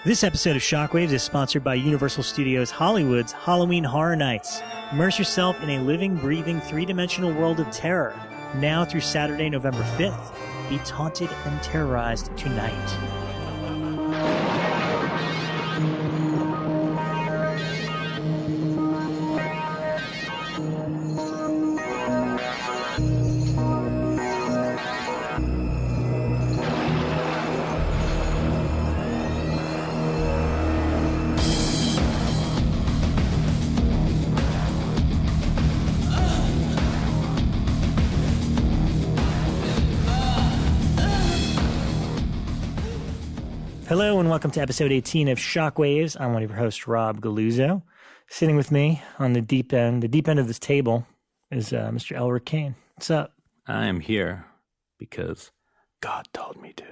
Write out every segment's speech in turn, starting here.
This episode of Shockwaves is sponsored by Universal Studios Hollywood's Halloween Horror Nights. Immerse yourself in a living, breathing, three-dimensional world of terror. Now through Saturday, November 5th. Be taunted and terrorized tonight. Hello and welcome to episode 18 of Shockwaves. I'm one of your hosts, Rob Galluzzo. Sitting with me on the deep end of this table is Mr. Elric Kane. What's up? I am here because God told me to.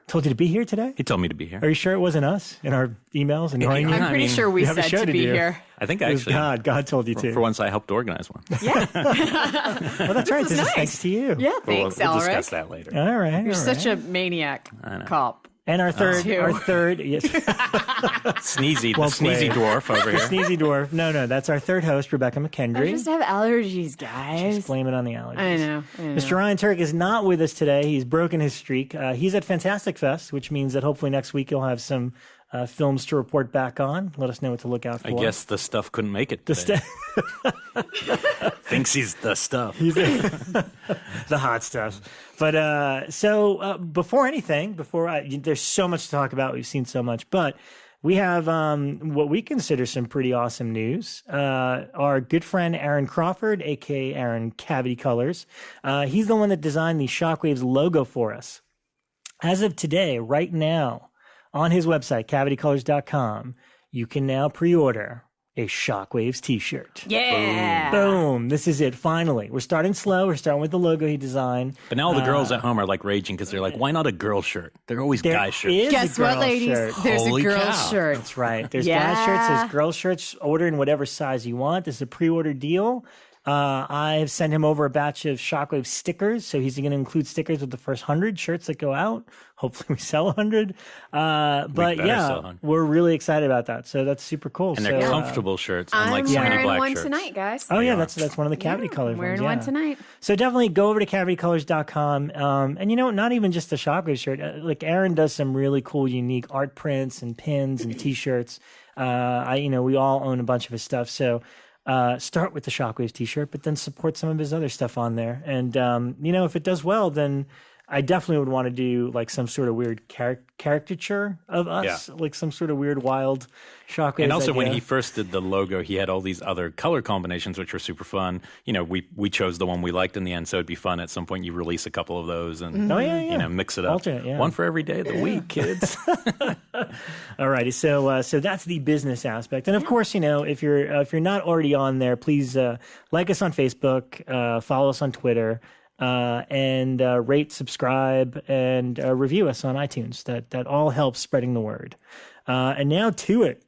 Told you to be here today? He told me to be here. Are you sure it wasn't us in our emails annoying you? I'm pretty sure we said to be here. I think It was actually God told you to. For once I helped organize one. Yeah. Well, that's right. This is nice. Thanks to you. Yeah, We'll thanks, discuss Elric. that later. All right. You're all such right. a maniac cop. And our third, yes. Sneezy, the Well sneezy played. dwarf over here. Sneezy dwarf. No, that's our third host, Rebekah McKendry. I just have allergies, guys. Just blame it on the allergies. I know. Mr. Ryan Turk is not with us today. He's broken his streak. He's at Fantastic Fest, which means that hopefully next week you'll have some films to report back on. Let us know what to look out for. I guess the stuff couldn't make it today. Thinks he's the stuff. He's the hot stuff. But before anything, there's so much to talk about. We've seen so much, but we have what we consider some pretty awesome news. Our good friend Aaron Crawford, aka Aaron Cavity Colors, he's the one that designed the Shockwaves logo for us. As of today, right now, on his website, cavitycolors.com, you can now pre-order a Shockwaves t-shirt. Yeah. Boom. This is it, finally. We're starting slow. We're starting with the logo he designed. But now all the girls at home are like raging because they're like, why not a girl shirt? They're always There guy shirts. is Guess a girl what, ladies? shirt. There's Holy a girl cow. shirt. That's right. There's Yeah. guy shirts, there's girl shirts. Order in whatever size you want. This is a pre-order deal. I've sent him over a batch of Shockwave stickers, so he's going to include stickers with the first 100 shirts that go out. Hopefully we sell 100. But better yeah, sell 100. we're really excited about that. So that's super cool. And they're So, comfortable shirts, I'm unlike so many wearing black one shirts. tonight, guys. Oh yeah, are. that's one of the Cavity Colors I'm wearing ones. one Yeah. tonight. So definitely go over to cavitycolors.com. And you know, not even just the Shockwave shirt. Like Aaron does some really cool, unique art prints and pins and t-shirts. We all own a bunch of his stuff. So start with the Shockwaves t-shirt, but then support some of his other stuff on there. And, if it does well, then I definitely would want to do like some sort of weird caricature of us, like some sort of weird, wild Shockwaves And also, when idea. he first did the logo, he had all these other color combinations, which were super fun. You know, we chose the one we liked in the end, so it'd be fun at some point. You release a couple of those and mix it up. Alternate, yeah. One for every day of the week, kids. Alrighty, so that's the business aspect, and of course, if you're not already on there, please like us on Facebook, follow us on Twitter, and rate, subscribe, and review us on iTunes. That all helps spreading the word. And now to it.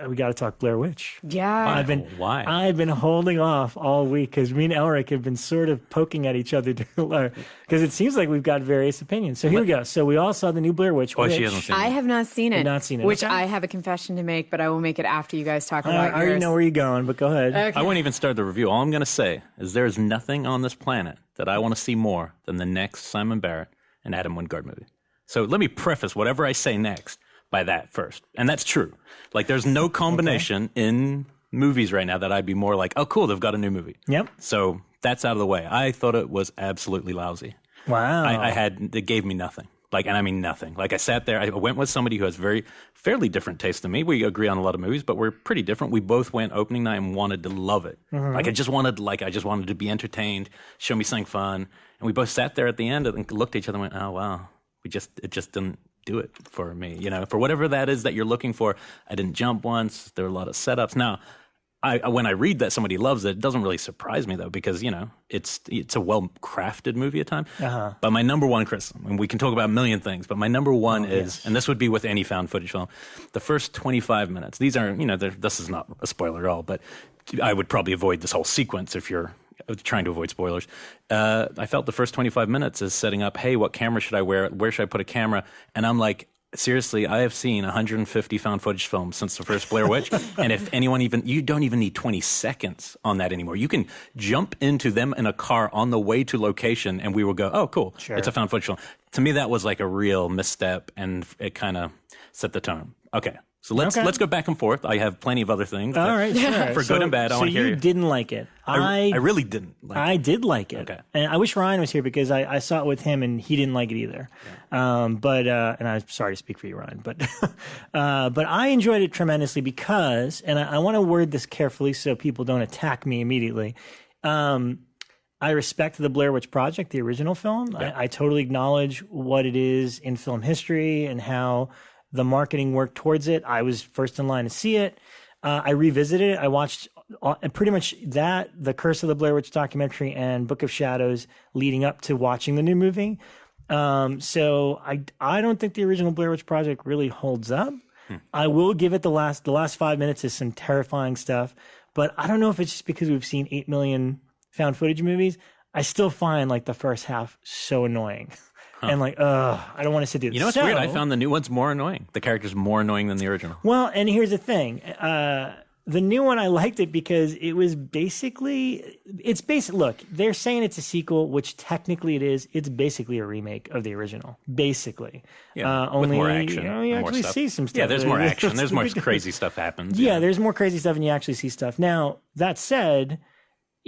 We got to talk Blair Witch. Yeah. Why? I've been holding off all week because me and Elric have been sort of poking at each other because it seems like we've got various opinions. So here we go. So we all saw the new Blair Witch. Oh, she hasn't seen it. I have not seen it. You've not seen it, Which okay. I have a confession to make, but I will make it after you guys talk I about already yours. know where you're going, but go ahead. Okay. I won't even start the review. All I'm going to say is there is nothing on this planet that I want to see more than the next Simon Barrett and Adam Wingard movie. So let me preface whatever I say next by that first. And that's true. Like, there's no combination in movies right now that I'd be more like, oh, cool, they've got a new movie. Yep. So that's out of the way. I thought it was absolutely lousy. Wow. It gave me nothing. Like, and I mean nothing. Like, I sat there, I went with somebody who has fairly different taste than me. We agree on a lot of movies, but we're pretty different. We both went opening night and wanted to love it. Mm-hmm. Like, I just wanted to be entertained, show me something fun. And we both sat there at the end and looked at each other and went, oh, wow. It just didn't do it for me. For whatever that is that you're looking for. I didn't jump once. There were a lot of setups. Now, when I read that somebody loves it, it doesn't really surprise me though, because it's a well-crafted movie at times. Uh-huh. But my number one criticism, and we can talk about a million things, but my number one is, and this would be with any found footage film, the first 25 minutes. These are, this is not a spoiler at all, but I would probably avoid this whole sequence if you're trying to avoid spoilers. I felt the first 25 minutes is setting up, hey, what camera should I wear? Where should I put a camera? And I'm like, seriously, I have seen 150 found footage films since the first Blair Witch. And if anyone you don't even need 20 seconds on that anymore. You can jump into them in a car on the way to location and we will go, oh, cool. Sure. It's a found footage film. To me, that was like a real misstep and it kind of set the tone. Okay. So let's go back and forth. I have plenty of other things. All right, sure. For good and bad, I want to hear you. So you didn't like it. I really didn't like it. I did like it. Okay. And I wish Ryan was here because I saw it with him and he didn't like it either. Yeah. And I'm sorry to speak for you, Ryan, but I enjoyed it tremendously because, and I want to word this carefully so people don't attack me immediately. I respect the Blair Witch Project, the original film. Yeah. I totally acknowledge what it is in film history and how the marketing worked towards it. I was first in line to see it. I revisited it. I watched pretty much the Curse of the Blair Witch documentary and Book of Shadows leading up to watching the new movie. So I don't think the original Blair Witch Project really holds up. I will give it the last 5 minutes is some terrifying stuff, but I don't know if it's just because we've seen 8 million found footage movies. I still find like the first half so annoying. And like, I don't want to sit there. You know what's weird? I found the new one's more annoying. The character's more annoying than the original. Well, and here's the thing. The new one, I liked it because it was basically, look, they're saying it's a sequel, which technically it is. It's basically a remake of the original, basically. Yeah, only, with more action. You actually see some stuff. Yeah, there's more action. There's more crazy stuff happens. Yeah, there's more crazy stuff and you actually see stuff. Now, that said,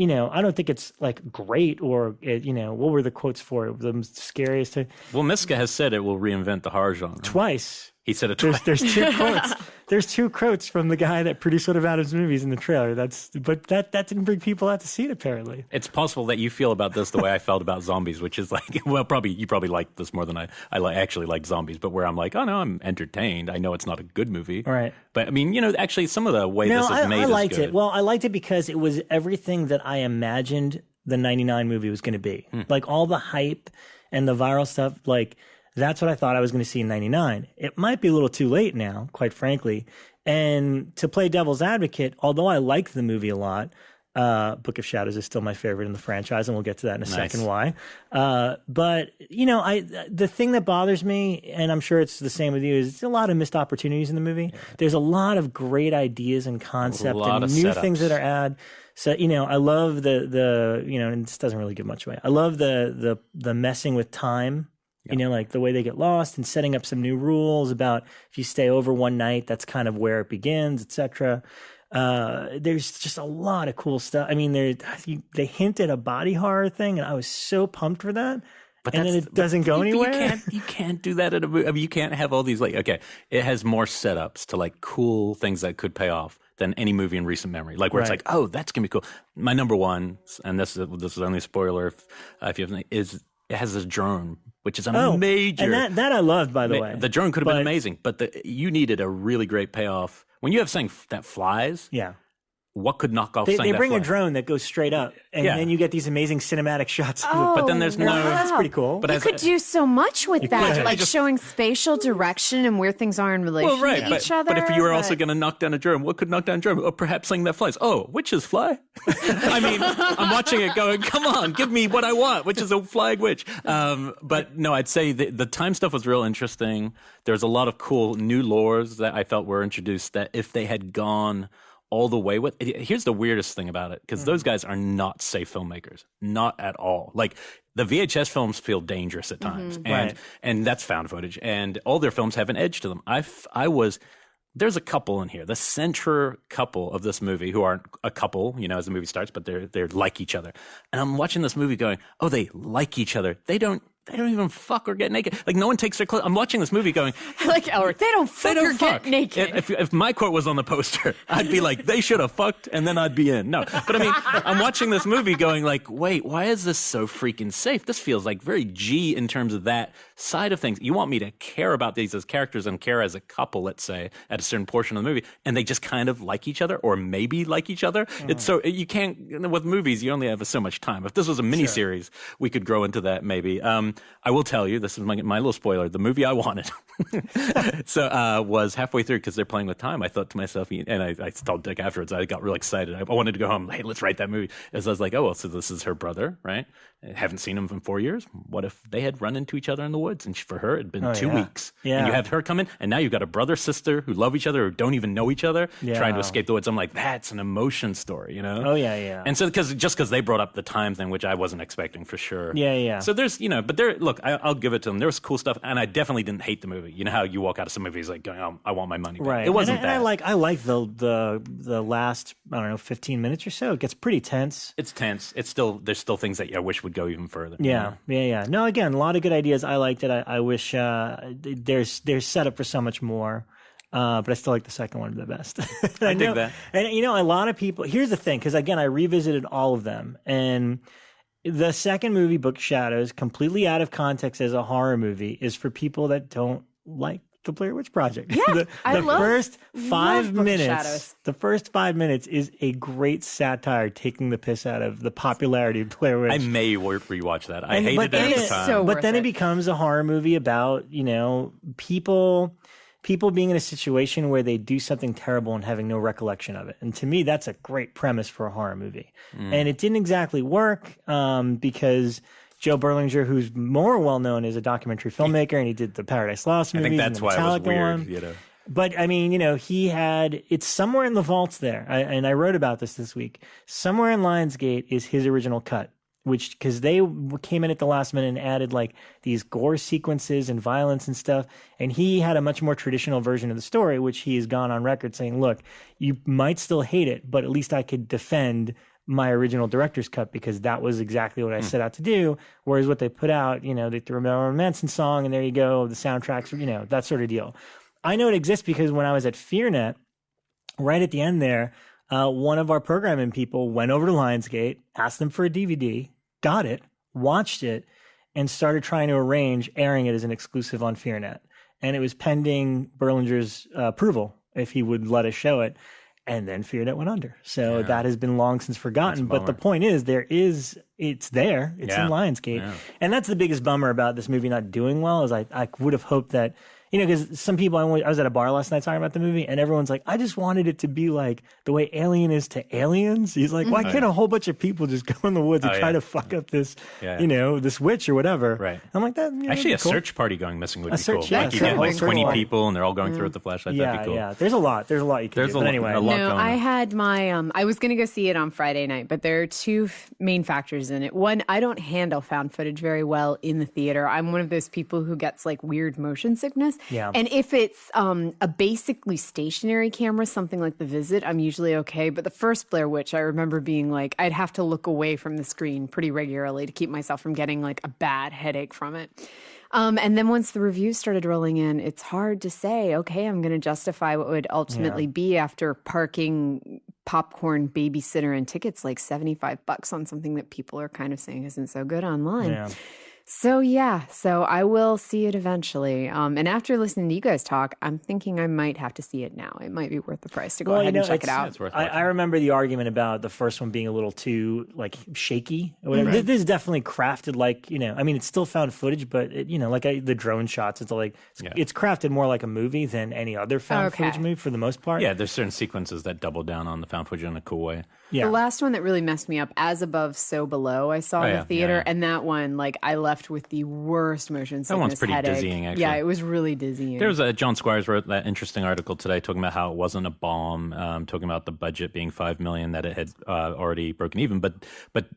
I don't think it's like great or, what were the quotes for it? The scariest. Well, Miska has said it will reinvent the horror genre. Twice. He said it twice. There's two quotes. There's two quotes from the guy that produced one of Adam's movies in the trailer. But that didn't bring people out to see it, apparently. It's possible that you feel about this the way I felt about zombies, which is like, well, you probably like this more than I actually like zombies, but where I'm like, oh no, I'm entertained. I know it's not a good movie. Right. But I mean, actually some of the way this is made I liked is good. it. Well, I liked it because it was everything that I imagined the 99 movie was going to be. Like all the hype and the viral stuff, like that's what I thought I was going to see in 99. It might be a little too late now, quite frankly. And to play devil's advocate, although I like the movie a lot, Book of Shadows is still my favorite in the franchise, and we'll get to that in a second why. But, the thing that bothers me, and I'm sure it's the same with you, is it's a lot of missed opportunities in the movie. Yeah. There's a lot of great ideas and concept and new things that are added. So, I love the and this doesn't really give much away. I love the messing with time. Yep. Like the way they get lost and setting up some new rules about if you stay over one night, that's kind of where it begins, etc. There's just a lot of cool stuff. I mean, they hint at a body horror thing, and I was so pumped for that. But then it doesn't go anywhere. You can't do that at a movie. I mean, you can't have all these it has more setups to like cool things that could pay off than any movie in recent memory. Like where it's like, oh, that's gonna be cool. My number one, and this is only a spoiler if you haven't, is it has this drone, which is a major. And that I loved, by the way. The drone could have been amazing, but you needed a really great payoff. When you have something that flies, what could knock off something that flies? They bring a drone that goes straight up, and then you get these amazing cinematic shots. But then there's that's pretty cool. But you could do so much with that, like showing spatial direction and where things are in relation to each other. But if you were also going to knock down a drone, what could knock down a drone? Or perhaps something that flies. Oh, witches fly? I mean, I'm watching it going, come on, give me what I want, which is a flying witch. But no, I'd say the time stuff was real interesting. There's a lot of cool new lores that I felt were introduced that if they had gone all the way with. Here's the weirdest thing about it, because those guys are not safe filmmakers, not at all. Like the VHS films feel dangerous at times, and that's found footage, and all their films have an edge to them. There's a couple in here, the center couple of this movie, who aren't a couple, as the movie starts, but they're like each other. And I'm watching this movie going, oh, they like each other. They don't even fuck or get naked. Like no one takes their clothes. I'm watching this movie going, like Elric, they don't fuck or get naked. If my quote was on the poster, I'd be like, they should have fucked, and then I'd be in. No, but I mean, I'm watching this movie going like, wait, why is this so freaking safe? This feels like very G in terms of that side of things. You want me to care about these as characters and care as a couple, let's say, at a certain portion of the movie, and they just kind of like each other, or maybe like each other. It's so you can't with movies. You only have so much time. If this was a miniseries, we could grow into that maybe. I will tell you, this is my little spoiler. The movie I wanted, was halfway through because they're playing with time. I thought to myself, and I told Dick afterwards. I got really excited. I wanted to go home. Hey, let's write that movie. As I was like, oh well, so this is her brother, right? I haven't seen him in 4 years. What if they had run into each other in the woods? And for her, it'd been 2 weeks. Yeah. And you have her come in, and now you've got a brother sister who love each other or don't even know each other, trying to escape the woods. I'm like, that's an emotion story, you know? Oh yeah. And so because they brought up the time thing, which I wasn't expecting for sure. Yeah. So there's but there. Look, I'll give it to them. There was cool stuff, and I definitely didn't hate the movie. You know how you walk out of some movies like going, oh, I want my money back. Right. It wasn't and that. I like the last 15 minutes or so. It gets pretty tense. It's tense. There's still things that I wish would go even further. Yeah. No, again, a lot of good ideas. I liked it. I wish there's set up for so much more. But I still like the second one the best. I dig that. And a lot of people. Here's the thing, because again, I revisited all of them, and the second movie, Book of Shadows, completely out of context as a horror movie, is for people that don't like the Blair Witch Project. Yeah, the first 5 minutes. The first 5 minutes is a great satire, taking the piss out of the popularity of Blair Witch. I may rewatch that. I hated it at the time. So but then worth it becomes a horror movie about people being in a situation where they do something terrible and having no recollection of it. And to me, that's a great premise for a horror movie. And it didn't exactly work because Joe Berlinger, who's more well-known as a documentary filmmaker, and he did the Paradise Lost movies. I think that's why it was weird, you know. But, I mean, it's somewhere in the vaults there. And I wrote about this week. Somewhere in Lionsgate is his original cut, because they came in at the last minute and added like these gore sequences and violence and stuff. And he had a much more traditional version of the story, which he has gone on record saying, look, you might still hate it, but at least I could defend my original director's cut because that was exactly what I set out to do. Whereas what they put out, they threw a Manson song and there you go, the soundtracks, that sort of deal. I know it exists because when I was at FearNet, right at the end there, one of our programming people went over to Lionsgate, asked them for a DVD, got it, watched it, and started trying to arrange airing it as an exclusive on FearNet. And it was pending Berlinger's approval if he would let us show it. And then FearNet went under. So that has been long since forgotten. But the point is, it's there. It's in Lionsgate. Yeah. And that's the biggest bummer about this movie not doing well is I would have hoped that, because some people, I was at a bar last night talking about the movie, and everyone's like, I just wanted it to be like the way Alien is to Aliens. He's like, why can't a whole bunch of people just go in the woods and try to fuck up this, this witch or whatever? Right. I'm like, that. Actually, a cool. search party going missing would be cool. Yeah, like you get like 20 people and they're all going through with the flashlight. That'd be cool. Yeah, there's a lot you can do. But anyway. A lot going on. I had my, I was going to go see it on Friday night, but there are two main factors in it. One, I don't handle found footage very well in the theater. I'm one of those people who gets like weird motion sickness. Yeah. And if it's a basically stationary camera, something like The Visit, I'm usually okay. But the first Blair Witch, I remember being like, I'd have to look away from the screen pretty regularly to keep myself from getting like a bad headache from it. And then once the reviews started rolling in, it's hard to say, okay, I'm going to justify what would ultimately be after parking popcorn, babysitter, and tickets like $75 on something that people are kind of saying isn't so good online. Yeah. So I will see it eventually. And after listening to you guys talk, I'm thinking I might have to see it now. It might be worth the price to go ahead and check it out. I remember the argument about the first one being a little too like shaky or whatever. Right. This is definitely crafted like, it's still found footage, but the drone shots, it's like, it's crafted more like a movie than any other found footage movie for the most part. Yeah, there's certain sequences that double down on the found footage in a cool way. Yeah. The last one that really messed me up, As Above, So Below, I saw in the theater, and that one, like, I left with the worst motion sickness That one's pretty headache. dizzying, actually. Yeah, it was really dizzying. There was John Squires wrote that interesting article today talking about how it wasn't a bomb, talking about the budget being $5 million, that it had already broken even. But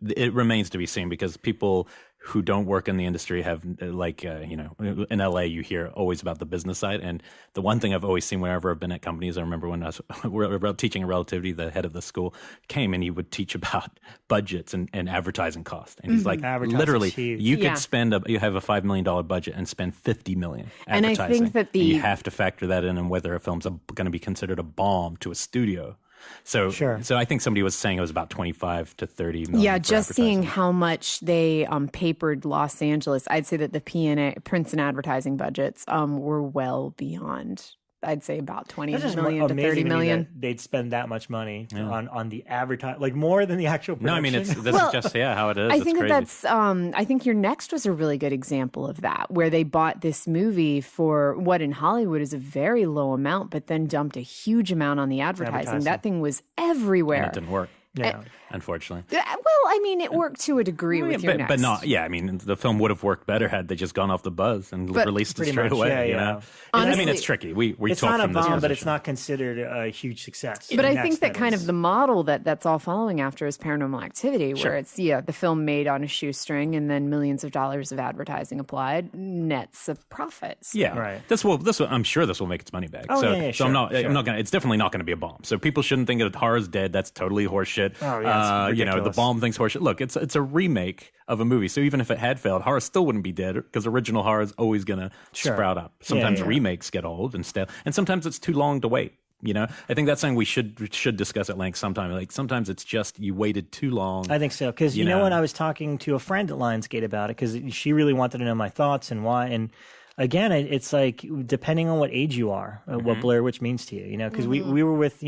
it remains to be seen because people who don't work in the industry have, in LA, you hear always about the business side. And the one thing I've always seen whenever I've been at companies, I remember when I was teaching Relativity, the head of the school came and he would teach about budgets and advertising costs. And he's like, literally, you could spend, you have a $5 million budget and spend $50 million advertising. And I think that and you have to factor that in and whether a film's going to be considered a bomb to a studio. So I think somebody was saying it was about 25 to 30 million. Yeah, just seeing how much they papered Los Angeles, I'd say that the print and advertising budgets were well beyond I'd say about 20 That's just million to 30 amazing to me million. that they'd spend that much money on the advertising, like more than the actual production. No, I mean, this is just, how it is. I It's think crazy. that's, I think your next was a really good example of that, where they bought this movie for what in Hollywood is a very low amount, but then dumped a huge amount on the advertising. That thing was everywhere. And it didn't work. Yeah. Unfortunately. Well, I mean, it worked to a degree with your next. But not, I mean, the film would have worked better had they just gone off the buzz and released it straight much, away. yeah. You know? Honestly, I mean, it's tricky. We It's talk not a from this bomb, but it's position. not considered a huge success. But I Next, think that kind of the model that's all following after is Paranormal Activity, where it's the film made on a shoestring and then millions of dollars of advertising applied, nets of profits. Yeah, Right. This will. I'm sure this will make its money back. Oh, so, yeah, so I'm not. sure. I'm not gonna. It's definitely not going to be a bomb. So people shouldn't think that horror's dead. That's totally horseshit. Oh, yeah, it's the ridiculous. bomb thing's horseshit. Look, it's a remake of a movie. So even if it had failed, horror still wouldn't be dead because original horror is always going to sprout up. Sometimes remakes get old and stale, and sometimes it's too long to wait. You know, I think that's something we should discuss at length sometime. Like sometimes it's just you waited too long. I think so, because you know what, I was talking to a friend at Lionsgate about it because she really wanted to know my thoughts and why. And again, it's like depending on what age you are, what Blair Witch means to you. You know, because we were with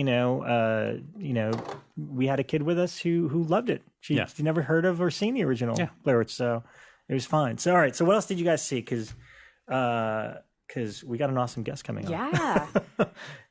we had a kid with us who loved it. She never heard of or seen the original Blair Witch, so it was fine. So all right, so what else did you guys see? Because we got an awesome guest coming on. Yeah.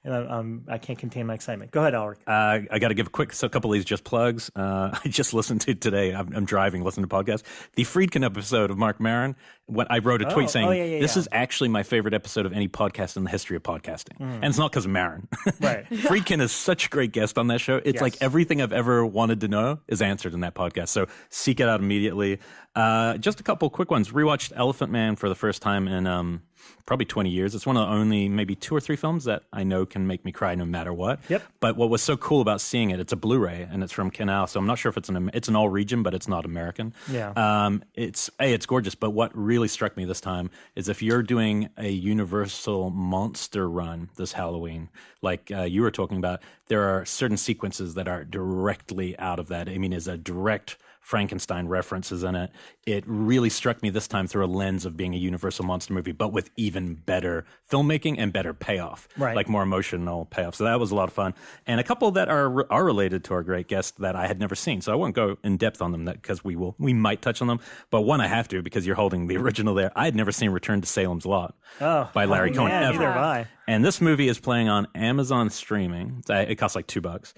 And I can't contain my excitement. Go ahead, Elric. I got to give a couple of these just plugs. I just listened to today. I'm driving, listening to podcasts. The Friedkin episode of Mark Maron. What I wrote a tweet saying this is actually my favorite episode of any podcast in the history of podcasting, and it's not because of Maron. Right. Friedkin is such a great guest on that show. It's like everything I've ever wanted to know is answered in that podcast. So seek it out immediately. Just a couple quick ones. Rewatched Elephant Man for the first time in probably 20 years. It's one of the only maybe 2 or 3 films that I know can make me cry no matter what. Yep. But what was so cool about seeing it, it's a Blu-ray and it's from Canal, so I'm not sure if it's an all region, but it's not American. Yeah. It's gorgeous. But what really struck me this time is if you're doing a Universal monster run this Halloween, like you were talking about, there are certain sequences that are directly out of that. I mean, is a direct Frankenstein references in it. It really struck me this time through a lens of being a Universal monster movie, but with even better filmmaking and better payoff, like more emotional payoff. So that was a lot of fun. And a couple that are related to our great guest that I had never seen. So I won't go in depth on them because we might touch on them. But one I have to because you're holding the original there. I had never seen Return to Salem's Lot by Larry Cohen ever. Neither have I. And this movie is playing on Amazon streaming. It costs like $2.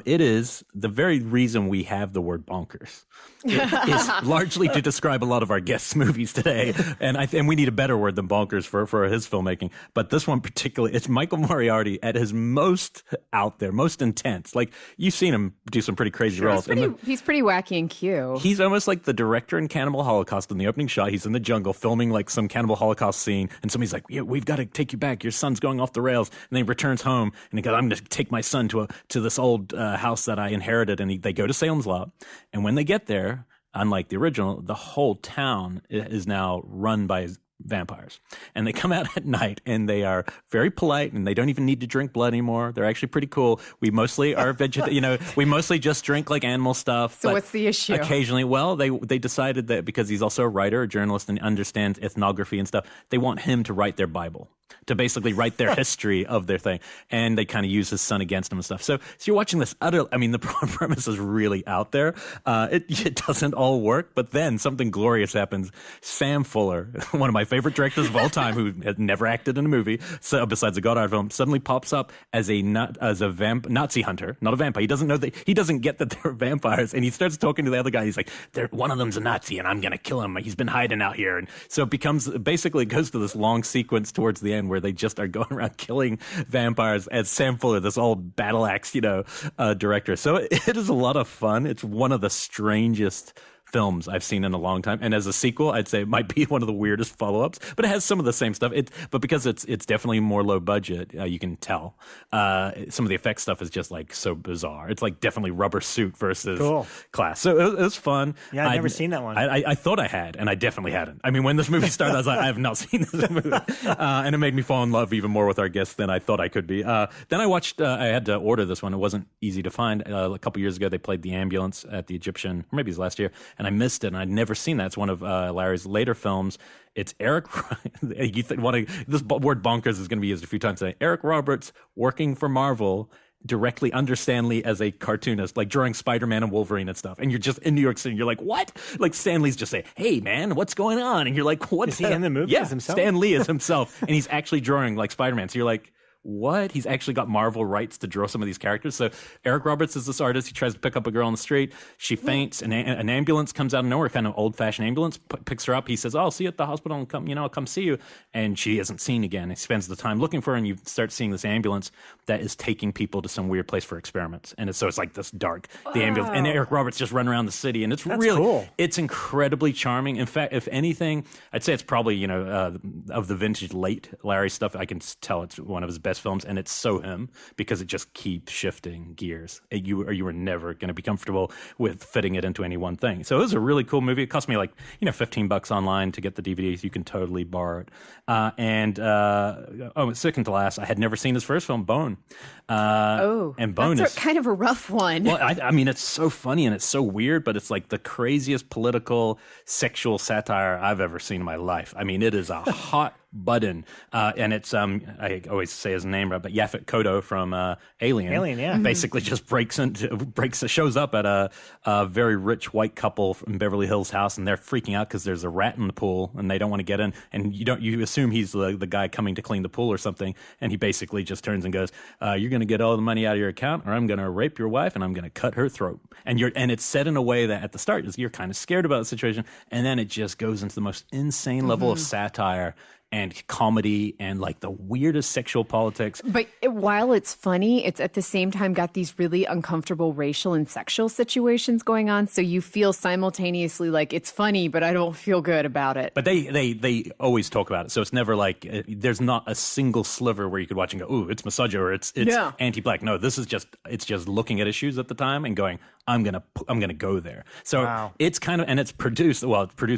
It is the very reason we have the word bonkers. It is largely to describe a lot of our guests' movies today. And we need a better word than bonkers for his filmmaking. But this one particularly, it's Michael Moriarty at his most out there, most intense. Like, you've seen him do some pretty crazy roles. He's pretty wacky and cute. He's almost like the director in Cannibal Holocaust. In the opening shot, he's in the jungle filming like some Cannibal Holocaust scene. And somebody's like, yeah, we've got to take you back. Your son's going off the rails. And then he returns home and he goes, I'm going to take my son to this old house that I inherited. And they go to Salem's Lot. And when they get there, unlike the original, the whole town is now run by vampires. And they come out at night and they are very polite and they don't even need to drink blood anymore. They're actually pretty cool. We mostly are we mostly just drink like animal stuff. So what's the issue? Occasionally, well, they decided that because he's also a writer, a journalist, and understands ethnography and stuff, they want him to write their Bible, to basically write their history of their thing. And they kind of use his son against him and stuff. So you're watching this the premise is really out there. It doesn't all work, but then something glorious happens. Sam Fuller, one of my favorite directors of all time, who had never acted in a movie, so besides a Godard film, suddenly pops up as a Nazi hunter, not a vampire. He doesn't know he doesn't get that they're vampires, and he starts talking to the other guy. He's like, one of them's a Nazi, and I'm gonna kill him. He's been hiding out here, and so it goes to this long sequence towards the end where they just are going around killing vampires as Sam Fuller, this old battle axe, director. So it is a lot of fun. It's one of the strangest films I've seen in a long time, and as a sequel, I'd say it might be one of the weirdest follow-ups. But it has some of the same stuff. But because it's definitely more low budget, you can tell some of the effects stuff is just like so bizarre. It's like definitely Rubber Suit versus Class. So it was fun. Yeah, I've never seen that one. I thought I had, and I definitely hadn't. I mean, when this movie started, I was like, I have not seen this movie, and it made me fall in love even more with our guests than I thought I could be. Then I watched. I had to order this one. It wasn't easy to find. A couple years ago, they played The Ambulance at the Egyptian, or maybe it was last year. And and I missed it, and I'd never seen that. It's one of Larry's later films. It's Eric. This word bonkers is going to be used a few times today. Eric Roberts working for Marvel directly under Stan Lee as a cartoonist, like drawing Spider-Man and Wolverine and stuff. And you're just in New York City. You're like, what? Like Stan Lee's just saying, hey, man, what's going on? And you're like, what? Is he in the movie as himself? Stan Lee is himself. And he's actually drawing like Spider-Man. So you're like, what? He's actually got Marvel rights to draw some of these characters. So Eric Roberts is this artist. He tries to pick up a girl on the street. She faints. An ambulance comes out of nowhere, kind of old-fashioned ambulance, picks her up. He says, oh, I'll see you at the hospital and come, I'll come see you. And she isn't seen again. He spends the time looking for her, and you start seeing this ambulance that is taking people to some weird place for experiments. And so it's like this dark, the ambulance. And Eric Roberts just run around the city, and it's really cool. It's incredibly charming. In fact, if anything, I'd say it's probably, of the vintage late Larry stuff, I can tell it's one of his best films, and it's so him because it just keeps shifting gears. You were never going to be comfortable with fitting it into any one thing. So it was a really cool movie. It cost me like $15 online to get the DVD. You can totally borrow it. Second to last, I had never seen his first film, Bone. And Bone is kind of a rough one. Well, I mean, it's so funny and it's so weird, but it's like the craziest political sexual satire I've ever seen in my life. I mean, it is a hot button, and it's I always say his name right, but Yaphet Kotto from Alien, yeah, basically just shows up at a very rich white couple in Beverly Hills house, and they're freaking out because there's a rat in the pool and they don't want to get in, and you assume he's the guy coming to clean the pool or something, and he basically just turns and goes, you're going to get all the money out of your account, or I'm going to rape your wife and I'm going to cut her throat. And it's said in a way that at the start you're kind of scared about the situation, and then it just goes into the most insane level of satire and comedy and like the weirdest sexual politics. But while it's funny, it's at the same time got these really uncomfortable racial and sexual situations going on. So you feel simultaneously like it's funny, but I don't feel good about it. But they always talk about it. So it's never like, there's not a single sliver where you could watch and go, ooh, it's misogyny or it's anti-black. No, it's just looking at issues at the time and going, I'm gonna go there. So It's kind of, and it's produced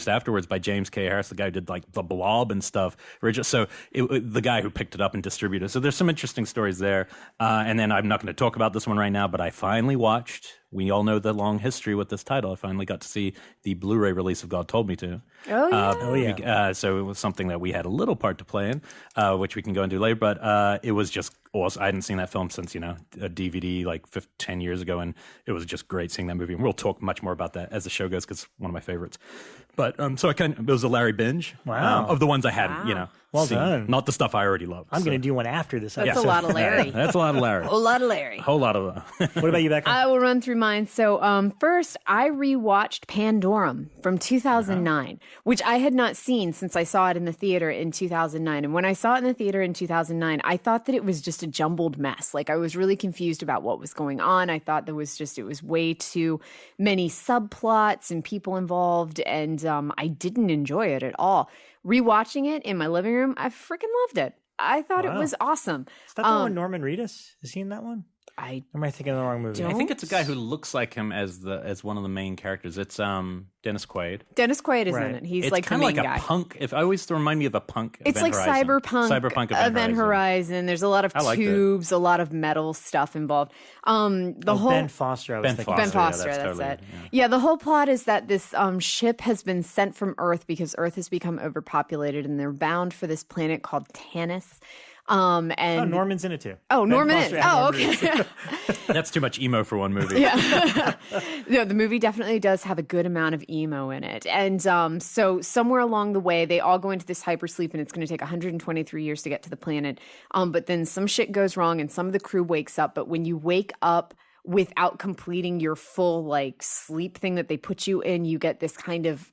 afterwards by James K. Harris, the guy who did like The Blob and stuff. So the guy who picked it up and distributed it. So there's some interesting stories there. And then I'm not going to talk about this one right now, but I finally watched. We all know the long history with this title. I finally got to see the Blu-ray release of God Told Me To. Oh, yeah. So it was something that we had a little part to play in, which we can go into later. But it was just awesome. I hadn't seen that film since, a DVD like 10 years ago, and it was just great seeing that movie. And we'll talk much more about that as the show goes because it's one of my favorites. But so it was a Larry binge of the ones I hadn't, well seen. Done. Not the stuff I already loved. I'm going to do one after this. That's a lot of Larry. That's a lot of Larry. A lot of Larry. Whole lot of What about you, Bekah? I will run through mine. So first, I rewatched Pandorum from 2009, which I had not seen since I saw it in the theater in 2009. And when I saw it in the theater in 2009, I thought that it was just a jumbled mess. Like I was really confused about what was going on. I thought it was way too many subplots and people involved, and I didn't enjoy it at all. Rewatching it in my living room, I freaking loved it. I thought it was awesome. Is that the one Norman Reedus? Is he in that one? Am I thinking of the wrong movie? I think it's a guy who looks like him as one of the main characters. It's Dennis Quaid. Dennis Quaid is in it. He's like the main guy. It's kind of like a punk. If I always remind me of a punk. It's like cyberpunk Event Horizon. There's a lot of tubes, a lot of metal stuff involved. Ben Foster. Ben Foster. That's it. Yeah, the whole plot is that this ship has been sent from Earth because Earth has become overpopulated, and they're bound for this planet called Tanis. And Norman's in it too. Oh, Norman is. Oh, okay. That's too much emo for one movie. Yeah. No, the movie definitely does have a good amount of emo in it. And so somewhere along the way, they all go into this hypersleep, and it's going to take 123 years to get to the planet. But then some shit goes wrong, and some of the crew wakes up. But when you wake up without completing your full sleep thing that they put you in, you get this kind of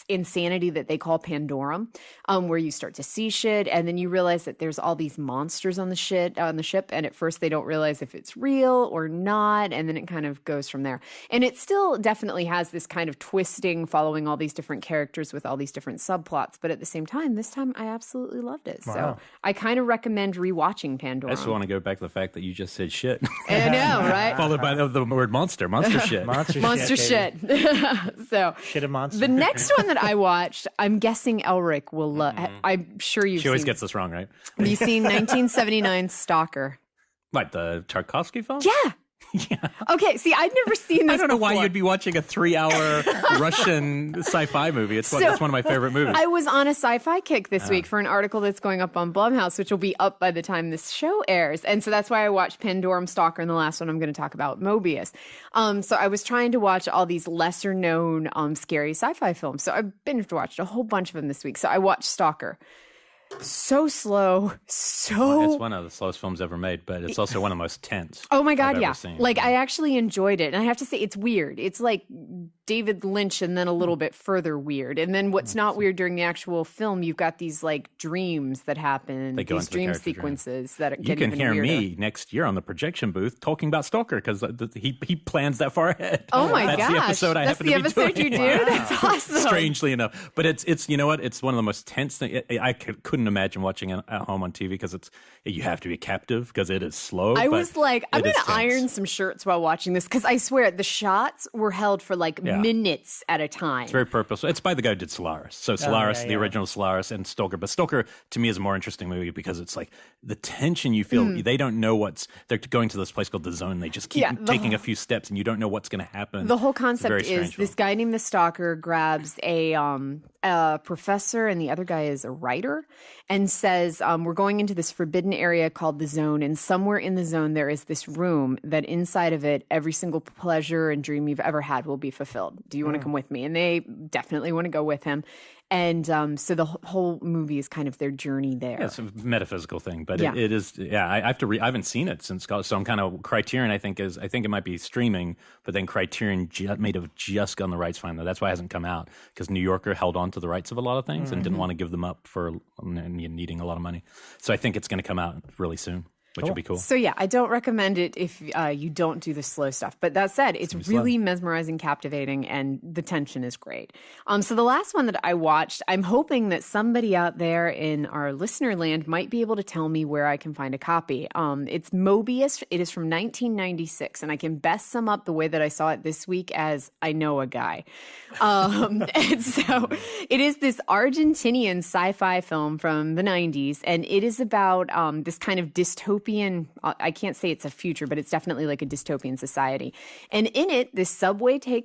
insanity that they call Pandorum, where you start to see shit, and then you realize that there's all these monsters on the ship, and at first they don't realize if it's real or not, and then it kind of goes from there. And it still definitely has this kind of twisting, following all these different characters with all these different subplots, but at the same time, this time I absolutely loved it. Wow. So I kind of recommend rewatching Pandorum. I just want to go back to the fact that you just said shit. I know, right? Followed by the word monster shit. monster shit. So shit of monster. The next one that I watched, I'm guessing Elric will love. I'm sure you've seen. She always gets this wrong, right? Have you seen 1979 Stalker? Like the Tarkovsky film? Yeah. Okay, see, I'd never seen this I don't know why before. you'd be watching a 3-hour Russian sci-fi movie. That's one of my favorite movies. I was on a sci-fi kick this week for an article that's going up on Blumhouse, which will be up by the time this show airs. And so that's why I watched PANDORUM, Stalker, and the last one I'm going to talk about, MOBEIUS. So I was trying to watch all these lesser-known scary sci-fi films. So I've binge watched a whole bunch of them this week. So I watched Stalker. So slow, It's one of the slowest films ever made, but it's also one of the most tense. Oh my God, I've yeah. ever seen. Like, I actually enjoyed it. And I have to say, it's weird. It's like David Lynch and then a little bit further weird. And then what's not weird during the actual film, you've got these like dreams that happen, They go these into the dream character sequences that You get can even hear weirder. me next year on the projection booth talking about Stalker because he plans that far ahead. Oh my That's gosh. the episode I That's happen the to be episode doing. you do? That's awesome. Strangely enough. But it's you know what? It's one of the most tense things. I couldn't imagine watching it at home on TV because you have to be captive because it is slow. I but was like, I'm it going is to tense. iron some shirts while watching this because I swear the shots were held for like minutes at a time. It's very purposeful. It's by the guy who did Solaris. So Solaris, the original Solaris, and Stalker. But Stalker, to me, is a more interesting movie because it's like the tension you feel. They don't know they're going to this place called the Zone. They just keep taking a few steps and you don't know what's going to happen. The whole It's a concept very is strange this film. guy named the Stalker grabs a professor and the other guy is a writer and says, we're going into this forbidden area called the Zone. And somewhere in the Zone, there is this room that inside of it, every single pleasure and dream you've ever had will be fulfilled. Do you want to come with me? And they definitely want to go with him. And so the whole movie is kind of their journey there. Yeah, it's a metaphysical thing, but Yeah. it is. Yeah, I have to. I haven't seen it since college, so I'm kind of Criterion. I think it might be streaming, but then Criterion may have just gotten the rights finally. That's why it hasn't come out because New Yorker held on to the rights of a lot of things and didn't want to give them up for needing a lot of money. So I think it's going to come out really soon, which would be cool. So yeah, I don't recommend it if you don't do the slow stuff. But that said, it's really mesmerizing, captivating, and the tension is great. So the last one that I watched, I'm hoping that somebody out there in our listener land might be able to tell me where I can find a copy. It's MOBEIUS. It is from 1996, and I can best sum up the way that I saw it this week as I know a guy. And so it is this Argentinian sci-fi film from the 90s, and it is about this kind of dystopian, I can't say it's a future, but it's definitely like a dystopian society. And in it, this subway train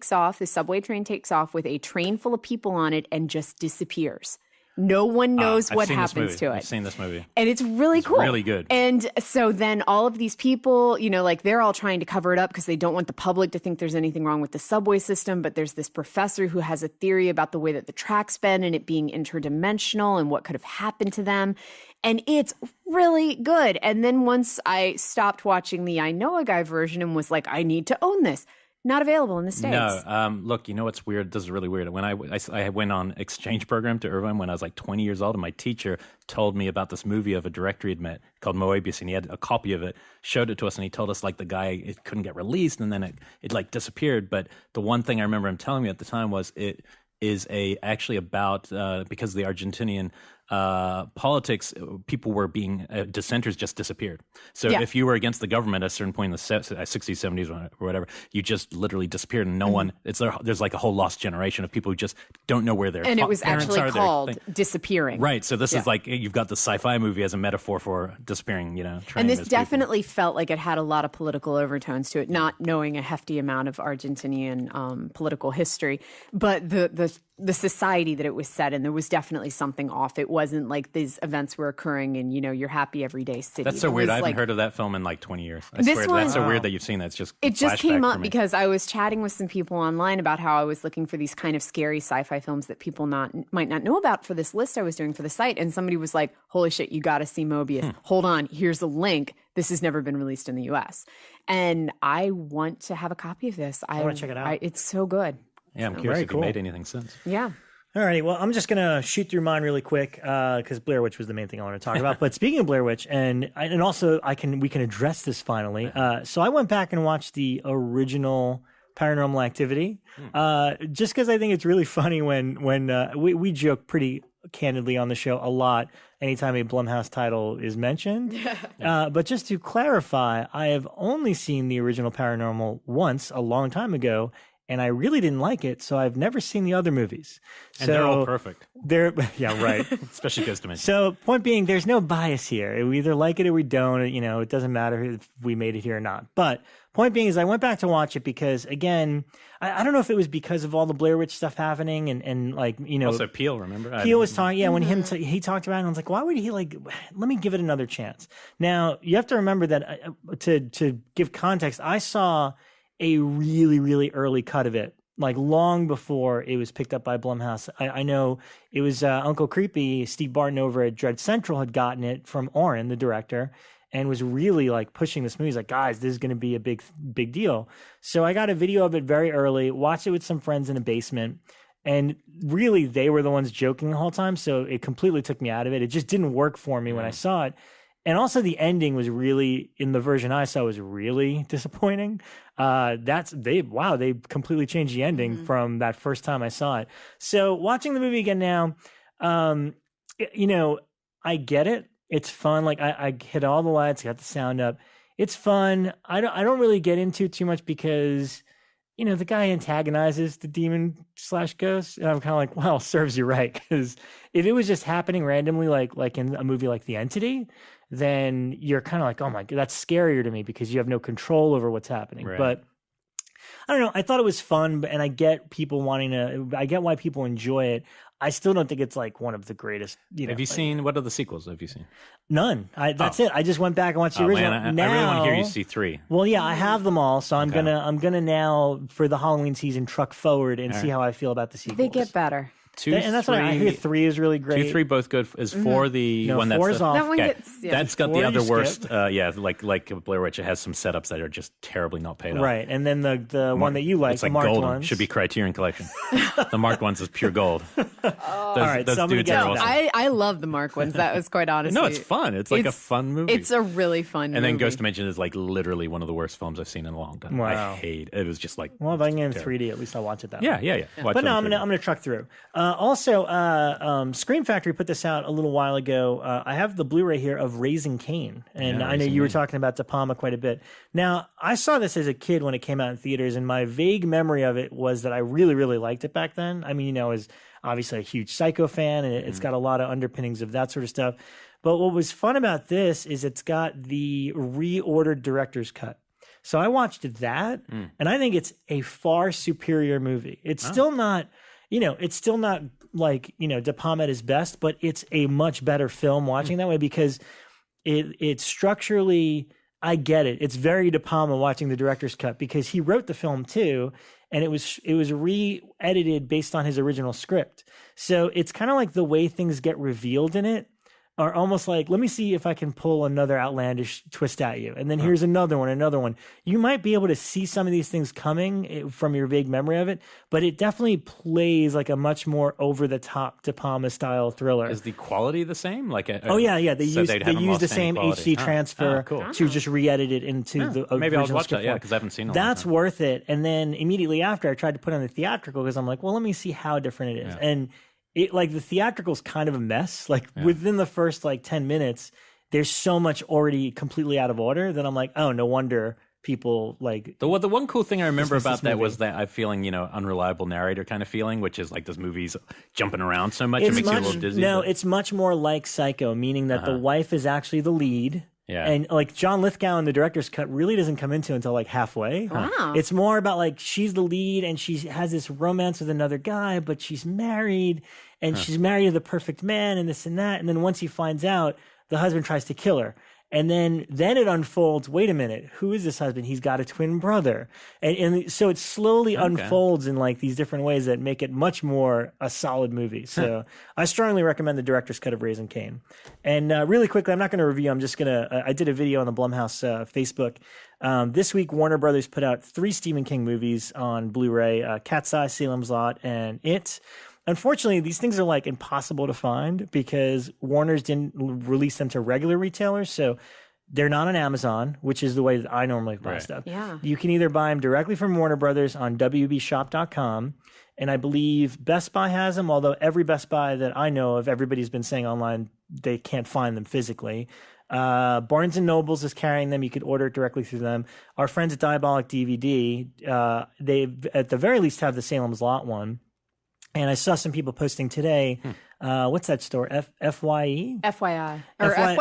takes off with a train full of people on it and just disappears. No one knows what happens to it. I've seen this movie. And it's really cool. Really good. And so then all of these people, like they're all trying to cover it up because they don't want the public to think there's anything wrong with the subway system. But there's this professor who has a theory about the way that the tracks bend and it being interdimensional and what could have happened to them. And it's really good. And then once I stopped watching the I Know a Guy version and was like, I need to own this. Not available in the States. No, look, you know what's weird? This is really weird. When I went on exchange program to Irvine when I was like 20 years old, and my teacher told me about this movie of a director he'd met called MOBEIUS, and he had a copy of it, showed it to us, and he told us like the guy, it couldn't get released, and then it like disappeared. But the one thing I remember him telling me at the time was it is actually about because of the Argentinian politics, people were being dissenters just disappeared. So if you were against the government at a certain point in the 60s, 70s, or whatever, you just literally disappeared, and no one. There's like a whole lost generation of people who just don't know where their and it was parents actually are. called disappearing. Right. So this is like you've got the sci-fi movie as a metaphor for disappearing. And this definitely felt like it had a lot of political overtones to it, not knowing a hefty amount of Argentinian political history, but the society that it was set in, there was definitely something off. It wasn't like these events were occurring in, your happy everyday city. That's so weird. I haven't heard of that film in like 20 years. I swear, that's so weird that you've seen that. It just came up because I was chatting with some people online about how I was looking for these kind of scary sci-fi films that people might not know about for this list I was doing for the site. And somebody was like, holy shit, you got to see MOBEIUS. Hold on, here's a link. This has never been released in the US. And I want to have a copy of this. I want to check it out. It's so good. Yeah, I'm curious if you made anything since. Yeah. All righty. Well, I'm just going to shoot through mine really quick because Blair Witch was the main thing I want to talk about. But speaking of Blair Witch, and also we can address this finally. So I went back and watched the original Paranormal Activity just because I think it's really funny when we joke pretty candidly on the show a lot anytime a Blumhouse title is mentioned. But just to clarify, I have only seen the original Paranormal once a long time ago. and I really didn't like it, so I've never seen the other movies. And they're all perfect. Yeah, right. Especially Ghost Dimension. So point being, there's no bias here. We either like it or we don't. You know, it doesn't matter if we made it here or not. But point being is I went back to watch it because, again, I don't know if it was because of all the Blair Witch stuff happening and like, you know. Also Peele, remember? Peele was talking, when he talked about it, and I was like, why would he let me give it another chance. Now, you have to remember that to give context, I saw a really, really early cut of it, like long before it was picked up by Blumhouse. I know it was Uncle Creepy, Steve Barton over at Dread Central had gotten it from Oren, the director, and was really like pushing this movie. He's like, guys, this is going to be a big deal. So I got a video of it very early, watched it with some friends in a basement, and really they were the ones joking the whole time. So it completely took me out of it. It just didn't work for me when I saw it. And also the ending was really, in the version I saw, was really disappointing. They completely changed the ending from that first time I saw it. So watching the movie again now, you know, I get it. It's fun. Like I hit all the lights, got the sound up. It's fun. I don't really get into it too much because, you know, the guy antagonizes the demon/ghost, and I'm kind of like, well, serves you right. Because if it was just happening randomly, like in a movie like The Entity, then you're kind of like, oh my God, that's scarier to me because you have no control over what's happening. Right. But I don't know. I thought it was fun, and I get people I get why people enjoy it. I still don't think it's like one of the greatest. You know, have you seen, what are the sequels have you seen? None. That's it. I just went back and watched the original. Man, I really want to hear you see 3. Well, yeah, I have them all, so I'm gonna now for the Halloween season truck forward and see how I feel about the sequels. They get better. 2, and that's 3, why I hear 3 is really great. 2, 3 both good. Is 4 the one that's 4's off. That one gets, that's got 4 the other you worst. Like Blair Witch, it has some setups that are just terribly not paid off. Right, and then the one that you like, it's the like marked golden. ones, Should be Criterion Collection. The marked ones is pure gold. All right, so I'm gonna get to that. I love the Mark ones. That was quite honestly. No, it's fun. It's like a fun movie. It's a really fun movie. And then Ghost Dimension is like literally one of the worst films I've seen in a long time. Wow. I hate it. It was just like, well, if I can get in 3D, at least I'll watch it that way. Yeah. But no, I'm gonna truck through. Also, Screen Factory put this out a little while ago. I have the Blu-ray here of Raising Cain, and I know you were talking about De Palma quite a bit. Now, I saw this as a kid when it came out in theaters, and my vague memory of it was that I really, really liked it back then. I mean, you know, as obviously a huge Psycho fan, and it's got a lot of underpinnings of that sort of stuff. But what was fun about this is it's got the reordered director's cut. So I watched that, and I think it's a far superior movie. It's still not, you know, it's still not like, you know, De Palma at his best, but it's a much better film watching that way because it's structurally, I get it. It's very De Palma watching the director's cut because he wrote the film too, and it was re-edited based on his original script. So it's kind of like the way things get revealed in it are almost like, let me see if I can pull another outlandish twist at you. And then here's another one. You might be able to see some of these things coming from your vague memory of it, but it definitely plays like a much more over-the-top De Palma style thriller. Is the quality the same? They use the same HD transfer to just re-edit it into the original maybe I'll watch script that, because I haven't seen it. That's worth it. And then immediately after, I tried to put on the theatrical because I'm like, well, let me see how different it is. And it, like, the theatrical's kind of a mess. Like within the first 10 minutes, there's so much already completely out of order that I'm like, oh, no wonder people like. The one cool thing I remember about that was that I'm feeling, unreliable narrator kind of feeling, which is like this movie's jumping around so much, it makes you a little dizzy. No, it's much more like Psycho, meaning that the wife is actually the lead. Yeah. And like John Lithgow in the director's cut really doesn't come into until like halfway. Wow. It's more about like she's the lead and she has this romance with another guy, but she's married and she's married to the perfect man and this and that. And then once he finds out, the husband tries to kill her. And then it unfolds, wait a minute, who is this husband? He's got a twin brother. And so it slowly unfolds in like these different ways that make it much more a solid movie. So I strongly recommend the director's cut of Raising Cain. And really quickly, I'm not going to review, I'm just going to, I did a video on the Blumhouse Facebook. This week, Warner Brothers put out 3 Stephen King movies on Blu-ray, Cat's Eye, Salem's Lot, and It. Unfortunately, these things are like impossible to find because Warner's didn't release them to regular retailers. So they're not on Amazon, which is the way that I normally buy stuff. Yeah. You can either buy them directly from Warner Brothers on WBshop.com. And I believe Best Buy has them, although every Best Buy that I know of, everybody's been saying online they can't find them physically. Barnes & Nobles is carrying them. You could order it directly through them. Our friends at Diabolic DVD, they at the very least have the Salem's Lot one. And I saw some people posting today. What's that store? FYE? FYI. Or FYE?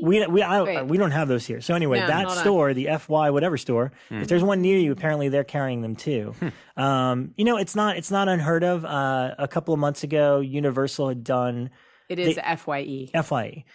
We don't have those here. So anyway, No, that hold store, the FY whatever store, if there's one near you, apparently they're carrying them too. It's not unheard of. A couple of months ago, Universal had done. It is FYE. FYE.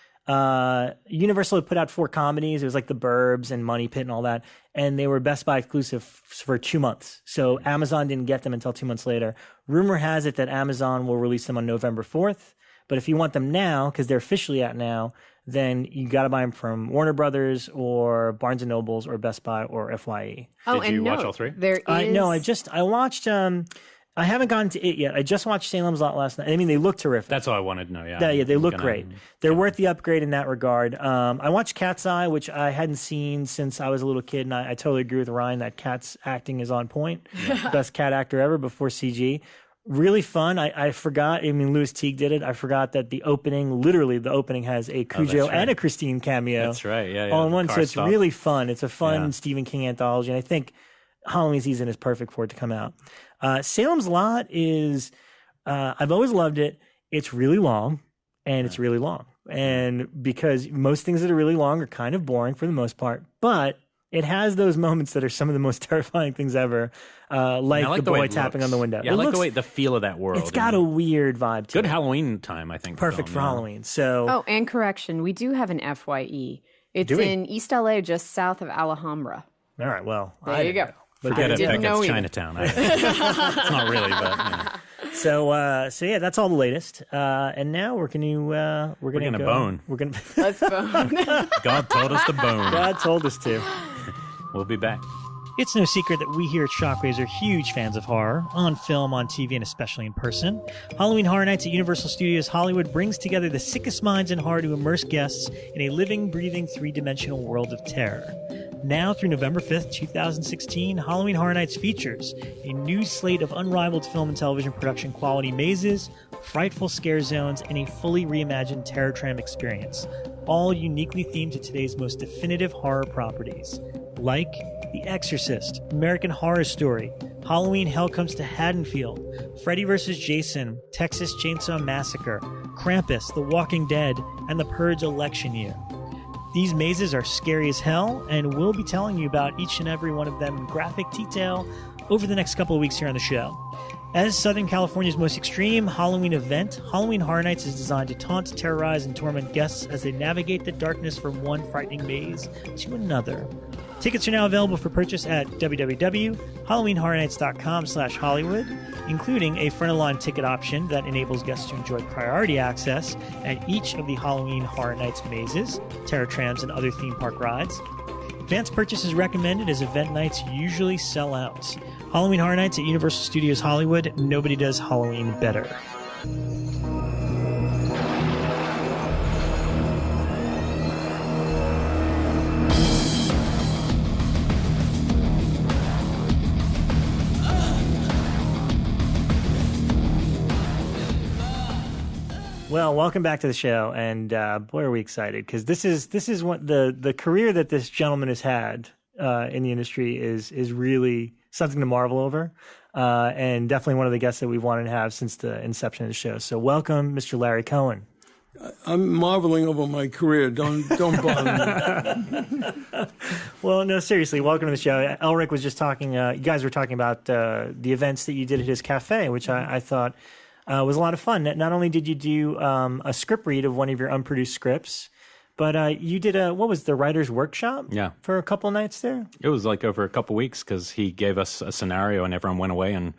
Universal had put out 4 comedies. It was like The Burbs and Money Pit and all that. And they were Best Buy exclusive for 2 months. So Amazon didn't get them until 2 months later. Rumor has it that Amazon will release them on November 4th. But if you want them now, because they're officially out now, then you got to buy them from Warner Brothers or Barnes & Nobles or Best Buy or FYE. Did you watch all 3? There is... No, I watched... I haven't gotten to it yet. I just watched Salem's Lot last night. I mean, they look terrific. That's all I wanted to know, yeah. Yeah, they look great. They're worth the upgrade in that regard. I watched Cat's Eye, which I hadn't seen since I was a little kid, and I totally agree with Ryan that Cat's acting is on point. Best cat actor ever before CG. Really fun. I forgot, Louis Teague did it. I forgot that the opening has a Cujo and a Christine cameo. That's right, yeah. All in one, so it's really fun. It's a fun Stephen King anthology, and I think Halloween season is perfect for it to come out. Salem's Lot is, I've always loved it. It's really long, and it's really long. And because most things that are really long are kind of boring for the most part, but it has those moments that are some of the most terrifying things ever, like the boy tapping on the window. Yeah, I like the feel of that world. It's got a weird vibe to it. Good Halloween time, I think. Perfect for Halloween. So. Oh, and correction, we do have an FYE. It's in East LA, just south of Alhambra. All right, well. There you go. Forget it, Bekah, it's Chinatown. It's not really, but yeah. So yeah, that's all the latest. And now we're gonna bone. Let's bone. God told us to bone. God told us to. We'll be back. It's no secret that we here at Shockwaves are huge fans of horror, on film, on TV, and especially in person. Halloween Horror Nights at Universal Studios Hollywood brings together the sickest minds in horror to immerse guests in a living, breathing, 3-dimensional world of terror. Now through November 5th, 2016, Halloween Horror Nights features a new slate of unrivaled film and television production quality mazes, frightful scare zones, and a fully reimagined terror tram experience, all uniquely themed to today's most definitive horror properties, like The Exorcist, American Horror Story, Halloween Hell Comes to Haddonfield, Freddy vs. Jason, Texas Chainsaw Massacre, Krampus, The Walking Dead, and The Purge Election Year. These mazes are scary as hell, and we'll be telling you about each and every one of them in graphic detail over the next couple of weeks here on the show. As Southern California's most extreme Halloween event, Halloween Horror Nights is designed to taunt, terrorize, and torment guests as they navigate the darkness from one frightening maze to another. Tickets are now available for purchase at www.halloweenhorrornights.com/Hollywood, including a front-of-line ticket option that enables guests to enjoy priority access at each of the Halloween Horror Nights mazes, terror trams, and other theme park rides. Advance purchase is recommended as event nights usually sell out. Halloween Horror Nights at Universal Studios Hollywood. Nobody does Halloween better. Well, welcome back to the show, and boy, are we excited, because this is what the career that this gentleman has had in the industry is really something to marvel over, and definitely one of the guests that we've wanted to have since the inception of the show. So welcome, Mr. Larry Cohen. I'm marveling over my career. Don't bother me. Well, no, seriously, welcome to the show. Elric was just talking, you guys were talking about the events that you did at his cafe, which I thought was a lot of fun. Not only did you do a script read of one of your unproduced scripts, but you did what was the writer's workshop? Yeah. For a couple nights there? It was like over a couple weeks, because he gave us a scenario and everyone went away and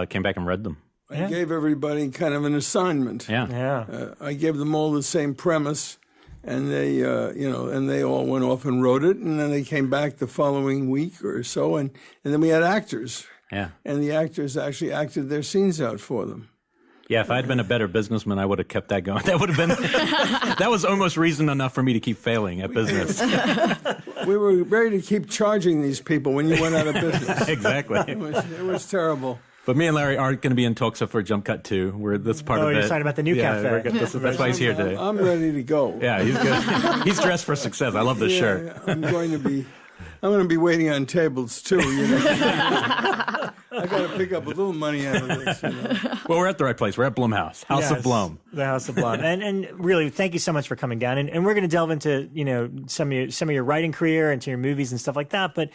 came back and read them. I gave everybody kind of an assignment. Yeah. I gave them all the same premise, and they, and they all went off and wrote it, and then they came back the following week or so, and then we had actors. Yeah. And the actors actually acted their scenes out for them. Yeah, if I had been a better businessman, I would have kept that going. That would have been that was almost reason enough for me to keep failing at business. We were ready to keep charging these people when you went out of business. Exactly. It was terrible. But me and Larry aren't going to be in talks for Jump Cut 2. We're this part of it. Oh, you're excited about the new cafe. That's why he's here today. I'm ready to go. Yeah, he's good. He's dressed for success. I love this shirt. I'm going to be waiting on tables too. I got to pick up a little money out of this. Well, we're at the right place. We're at Blumhouse, House of Blum. The House of Blum. and really, thank you so much for coming down. And we're going to delve into some of your writing career, into your movies and stuff like that. But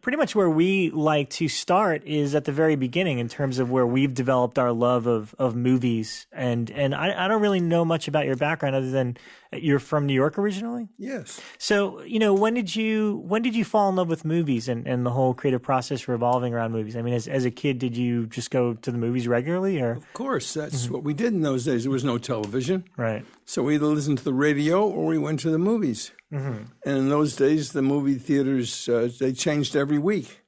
pretty much where we like to start is at the very beginning in terms of where we've developed our love of movies. And I don't really know much about your background other than you're from New York originally. Yes. So when did you fall in love with movies and the whole creative process revolving around movies? I mean, as a kid, did you just go to the movies regularly, or? Of course, that's what we did in those days. There was no television, right? So we either listened to the radio or we went to the movies. And in those days, the movie theaters they changed every week.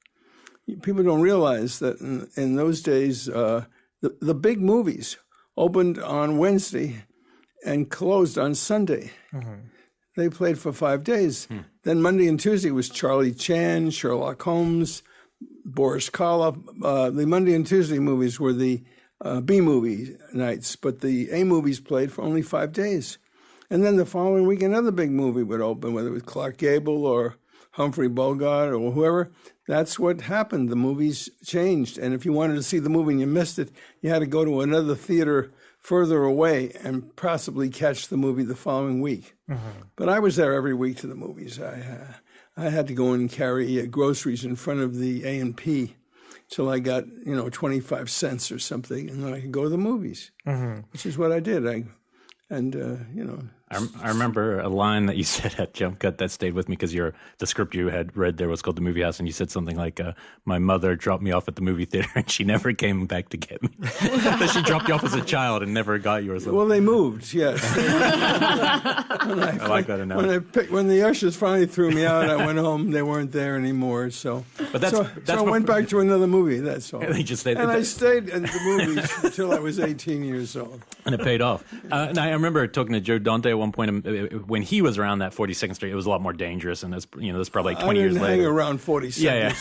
People don't realize that in those days, the big movies opened on Wednesday and closed on Sunday. They played for 5 days. Then Monday and Tuesday was Charlie Chan, Sherlock Holmes, Boris Karloff. The Monday and Tuesday movies were the B movie nights, but the A movies played for only 5 days. And then the following week, another big movie would open, whether it was Clark Gable or Humphrey Bogart or whoever. That's what happened. The movies changed. And if you wanted to see the movie and you missed it, you had to go to another theater further away and possibly catch the movie the following week. But I was there every week to the movies. I had to go and carry groceries in front of the A&P till I got 25 cents or something, and then I could go to the movies, which is what I did. I remember a line that you said at Jump Cut that stayed with me because the script you had read there was called The Movie House, and you said something like, my mother dropped me off at the movie theater and she never came back to get me. That she dropped you off as a child and never got you or something. Well, they moved, yes. I like that analogy. When the ushers finally threw me out, I went home. They weren't there anymore, so I went back to another movie, that's all. And just stayed, I stayed at the movies until I was 18 years old. And it paid off. And I remember talking to Joe Dante at one point when he was around that 42nd Street. It was a lot more dangerous, and that's probably like 20 years later. I didn't hang around 42nd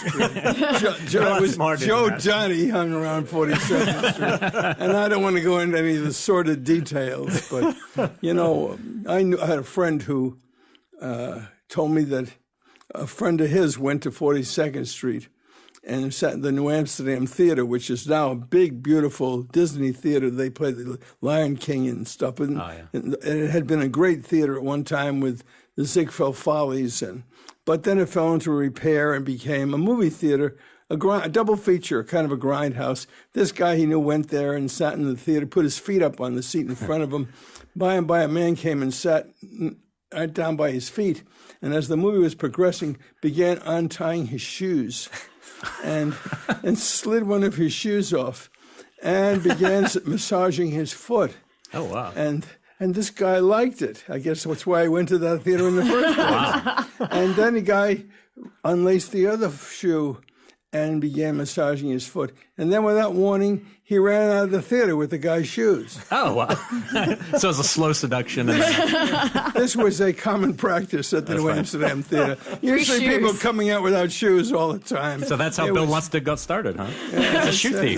Street. Joe Johnny hung around 42nd Street, and I don't want to go into any of the sordid details. But I had a friend who told me that a friend of his went to 42nd Street and sat in the New Amsterdam Theater, which is now a big, beautiful Disney theater. They play the Lion King and stuff. And it had been a great theater at one time with the Ziegfeld Follies. But then it fell into repair and became a movie theater, a double feature, kind of a grindhouse. This guy he knew went there and sat in the theater, put his feet up on the seat in front of him. By and by, a man came and sat right down by his feet. And as the movie was progressing, began untying his shoes. And slid one of his shoes off and began massaging his foot. Oh, wow. And this guy liked it. I guess that's why I went to that theater in the first place. Wow. And then the guy unlaced the other shoe and began massaging his foot. And then without warning, he ran out of the theater with the guy's shoes. Oh, wow. So it was a slow seduction. This was a common practice at the New Amsterdam Theater. Usually people coming out without shoes all the time. So that's how Bill Lustig got started, huh? Yeah, it's a shoe thief.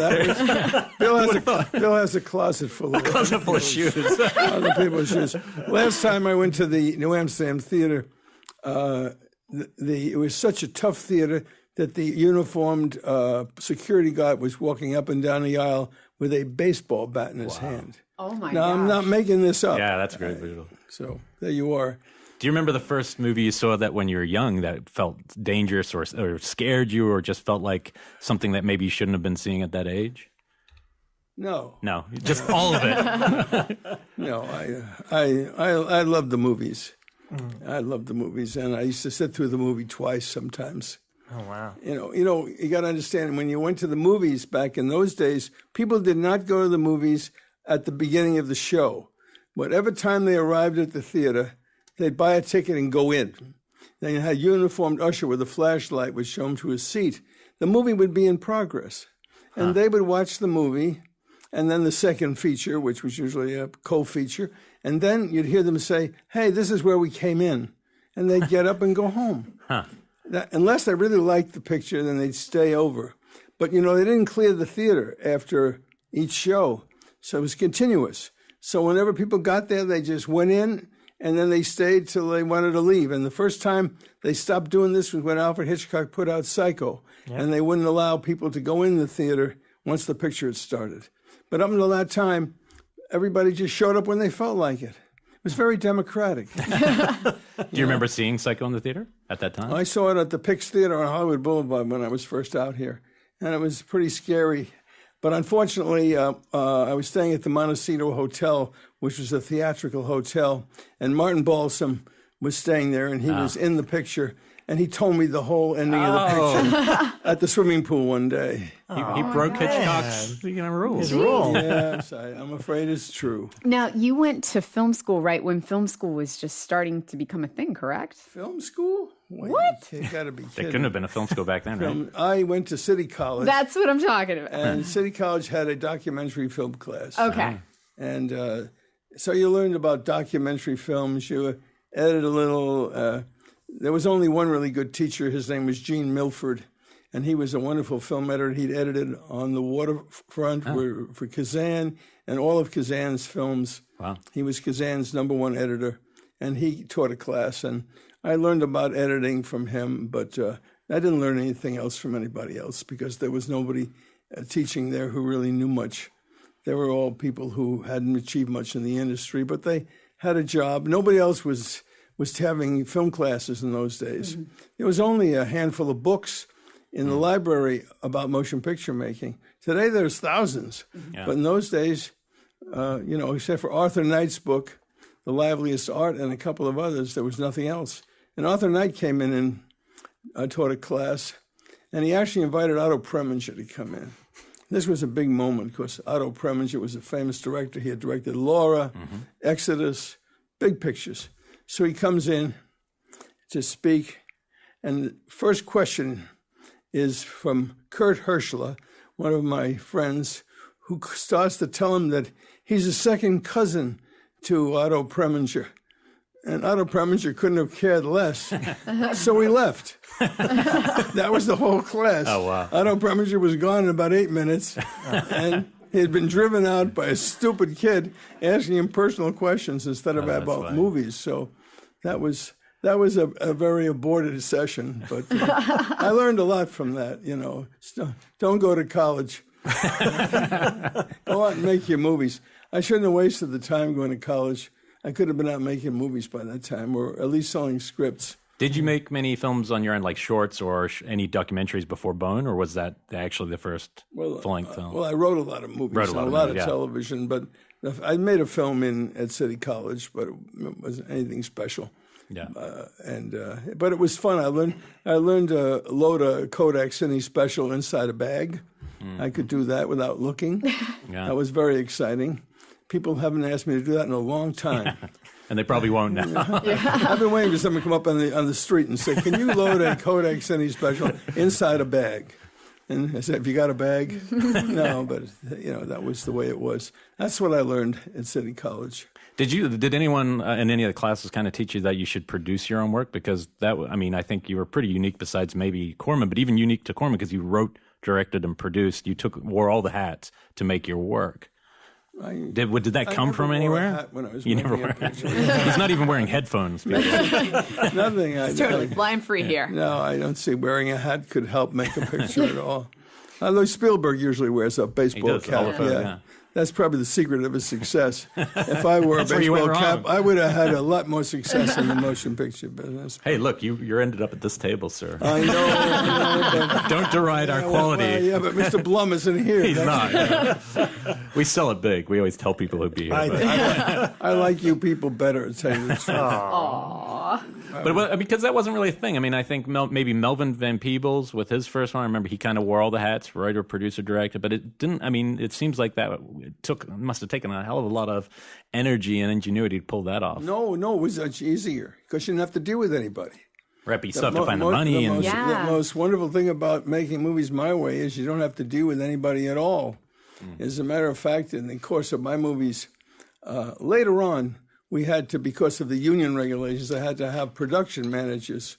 Bill has a closet full of shoes. Other people's shoes. Last time I went to the New Amsterdam Theater, it was such a tough theater that the uniformed security guard was walking up and down the aisle with a baseball bat in his hand. Oh, my God. Now, I'm not making this up. Yeah, that's great visual. So there you are. Do you remember the first movie you saw that when you were young that felt dangerous or scared you or just felt like something that maybe you shouldn't have been seeing at that age? No. No, just all of it. No, I love the movies. I love the movies, and I used to sit through the movie twice sometimes. Oh, wow. You got to understand, when you went to the movies back in those days, people did not go to the movies at the beginning of the show. Whatever time they arrived at the theater, they'd buy a ticket and go in. Then you had a uniformed usher with a flashlight would show them to his seat. The movie would be in progress, and they would watch the movie, and then the second feature, which was usually a co-feature, and then you'd hear them say, "Hey, this is where we came in," and they'd get up and go home. Unless they really liked the picture, then they'd stay over. But, they didn't clear the theater after each show, so it was continuous. So whenever people got there, they just went in, and then they stayed till they wanted to leave. And the first time they stopped doing this was when Alfred Hitchcock put out Psycho, and they wouldn't allow people to go in the theater once the picture had started. But up until that time, everybody just showed up when they felt like it. It was very democratic. Do you remember seeing Psycho in the theater at that time? I saw it at the Pix Theater on Hollywood Boulevard when I was first out here, and it was pretty scary. But unfortunately, I was staying at the Montecito Hotel, which was a theatrical hotel, and Martin Balsam was staying there, and he was in the picture, and he told me the whole ending of the picture at the swimming pool one day. He broke Hitchcock's rules. Yes, I'm afraid it's true. Now, you went to film school right when film school was just starting to become a thing, correct? Film school? Wait, What? You gotta be There kidding. couldn't have been a film school back then, right? I went to City College. That's what I'm talking about. And City College had a documentary film class. Okay. And so you learned about documentary films. You edited a little. There was only one really good teacher. His name was Gene Milford, and he was a wonderful film editor. He'd edited On the Waterfront for Kazan and all of Kazan's films. Wow. He was Kazan's #1 editor, and he taught a class. And I learned about editing from him, but I didn't learn anything else from anybody else because there was nobody teaching there who really knew much. They were all people who hadn't achieved much in the industry, but they had a job. Nobody else was having film classes in those days. Mm-hmm. There was only a handful of books in the library about motion picture making. Today there's thousands, but in those days, except for Arthur Knight's book, The Liveliest Art, and a couple of others, there was nothing else. And Arthur Knight came in and taught a class, and he actually invited Otto Preminger to come in. This was a big moment because Otto Preminger was a famous director. He had directed Laura, Exodus, big pictures. So he comes in to speak, and the first question is from Kurt Herschler, one of my friends, who starts to tell him that he's a second cousin to Otto Preminger. And Otto Preminger couldn't have cared less, so he left. That was the whole class. Oh, wow. Otto Preminger was gone in about 8 minutes, and he had been driven out by a stupid kid asking him personal questions instead of about funny. movies. So that was a very aborted session, but I learned a lot from that. Don't go to college. Go out and make your movies. I shouldn't have wasted the time going to college. I could have been out making movies by that time, or at least selling scripts. Did you make many films on your end, like shorts or any documentaries before Bone, or was that actually the first full-length film? Well, I wrote a lot of movies, a lot of television, but I made a film at City College, but it wasn't anything special. Yeah. But it was fun. I learned to load a Kodak Cine Special inside a bag. I could do that without looking. Yeah. That was very exciting. People haven't asked me to do that in a long time. And they probably won't now. I've been waiting for someone to come up on the street and say, "Can you load a Kodak Cine Special inside a bag?" And I said, "Have you got a bag?" No, but that was the way it was. That's what I learned at City College. Did anyone in any of the classes kind of teach you that you should produce your own work? Because I think you were pretty unique besides maybe Corman, but even unique to Corman because you wrote, directed, and produced. You wore all the hats to make your work. Did that come from anywhere? When I was you never wear. He's not even wearing headphones. Nothing. It's totally blind free here. No, I don't see wearing a hat could help make a picture at all. Although Spielberg usually wears a baseball cap. Yeah. That's probably the secret of his success. If I wore a baseball cap, I would have had a lot more success in the motion picture business. Hey, look, you're ended up at this table, sir. I know. But, don't deride our quality. But Mr. Blum isn't here. He's not. We sell it big. We always tell people who'll be here. I like you people better, to tell you the truth. Aww. But because that wasn't really a thing. I mean, I think maybe Melvin Van Peebles with his first one. I remember he kind of wore all the hats, writer, producer, director. But it didn't. I mean, it seems like that must have taken a hell of a lot of energy and ingenuity to pull that off. No, it was much easier because you didn't have to deal with anybody. Right, but you still have to find the money. The most wonderful thing about making movies my way is you don't have to deal with anybody at all. As a matter of fact, in the course of my movies, later on, we had to, because of the union regulations, I had to have production managers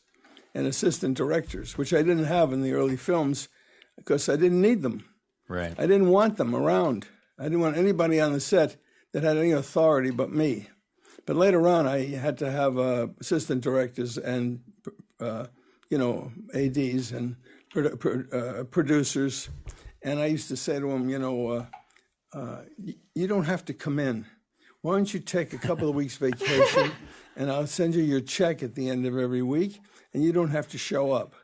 and assistant directors, which I didn't have in the early films. because I didn't need them. Right. I didn't want them around. I didn't want anybody on the set that had any authority but me. But later on, I had to have assistant directors and, ADs and producers. And I used to say to them, you don't have to come in. Why don't you take a couple of weeks vacation, and I'll send you your check at the end of every week, and you don't have to show up.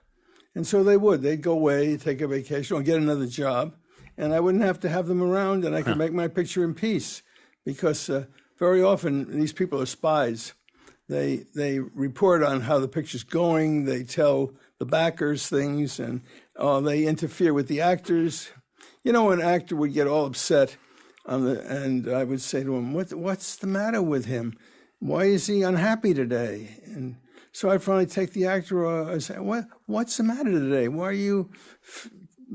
And so they would. They'd go away, take a vacation, or get another job, and I wouldn't have to have them around, and I could make my picture in peace. Because very often these people are spies. They report on how the picture's going. They tell the backers things, and they interfere with the actors. An actor would get all upset, and I would say to him, "What's the matter with him? Why is he unhappy today?" And so I'd finally take the actor. I say, "What's the matter today? Why are you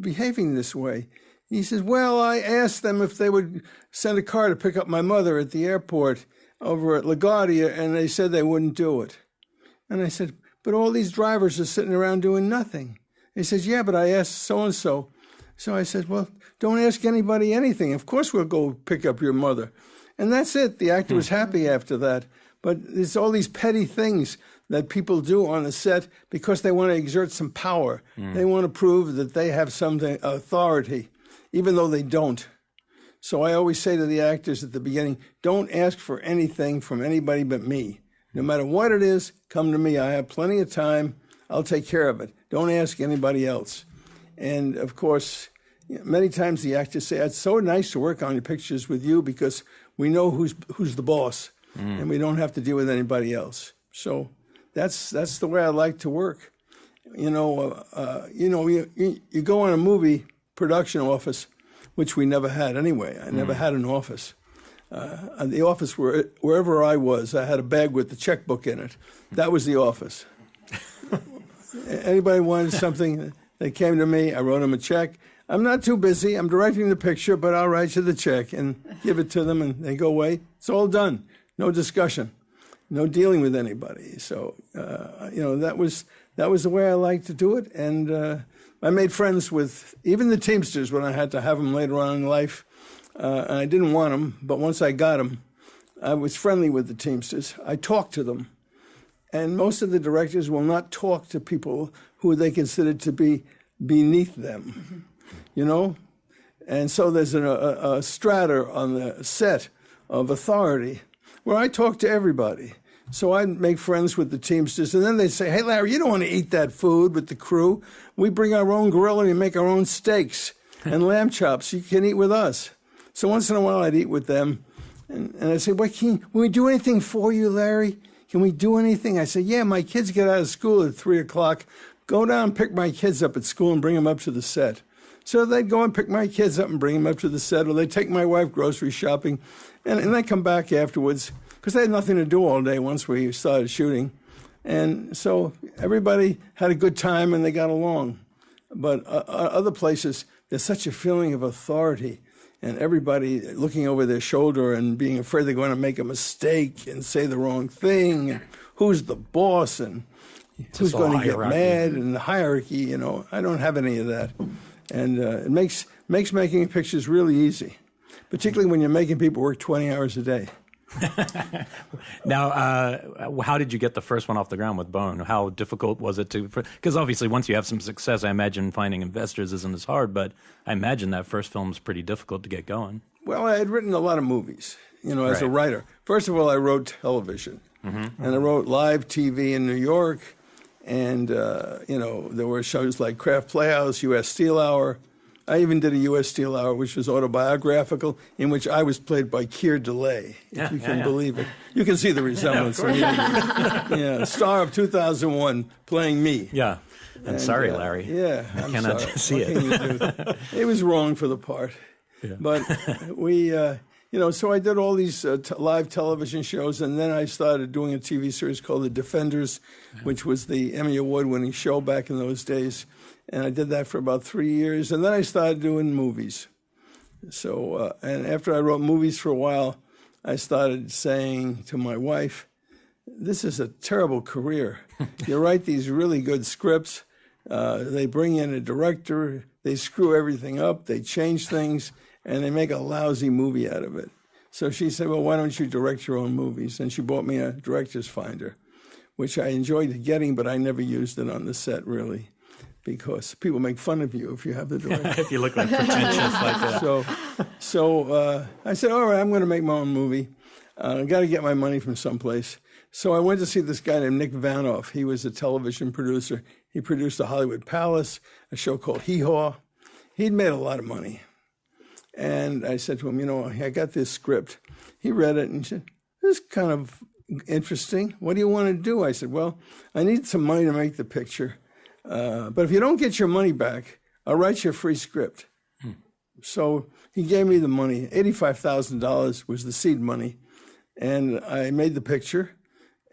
behaving this way?" He says, "Well, I asked them if they would send a car to pick up my mother at the airport over at LaGuardia, and they said they wouldn't do it." And I said, "But all these drivers are sitting around doing nothing." He says, "Yeah, but I asked so-and-so." So I said, "Well, don't ask anybody anything. Of course we'll go pick up your mother." And that's it. The actor was happy after that. But it's all these petty things that people do on the set because they want to exert some power. They want to prove that they have some authority, even though they don't. So I always say to the actors at the beginning, don't ask for anything from anybody but me. No matter what it is, come to me. I have plenty of time. I'll take care of it. Don't ask anybody else. And, of course, many times the actors say, it's so nice to work on your pictures with you because we know who's the boss, and we don't have to deal with anybody else. So that's the way I like to work. You go on a movie production office, which we never had anyway. I never had an office. The office, wherever I was, I had a bag with the checkbook in it. That was the office. Anybody wanted something, they came to me, I wrote them a check. I'm not too busy, I'm directing the picture, but I'll write you the check and give it to them, and they go away. It's all done. No discussion. No dealing with anybody. So, that was the way I liked to do it. And I made friends with even the Teamsters when I had to have them later on in life. And I didn't want them, but once I got them, I was friendly with the Teamsters. I talked to them. And most of the directors will not talk to people who they consider to be beneath them, And so there's a strata on the set of authority where I talk to everybody. So I'd make friends with the Teamsters, and then they'd say, "Hey, Larry, you don't want to eat that food with the crew. We bring our own grill and we make our own steaks and lamb chops. You can eat with us." So once in a while I'd eat with them, and I'd say, can we do anything for you, Larry? Can we do anything? I said, "Yeah, my kids get out of school at 3 o'clock. Go down and pick my kids up at school and bring them up to the set." So they'd go and pick my kids up and bring them up to the set, or they'd take my wife grocery shopping, and I'd come back afterwards, because they had nothing to do all day once we started shooting. And so everybody had a good time and they got along. But other places, there's such a feeling of authority and everybody looking over their shoulder and being afraid they're going to make a mistake and say the wrong thing, and who's the boss and who's going to get mad, and the hierarchy, I don't have any of that. And it makes making pictures really easy, particularly when you're making people work 20 hours a day. Now, how did you get the first one off the ground with Bone? How difficult was it because obviously once you have some success, I imagine finding investors isn't as hard, but I imagine that first film was pretty difficult to get going. Well, I had written a lot of movies, as a writer. First of all, I wrote television, and I wrote live TV in New York, and, there were shows like Kraft Playhouse, U.S. Steel Hour. I even did a U.S. Steel Hour, which was autobiographical, in which I was played by Keir Delay, if you can believe it. You can see the resemblance. Star of 2001, playing me. Yeah. I'm sorry, Larry. Yeah, I cannot see it. It was wrong for the part. Yeah. But so I did all these live television shows, and then I started doing a TV series called The Defenders, which was the Emmy Award-winning show back in those days. And I did that for about 3 years, and then I started doing movies. So, and after I wrote movies for a while, I started saying to my wife, "This is a terrible career. You write these really good scripts. They bring in a director they screw everything up, they change things, and they make a lousy movie out of it. So she said, well, why don't you direct your own movies? And she bought me a director's finder, which I enjoyed getting, but I never used it on the set, really, because people make fun of you if you have the director. If you look like pretentious like that. So I said, all right, I'm going to make my own movie. I got to get my money from someplace. So I went to see this guy named Nick Vanoff. He was a television producer. He produced The Hollywood Palace, a show called Hee Haw. He'd made a lot of money. And I said to him, you know, I got this script. He read it and said, this is kind of interesting. What do you want to do? I said, well, I need some money to make the picture. But if you don't get your money back, I'll write you a free script. So he gave me the money. $85,000 was the seed money. And I made the picture.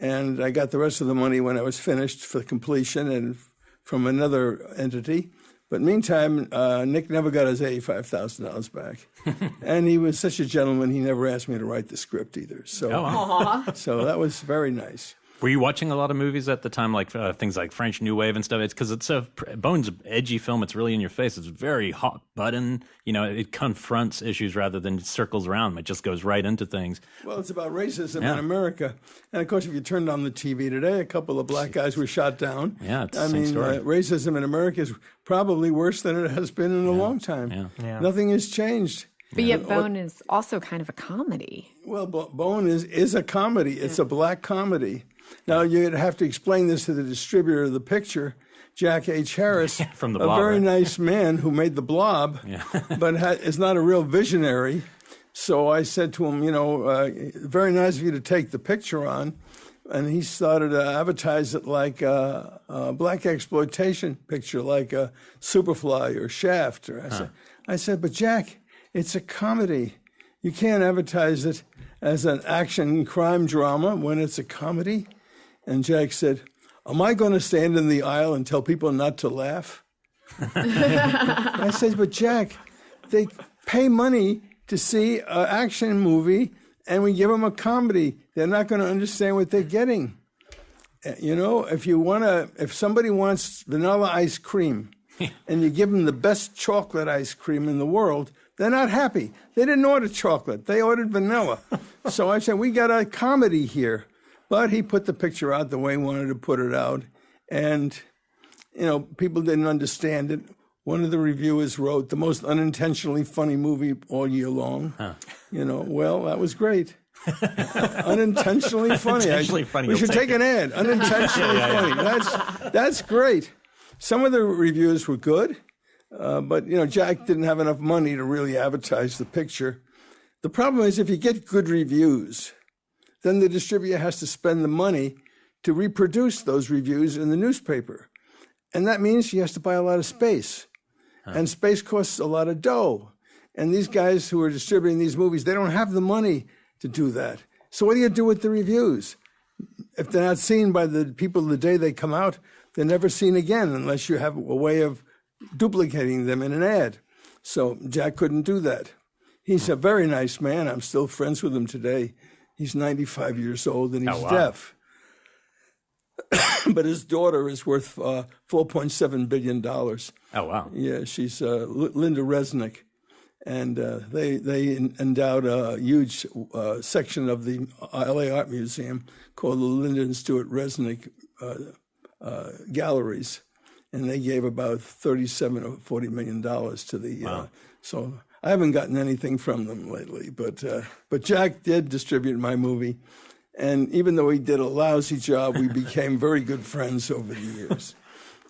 And I got the rest of the money when I was finished for completion and from another entity. But meantime, Nick never got his $85,000 back. And he was such a gentleman, he never asked me to write the script either. So, so that was very nice. Were you watching a lot of movies at the time, like things like French New Wave and stuff? It's because it's a Bone's edgy film. It's really in your face. It's very hot button. You know, it confronts issues rather than circles around them. It just goes right into things. Well, it's about racism in America. And, of course, if you turned on the TV today, a couple of black guys were shot down. Yeah, it's the same story. Racism in America is probably worse than it has been in a long time. Yeah. Nothing has changed. But yet Bone is also kind of a comedy. Well, Bone is a comedy. It's a black comedy. Now, you'd have to explain this to the distributor of the picture, Jack H. Harris, from the Blob, a very right? nice man who made The Blob, but is not a real visionary. So I said to him, you know, very nice of you to take the picture on. And he started to advertise it like a black exploitation picture, like a Superfly or Shaft. Or I said, but Jack, it's a comedy. You can't advertise it as an action crime drama when it's a comedy. And Jack said, am I going to stand in the aisle and tell people not to laugh? I said, but Jack, they pay money to see an action movie and we give them a comedy. They're not going to understand what they're getting. You know, if somebody wants vanilla ice cream and you give them the best chocolate ice cream in the world, they're not happy. They didn't order chocolate. They ordered vanilla. So I said, we got a comedy here. But he put the picture out the way he wanted to put it out. And, you know, people didn't understand it. One of the reviewers wrote, the most unintentionally funny movie all year long. You know, well, that was great. Unintentionally funny. Unintentionally funny. We should take an ad. Unintentionally funny. That's great. Some of the reviews were good. But, you know, Jack didn't have enough money to really advertise the picture. The problem is if you get good reviews, then the distributor has to spend the money to reproduce those reviews in the newspaper. And that means he has to buy a lot of space. And space costs a lot of dough. And these guys who are distributing these movies, they don't have the money to do that. So what do you do with the reviews? If they're not seen by the people the day they come out, they're never seen again unless you have a way of duplicating them in an ad. So Jack couldn't do that. He's a very nice man. I'm still friends with him today. He's 95 years old and he's deaf. But his daughter is worth $4.7 billion. Oh, wow. Yeah, she's Linda Resnick. And they endowed a huge section of the LA Art Museum called the Linda and Stewart Resnick Galleries. And they gave about $37 or $40 million to the. So I haven't gotten anything from them lately, but Jack did distribute my movie, and even though he did a lousy job, we became very good friends over the years.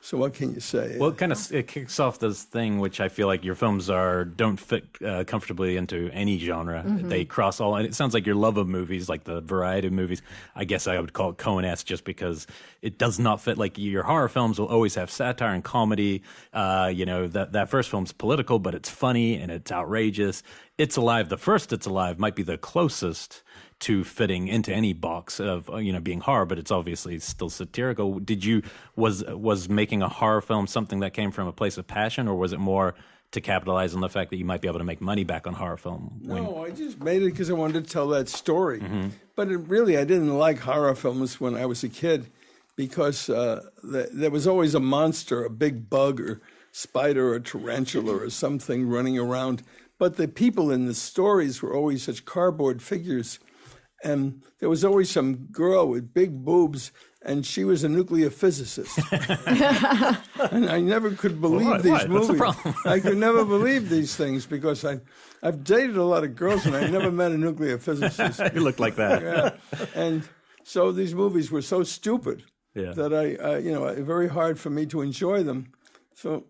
So what can you say? Well, it kicks off this thing, which I feel like your films don't fit comfortably into any genre. They cross all, and it sounds like your love of movies, like the variety of movies. I guess I would call it Cohen-esque just because it does not fit. Like your horror films will always have satire and comedy. You know, that first film's political, but it's funny and it's outrageous. It's Alive, the first It's Alive might be the closest to fitting into any box of, you know, being horror, but it's obviously still satirical. Was making a horror film something that came from a place of passion, or was it more to capitalize on the fact that you might be able to make money back on horror film? No, I just made it because I wanted to tell that story. But I didn't like horror films when I was a kid because there was always a monster, a big bug, or spider or tarantula or something running around. But the people in the stories were always such cardboard figures. And there was always some girl with big boobs, and she was a nuclear physicist. And I never could believe these movies. What's the problem? I could never believe these things because I've dated a lot of girls, and I never met a nuclear physicist. You look like that. Yeah. And so these movies were so stupid that I very hard for me to enjoy them. So,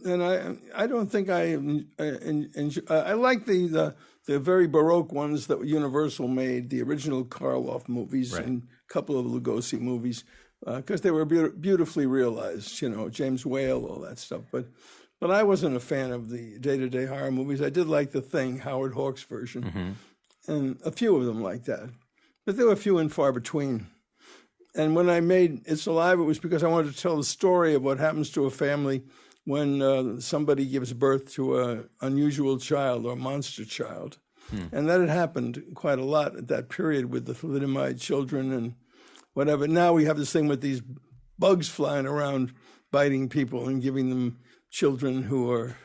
and I don't think I like the very Baroque ones that Universal made, the original Karloff movies and a couple of Lugosi movies, because they were beautifully realized, James Whale, all that stuff. But I wasn't a fan of the day-to-day horror movies. I did like The Thing, Howard Hawks' version, and a few of them like that. But there were few and far between. And when I made It's Alive, it was because I wanted to tell the story of what happens to a family when somebody gives birth to an unusual child or monster child. And that had happened quite a lot at that period with the thalidomide children and whatever. Now we have this thing with these bugs flying around biting people and giving them children who are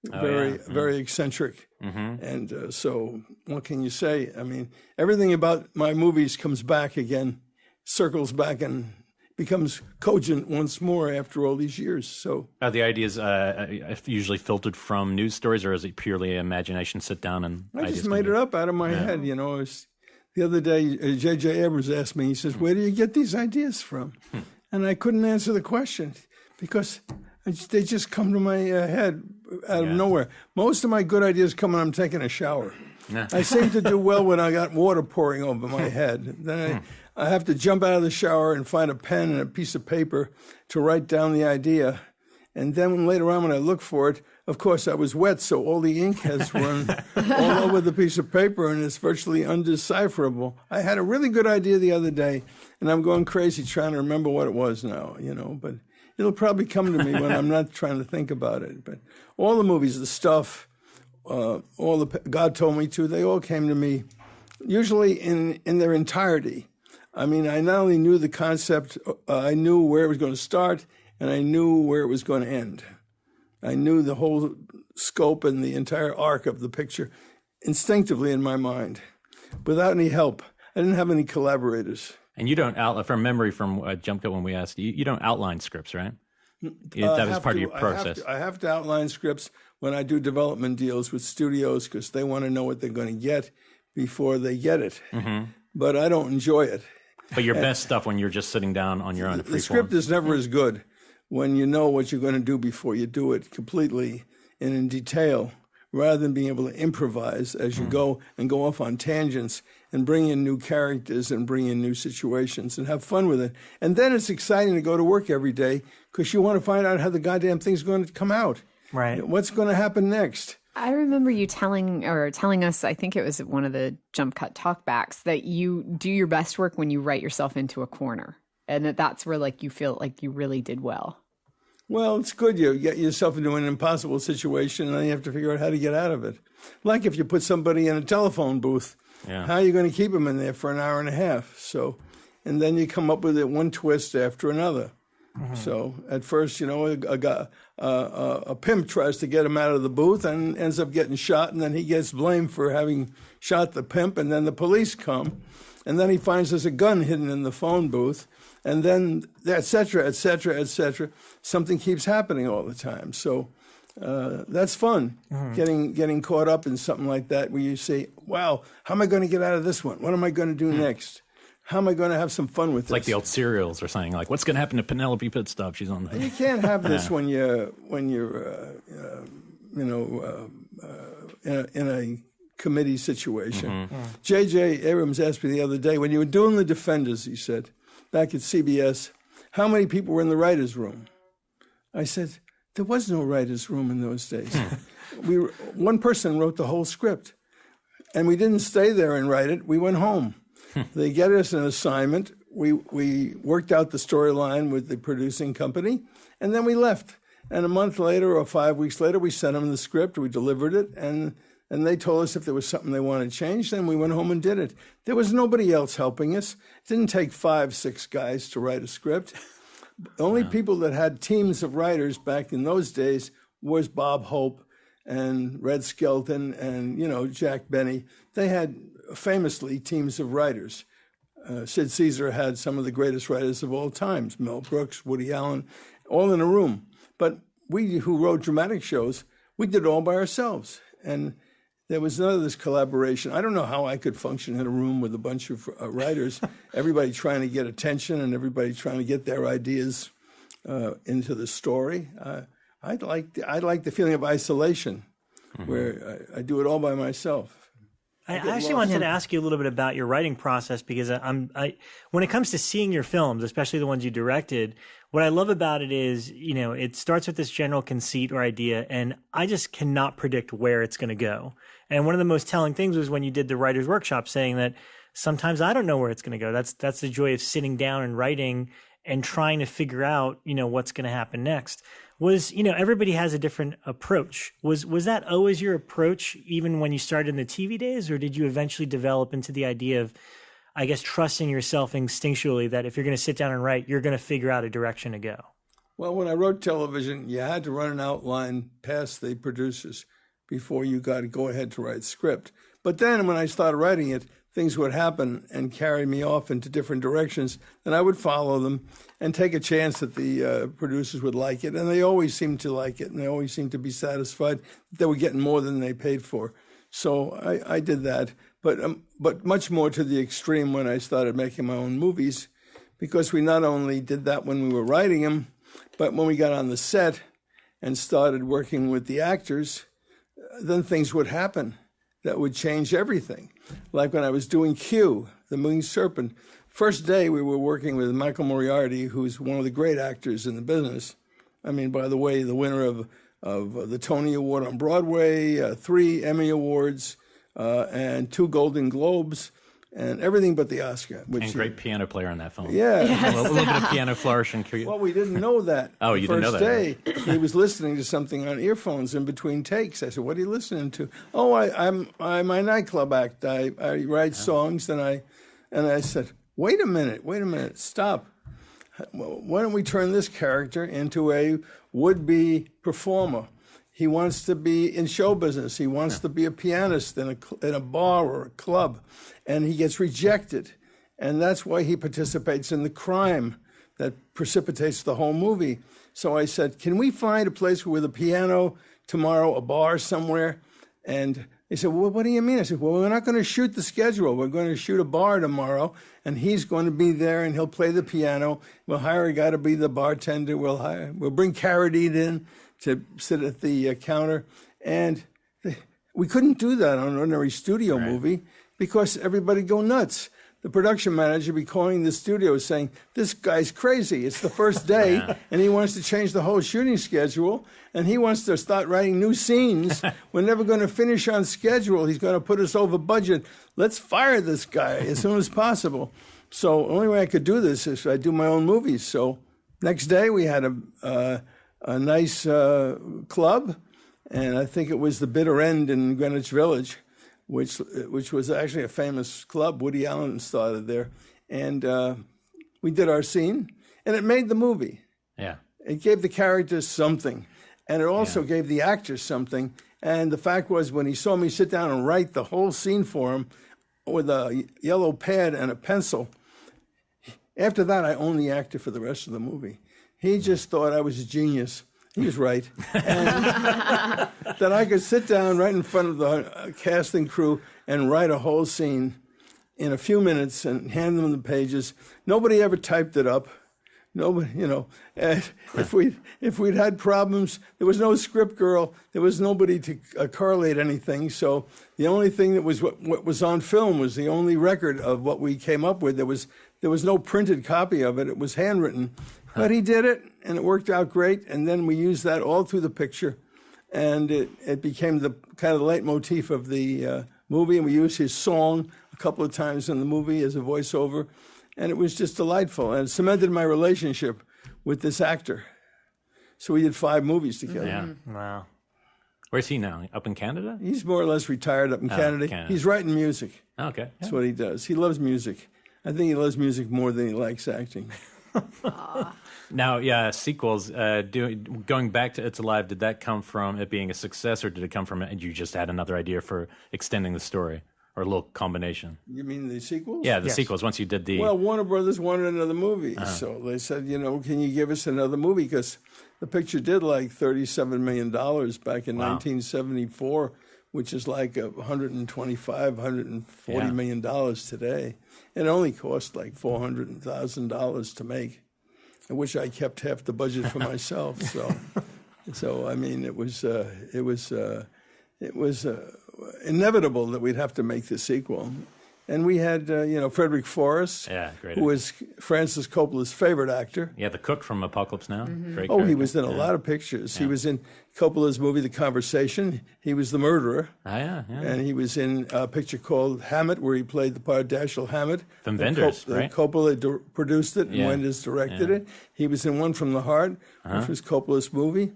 very eccentric. And so what can you say? I mean, everything about my movies comes back again, circles back and becomes cogent once more after all these years. So are the ideas usually filtered from news stories, or is it purely imagination, sit down and I just made it up out of my head, The other day, J.J. Abrams asked me, he says, where do you get these ideas from? And I couldn't answer the question because they just come to my head out of nowhere. Most of my good ideas come when I'm taking a shower. I seem to do well when I got water pouring over my head. Then I have to jump out of the shower and find a pen and a piece of paper to write down the idea. And then later on when I look for it, of course, I was wet, so all the ink has run all over the piece of paper, and it's virtually undecipherable. I had a really good idea the other day, and I'm going crazy trying to remember what it was now, but it'll probably come to me when I'm not trying to think about it. But all the movies, The Stuff, all the God Told Me To, they all came to me, usually in their entirety. I mean, I not only knew the concept, I knew where it was going to start, and I knew where it was going to end. I knew the whole scope and the entire arc of the picture instinctively in my mind, without any help. I didn't have any collaborators. And you don't from memory from Jump Cut when we asked you don't outline scripts, right? That was part of your process. I have to outline scripts when I do development deals with studios because they want to know what they're going to get before they get it. But I don't enjoy it. But your best stuff when you're just sitting down on your own. The script is never as good when you know what you're going to do before you do it completely and in detail, rather than being able to improvise as you go and go off on tangents and bring in new characters and bring in new situations and have fun with it. And then it's exciting to go to work every day because you want to find out how the goddamn thing's going to come out. Right. What's going to happen next? I remember you telling us, I think it was one of the Jump Cut talkbacks, that you do your best work when you write yourself into a corner, and that's where you feel like you really did well. Well, it's good. You get yourself into an impossible situation, and then you have to figure out how to get out of it. Like if you put somebody in a telephone booth, how are you going to keep them in there for an hour and a half? So, and then you come up with it one twist after another. So at first, a pimp tries to get him out of the booth and ends up getting shot, and then he gets blamed for having shot the pimp, and then the police come, and then he finds there's a gun hidden in the phone booth, and then et cetera, et cetera, et cetera. Something keeps happening all the time. So that's fun, getting caught up in something like that where you say, wow, how am I going to get out of this one? What am I going to do next? How am I going to have some fun with this? It's like the old serials are saying, what's going to happen to Penelope Pitstop? She's on the... You can't have this when you're in a committee situation. J.J. Abrams asked me the other day, when you were doing The Defenders, he said, back at CBS, how many people were in the writer's room? I said, there was no writer's room in those days. One person wrote the whole script, and we didn't stay there and write it. We went home. They get us an assignment. We worked out the storyline with the producing company, and then we left. And a month later or 5 weeks later, we sent them the script. We delivered it, and they told us if there was something they wanted changed, then we went home and did it. There was nobody else helping us. It didn't take 5, 6 guys to write a script. The only people that had teams of writers back in those days was Bob Hope and Red Skelton and, Jack Benny. They had famously teams of writers. Sid Caesar had some of the greatest writers of all times, Mel Brooks, Woody Allen, all in a room. But we who wrote dramatic shows, we did it all by ourselves. And there was none of this collaboration. I don't know how I could function in a room with a bunch of writers, everybody trying to get attention and everybody trying to get their ideas into the story. I like the feeling of isolation, where I do it all by myself. I actually wanted to ask you a little bit about your writing process, because when it comes to seeing your films, especially the ones you directed, what I love about it is, it starts with this general conceit or idea, and I just cannot predict where it's going to go. And one of the most telling things was when you did the writer's workshop, saying that sometimes I don't know where it's going to go. That's the joy of sitting down and writing and trying to figure out, what's going to happen next. Everybody has a different approach. Was that always your approach, even when you started in the TV days, or did you eventually develop into the idea of, I guess, trusting yourself instinctually that if you're going to sit down and write, you're going to figure out a direction to go? Well, when I wrote television, you had to run an outline past the producers before you got to go ahead to write script. But then when I started writing it, things would happen and carry me off into different directions, and I would follow them and take a chance that the producers would like it. And they always seemed to like it, and they always seemed to be satisfied that they were getting more than they paid for. So I did that, but much more to the extreme when I started making my own movies, because we not only did that when we were writing them, but when we got on the set and started working with the actors, then things would happen that would change everything. Like when I was doing Q, The Winged Serpent, first day we were working with Michael Moriarty, who's one of the great actors in the business. I mean, by the way, the winner of the Tony Award on Broadway, 3 Emmy Awards, and 2 Golden Globes, and everything but the Oscar. And great piano player in that film. Yeah. Yes. A little bit of piano flourish and Well, we didn't know that. Oh, you didn't know that? First day, he was listening to something on earphones in between takes. I said, "What are you listening to?" "Oh, I'm a nightclub act. I write songs." And I said, wait a minute, stop. Why don't we turn this character into a would-be performer? He wants to be in show business. He wants to be a pianist in a bar or a club, and he gets rejected. And that's why he participates in the crime that precipitates the whole movie. So I said, can we find a place with a piano tomorrow, a bar somewhere? And they said, well, what do you mean? I said, well, we're not going to shoot the schedule. We're going to shoot a bar tomorrow, and he's going to be there, and he'll play the piano. We'll hire a guy to be the bartender. We'll bring Carradine in to sit at the counter. And we couldn't do that on an ordinary studio movie because everybody'd go nuts. The production manager would be calling the studio saying, this guy's crazy. It's the first day, and he wants to change the whole shooting schedule, and he wants to start writing new scenes. We're never going to finish on schedule. He's going to put us over budget. Let's fire this guy as soon as possible. So the only way I could do this is I do my own movies. So next day we had a nice club, and I think it was the Bitter End in Greenwich Village, which was actually a famous club. Woody Allen started there. And we did our scene, and it made the movie. Yeah. It gave the characters something, and it also gave the actors something. And the fact was, when he saw me sit down and write the whole scene for him with a yellow pad and a pencil, after that, I owned the actor for the rest of the movie. He just thought I was a genius. He was right. And that I could sit down right in front of the casting crew and write a whole scene in a few minutes and hand them the pages. Nobody ever typed it up. Nobody, if we'd had problems, there was no script girl. There was nobody to correlate anything. So the only thing that was what was on film was the only record of what we came up with. There was no printed copy of it. It was handwritten. But he did it, and it worked out great. And then we used that all through the picture, and it became the kind of the leitmotif of the movie. And we used his song a couple of times in the movie as a voiceover, and it was just delightful. And it cemented my relationship with this actor. So we did 5 movies together. Yeah. Wow. Where's he now? Up in Canada? He's more or less retired up in Canada. He's writing music. Okay. That's what he does. He loves music. I think he loves music more than he likes acting. Now, yeah, sequels. Going back to It's Alive, did that come from it being a success, or did it come from it, and you just had another idea for extending the story, or a little combination? You mean the sequels? Yeah, the sequels. Once you did the Well, Warner Brothers wanted another movie, so they said, can you give us another movie? Because the picture did like $37 million back in 1974, which is like $140 million today. It only cost like $400,000 to make. I wish I kept half the budget for myself. So I mean, it was inevitable that we'd have to make the sequel. And we had, Frederick Forrest, great who was Francis Coppola's favorite actor. Yeah, the cook from Apocalypse Now. Great he was in a lot of pictures. He was in Coppola's movie The Conversation. He was the murderer. And he was in a picture called Hammett, where he played the part of Dashiell Hammett. From Vendors, right? Coppola produced it, and Wenders directed it. He was in One from the Heart, which was Coppola's movie.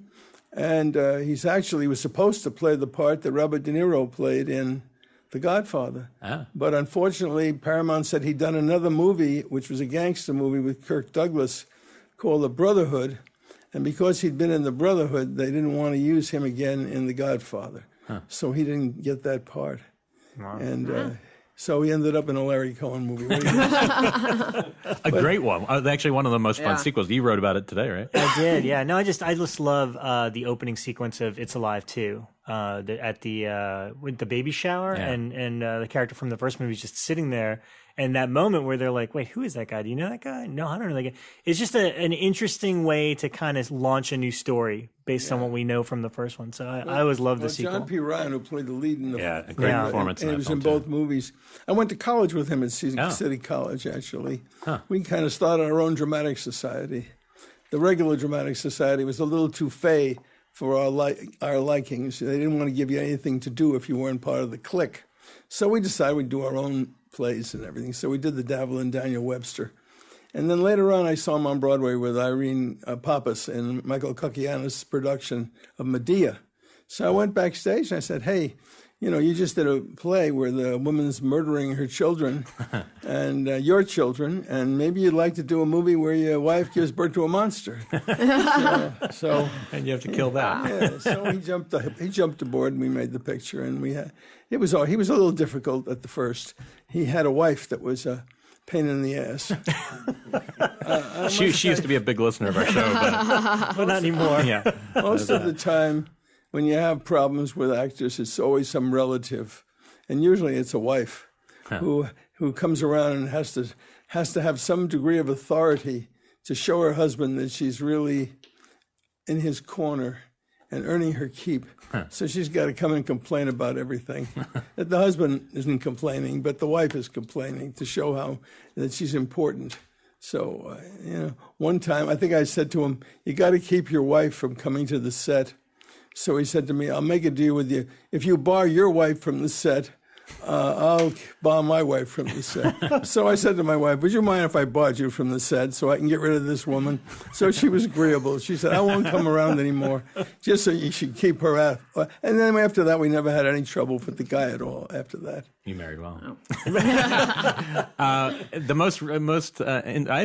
And he was supposed to play the part that Robert De Niro played in The Godfather. But unfortunately, Paramount said he'd done another movie, which was a gangster movie with Kirk Douglas, called The Brotherhood. And because he'd been in The Brotherhood, they didn't want to use him again in The Godfather. So he didn't get that part. And so he ended up in a Larry Cohen movie. A great one. Actually, one of the most fun sequels. You wrote about it today, right? I did, yeah. No, I just love the opening sequence of It's Alive 2. At with the baby shower, and the character from the first movie is just sitting there, and that moment where they're like, wait, who is that guy? Do you know that guy? No, I don't know that guy. It's just an interesting way to kind of launch a new story based on what we know from the first one. So I always love the sequel. John P. Ryan, who played the lead in the a great performance, and he was in both movies. I went to college with him at City College, actually. We kind of started our own dramatic society. The regular dramatic society was a little too fey for our likings. They didn't want to give you anything to do if you weren't part of the clique. So we decided we'd do our own plays and everything. So we did The Devil and Daniel Webster. And then later on, I saw him on Broadway with Irene Pappas in Michael Kokianis' production of Medea. So I went backstage and I said, hey, you just did a play where the woman's murdering her children and your children, and maybe you'd like to do a movie where your wife gives birth to a monster. So and you have to kill that. Yeah, so he jumped aboard, and we made the picture, and he was a little difficult at the first. He had a wife that was a pain in the ass. She used to be a big listener of our show, but not anymore. Yeah, most of the time, when you have problems with actors, it's always some relative, and usually it's a wife who comes around and has to have some degree of authority to show her husband that she's really in his corner and earning her keep. So she's got to come and complain about everything. That the husband isn't complaining, but the wife is complaining to show that she's important. So, one time I think I said to him, you got to keep your wife from coming to the set. So he said to me, I'll make a deal with you. If you bar your wife from the set, I'll bar my wife from the set. So I said to my wife, would you mind if I barred you from the set so I can get rid of this woman? So she was agreeable. She said, I won't come around anymore, just so you should keep her out. And then after that, we never had any trouble with the guy at all after that. You married well. I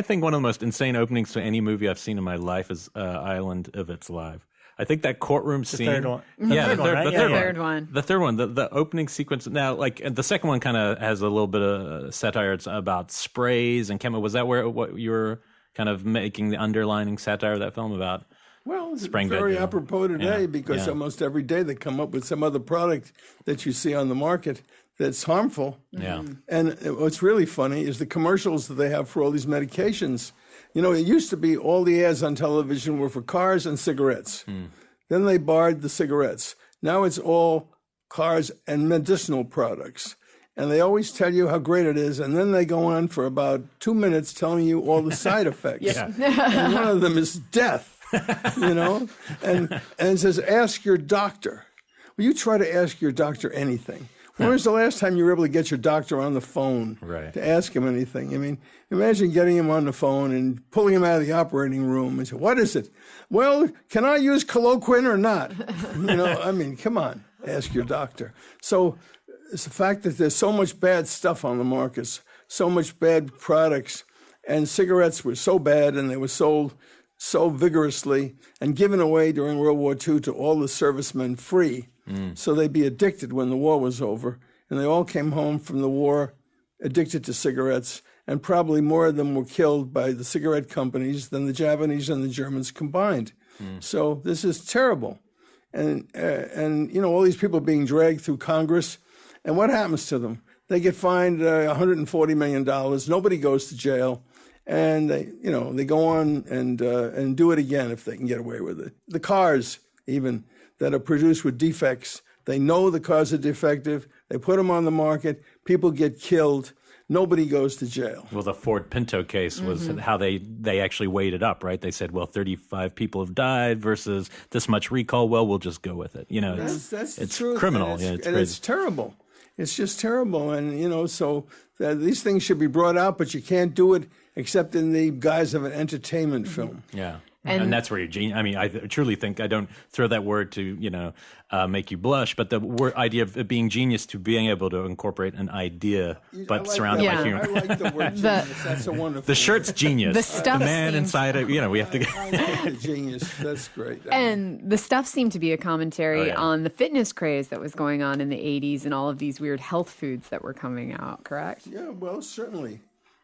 think one of the most insane openings to any movie I've seen in my life is Island of It's Alive. I think that courtroom scene. Third one. Yeah, the third one. The third one. The opening sequence. Now, like the second one, kind of has a little bit of satire. It's about sprays and chemical. Was that what you were kind of making the underlining satire of that film about? Well, it's very apropos today because almost every day they come up with some other product that you see on the market that's harmful. Yeah. And what's really funny is the commercials that they have for all these medications. It used to be all the ads on television were for cars and cigarettes. Then they barred the cigarettes. Now it's all cars and medicinal products. And they always tell you how great it is. And then they go on for about 2 minutes telling you all the side effects. And one of them is death, And it says, ask your doctor. Well, you try to ask your doctor anything. When was the last time you were able to get your doctor on the phone to ask him anything? I mean, imagine getting him on the phone and pulling him out of the operating room and say, what is it? Well, can I use Coloquin or not? Come on, ask your doctor. So it's the fact that there's so much bad stuff on the markets, so much bad products, And cigarettes were so bad, and they were sold so vigorously and given away during World War II to all the servicemen free. So they'd be addicted when the war was over. And they all came home from the war addicted to cigarettes. And probably more of them were killed by the cigarette companies than the Japanese and the Germans combined. So this is terrible. And you know, all these people being dragged through Congress. And what happens to them? They get fined $140 million. Nobody goes to jail. And they go on and do it again if they can get away with it. The cars, even, that are produced with defects, they know the cars are defective. They put them on the market. People get killed. Nobody goes to jail. Well, the Ford Pinto case was how they actually weighed it up, right? They said, well, 35 people have died versus this much recall. Well, we'll just go with it. You know, that's it's the truth. criminal. And it's terrible. It's just terrible. And, you know, so these things should be brought out, but you can't do it except in the guise of an entertainment film. Yeah. And that's where you're genius. I mean, I truly think, I don't throw that word to, make you blush, but the idea of it being genius to being able to incorporate an idea, but surrounded by humor. I like the word genius. That's a wonderful The shirt's genius. The stuff the man seems- inside it, we have to get. I like genius. That's great. And the stuff seemed to be a commentary on the fitness craze that was going on in the 80s and all of these weird health foods that were coming out, correct? Yeah, well, certainly.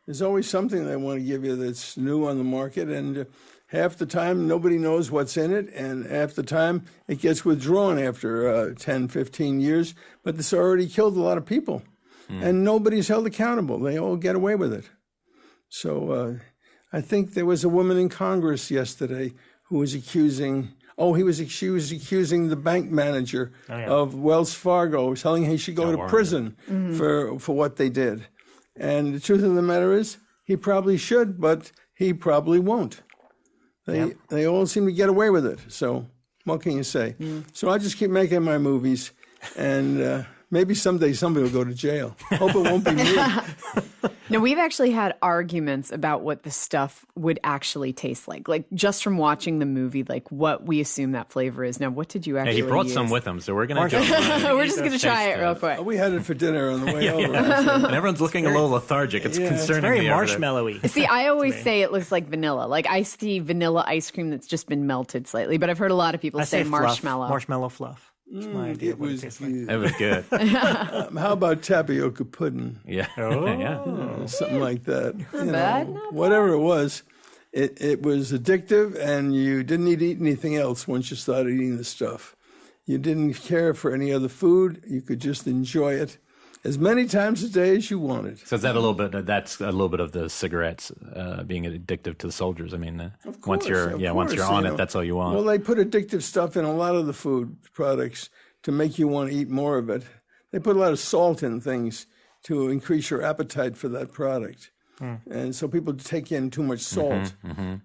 There's always something they want to give you that's new on the market, and half the time nobody knows what's in it, and half the time it gets withdrawn after 10, 15 years, but it's already killed a lot of people, and nobody's held accountable. They all get away with it. So I think there was a woman in Congress yesterday who was accusing the bank manager of Wells Fargo, telling he should go to prison for what they did. And the truth of the matter is, he probably should, but he probably won't. They all seem to get away with it. So what can you say? So I just keep making my movies, and maybe someday somebody will go to jail. Hope it won't be me. Now, we've actually had arguments about what the stuff would actually taste like just from watching the movie, like what we assume that flavor is. Now, what did you actually He brought use? some with him, so we're going to We're just going to try it real quick. We had it for dinner on the way over. And everyone's looking a little lethargic. It's concerning. Very marshmallowy. See, I always say it looks like vanilla. Like I see vanilla ice cream that's just been melted slightly, but I've heard a lot of people I say say marshmallow. Marshmallow fluff. That's my idea It of what it was tastes like. It was good. How about tapioca pudding? Yeah. Oh. Something like that. bad, Whatever it was, it was addictive, and you didn't need to eat anything else once you started eating the stuff. You didn't care for any other food. You could just enjoy it as many times a day as you wanted. So is that a little bit? That's a little bit of the cigarettes being addictive to the soldiers. I mean, once you're on it, that's all you want. Well, they put addictive stuff in a lot of the food products to make you want to eat more of it. They put a lot of salt in things to increase your appetite for that product. And so people take in too much salt.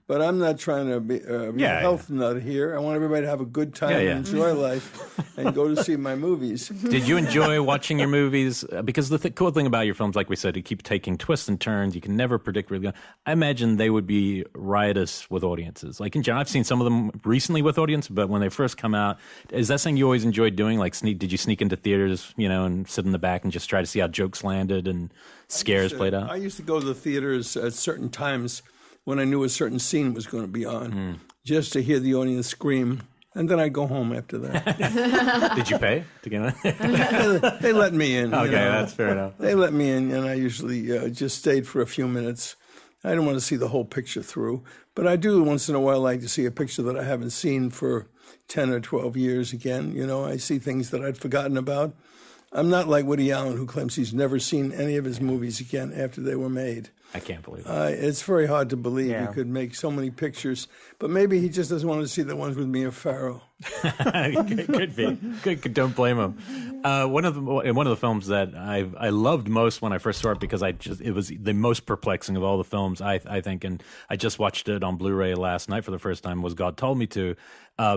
But I'm not trying to be a health nut here. I want everybody to have a good time and enjoy life and go to see my movies. Did you enjoy watching your movies? Because the cool thing about your films, like we said, you keep taking twists and turns. You can never predict where they're going. I imagine they would be riotous with audiences. Like in general, I've seen some of them recently with audience, but when they first come out, is that something you always enjoyed doing? Like did you sneak into theaters, and sit in the back and just try to see how jokes landed and scares played out? I used to go to the theaters at certain times when I knew a certain scene was going to be on, just to hear the audience scream, and then I'd go home after that. Did you pay to get in? They let me in. Okay, that's fair enough. They let me in, and I usually just stayed for a few minutes. I didn't want to see the whole picture through, but I do once in a while like to see a picture that I haven't seen for 10 or 12 years again. I see things that I'd forgotten about. I'm not like Woody Allen, who claims he's never seen any of his movies again after they were made. I can't believe it. It's very hard to believe you could make so many pictures, but maybe he just doesn't want to see the ones with Mia Farrow. Could be. Don't blame him. One of the films that I loved most when I first saw it, because it was the most perplexing of all the films, I think, and I just watched it on Blu-ray last night for the first time, was God Told Me To.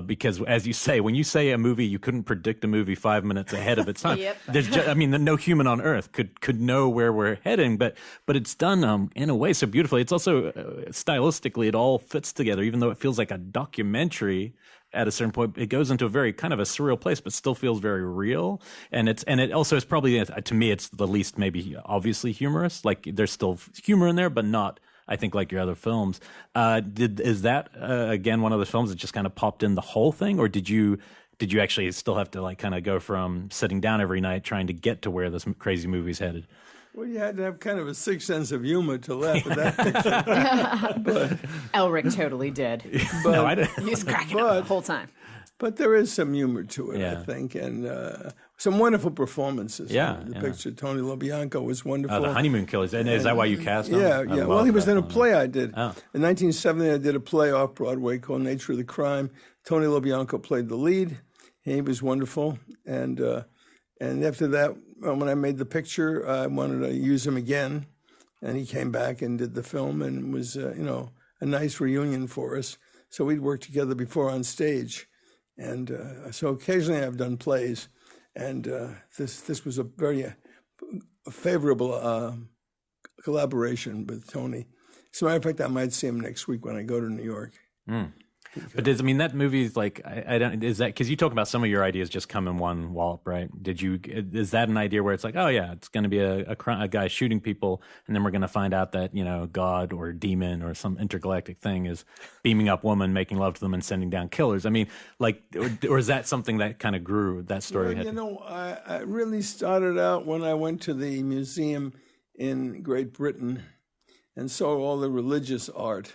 Because as you say, when you say a movie, you couldn't predict a movie 5 minutes ahead of its time. There's no human on earth could know where we're heading, but it's done in a way so beautifully. It's also stylistically, it all fits together, even though it feels like a documentary. At a certain point, it goes into a very kind of a surreal place, but still feels very real. And it also is probably, to me, it's the least maybe obviously humorous. Like there's still humor in there, but not I think, like your other films. Is that again one of those films that just kind of popped in the whole thing, or did you actually still have to like kind of go from sitting down every night trying to get to where this crazy movie's headed? Well, you had to have kind of a sixth sense of humor to laugh at that picture. But Elric totally did. No, I didn't. He was cracking up the whole time. But there is some humor to it, I think, and some wonderful performances. Yeah, the picture. Tony LoBianco was wonderful. The Honeymoon Killers. And is that why you cast him? Yeah, yeah. Well, he was in a play I did. Oh. In 1970, I did a play off Broadway called Nature of the Crime. Tony LoBianco played the lead. He was wonderful. And after that, when I made the picture, I wanted to use him again. And he came back and did the film, and it was, a nice reunion for us. So we'd worked together before on stage. And so occasionally I've done plays, and this was a very favorable collaboration with Tony. As a matter of fact, I might see him next week when I go to New York. Mm. But that movie is like, I don't, is that, because you talk about some of your ideas just come in one wallop, right? Is that an idea where it's like, oh yeah, it's going to be a guy shooting people, and then we're going to find out that, God or demon or some intergalactic thing is beaming up women, making love to them, and sending down killers? I mean, like, or is that something that kind of grew, that story? Well, I really started out when I went to the museum in Great Britain and saw all the religious art.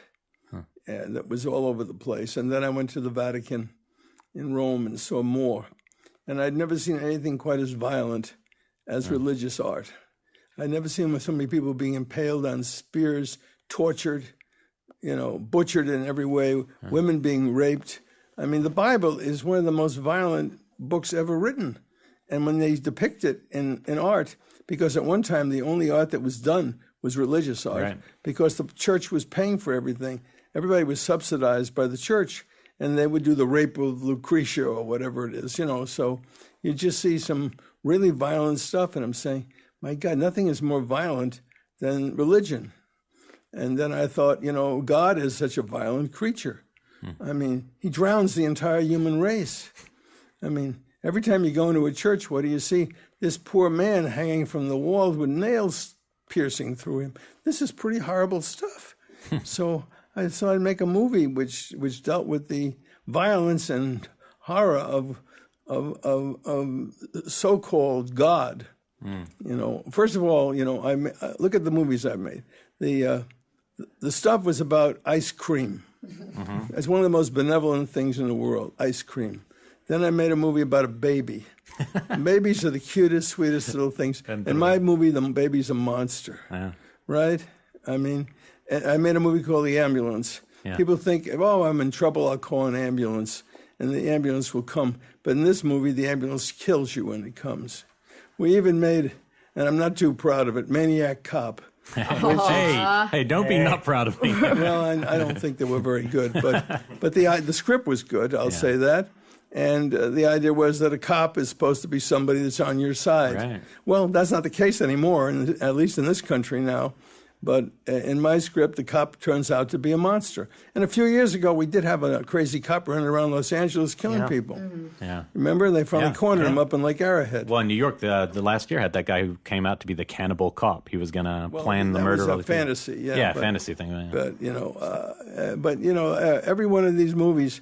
And that was all over the place. And then I went to the Vatican in Rome and saw more. And I'd never seen anything quite as violent as religious art. I'd never seen so many people being impaled on spears, tortured, butchered in every way, women being raped. I mean, the Bible is one of the most violent books ever written. And when they depict it in art, because at one time the only art that was done was religious art, because the church was paying for everything. Everybody was subsidized by the church, and they would do the rape of Lucretia or whatever it is, So you just see some really violent stuff, and I'm saying, my God, nothing is more violent than religion. And then I thought, God is such a violent creature. I mean, he drowns the entire human race. I mean, every time you go into a church, what do you see? This poor man hanging from the walls with nails piercing through him. This is pretty horrible stuff. So I thought I'd make a movie which dealt with the violence and horror of so-called God. First of all, I look at the movies I've made. The stuff was about ice cream. Mm-hmm. It's one of the most benevolent things in the world, ice cream. Then I made a movie about a baby. Babies are the cutest, sweetest little things. In my movie, the baby's a monster, right? I mean, I made a movie called The Ambulance. Yeah. People think, I'm in trouble, I'll call an ambulance, and the ambulance will come. But in this movie, the ambulance kills you when it comes. We even made, and I'm not too proud of it, Maniac Cop. Hey, don't be not proud of me. Well, I don't think they were very good, but the script was good, I'll say that. And the idea was that a cop is supposed to be somebody that's on your side. Right. Well, that's not the case anymore, at least in this country now. But in my script, the cop turns out to be a monster. And a few years ago, we did have a crazy cop running around Los Angeles killing people. Mm-hmm. Yeah. Remember? They finally cornered him up in Lake Arrowhead. Well, in New York, the last year had that guy who came out to be the cannibal cop. He was going to plan the murder. That was a fantasy, fantasy thing. Yeah. But, every one of these movies,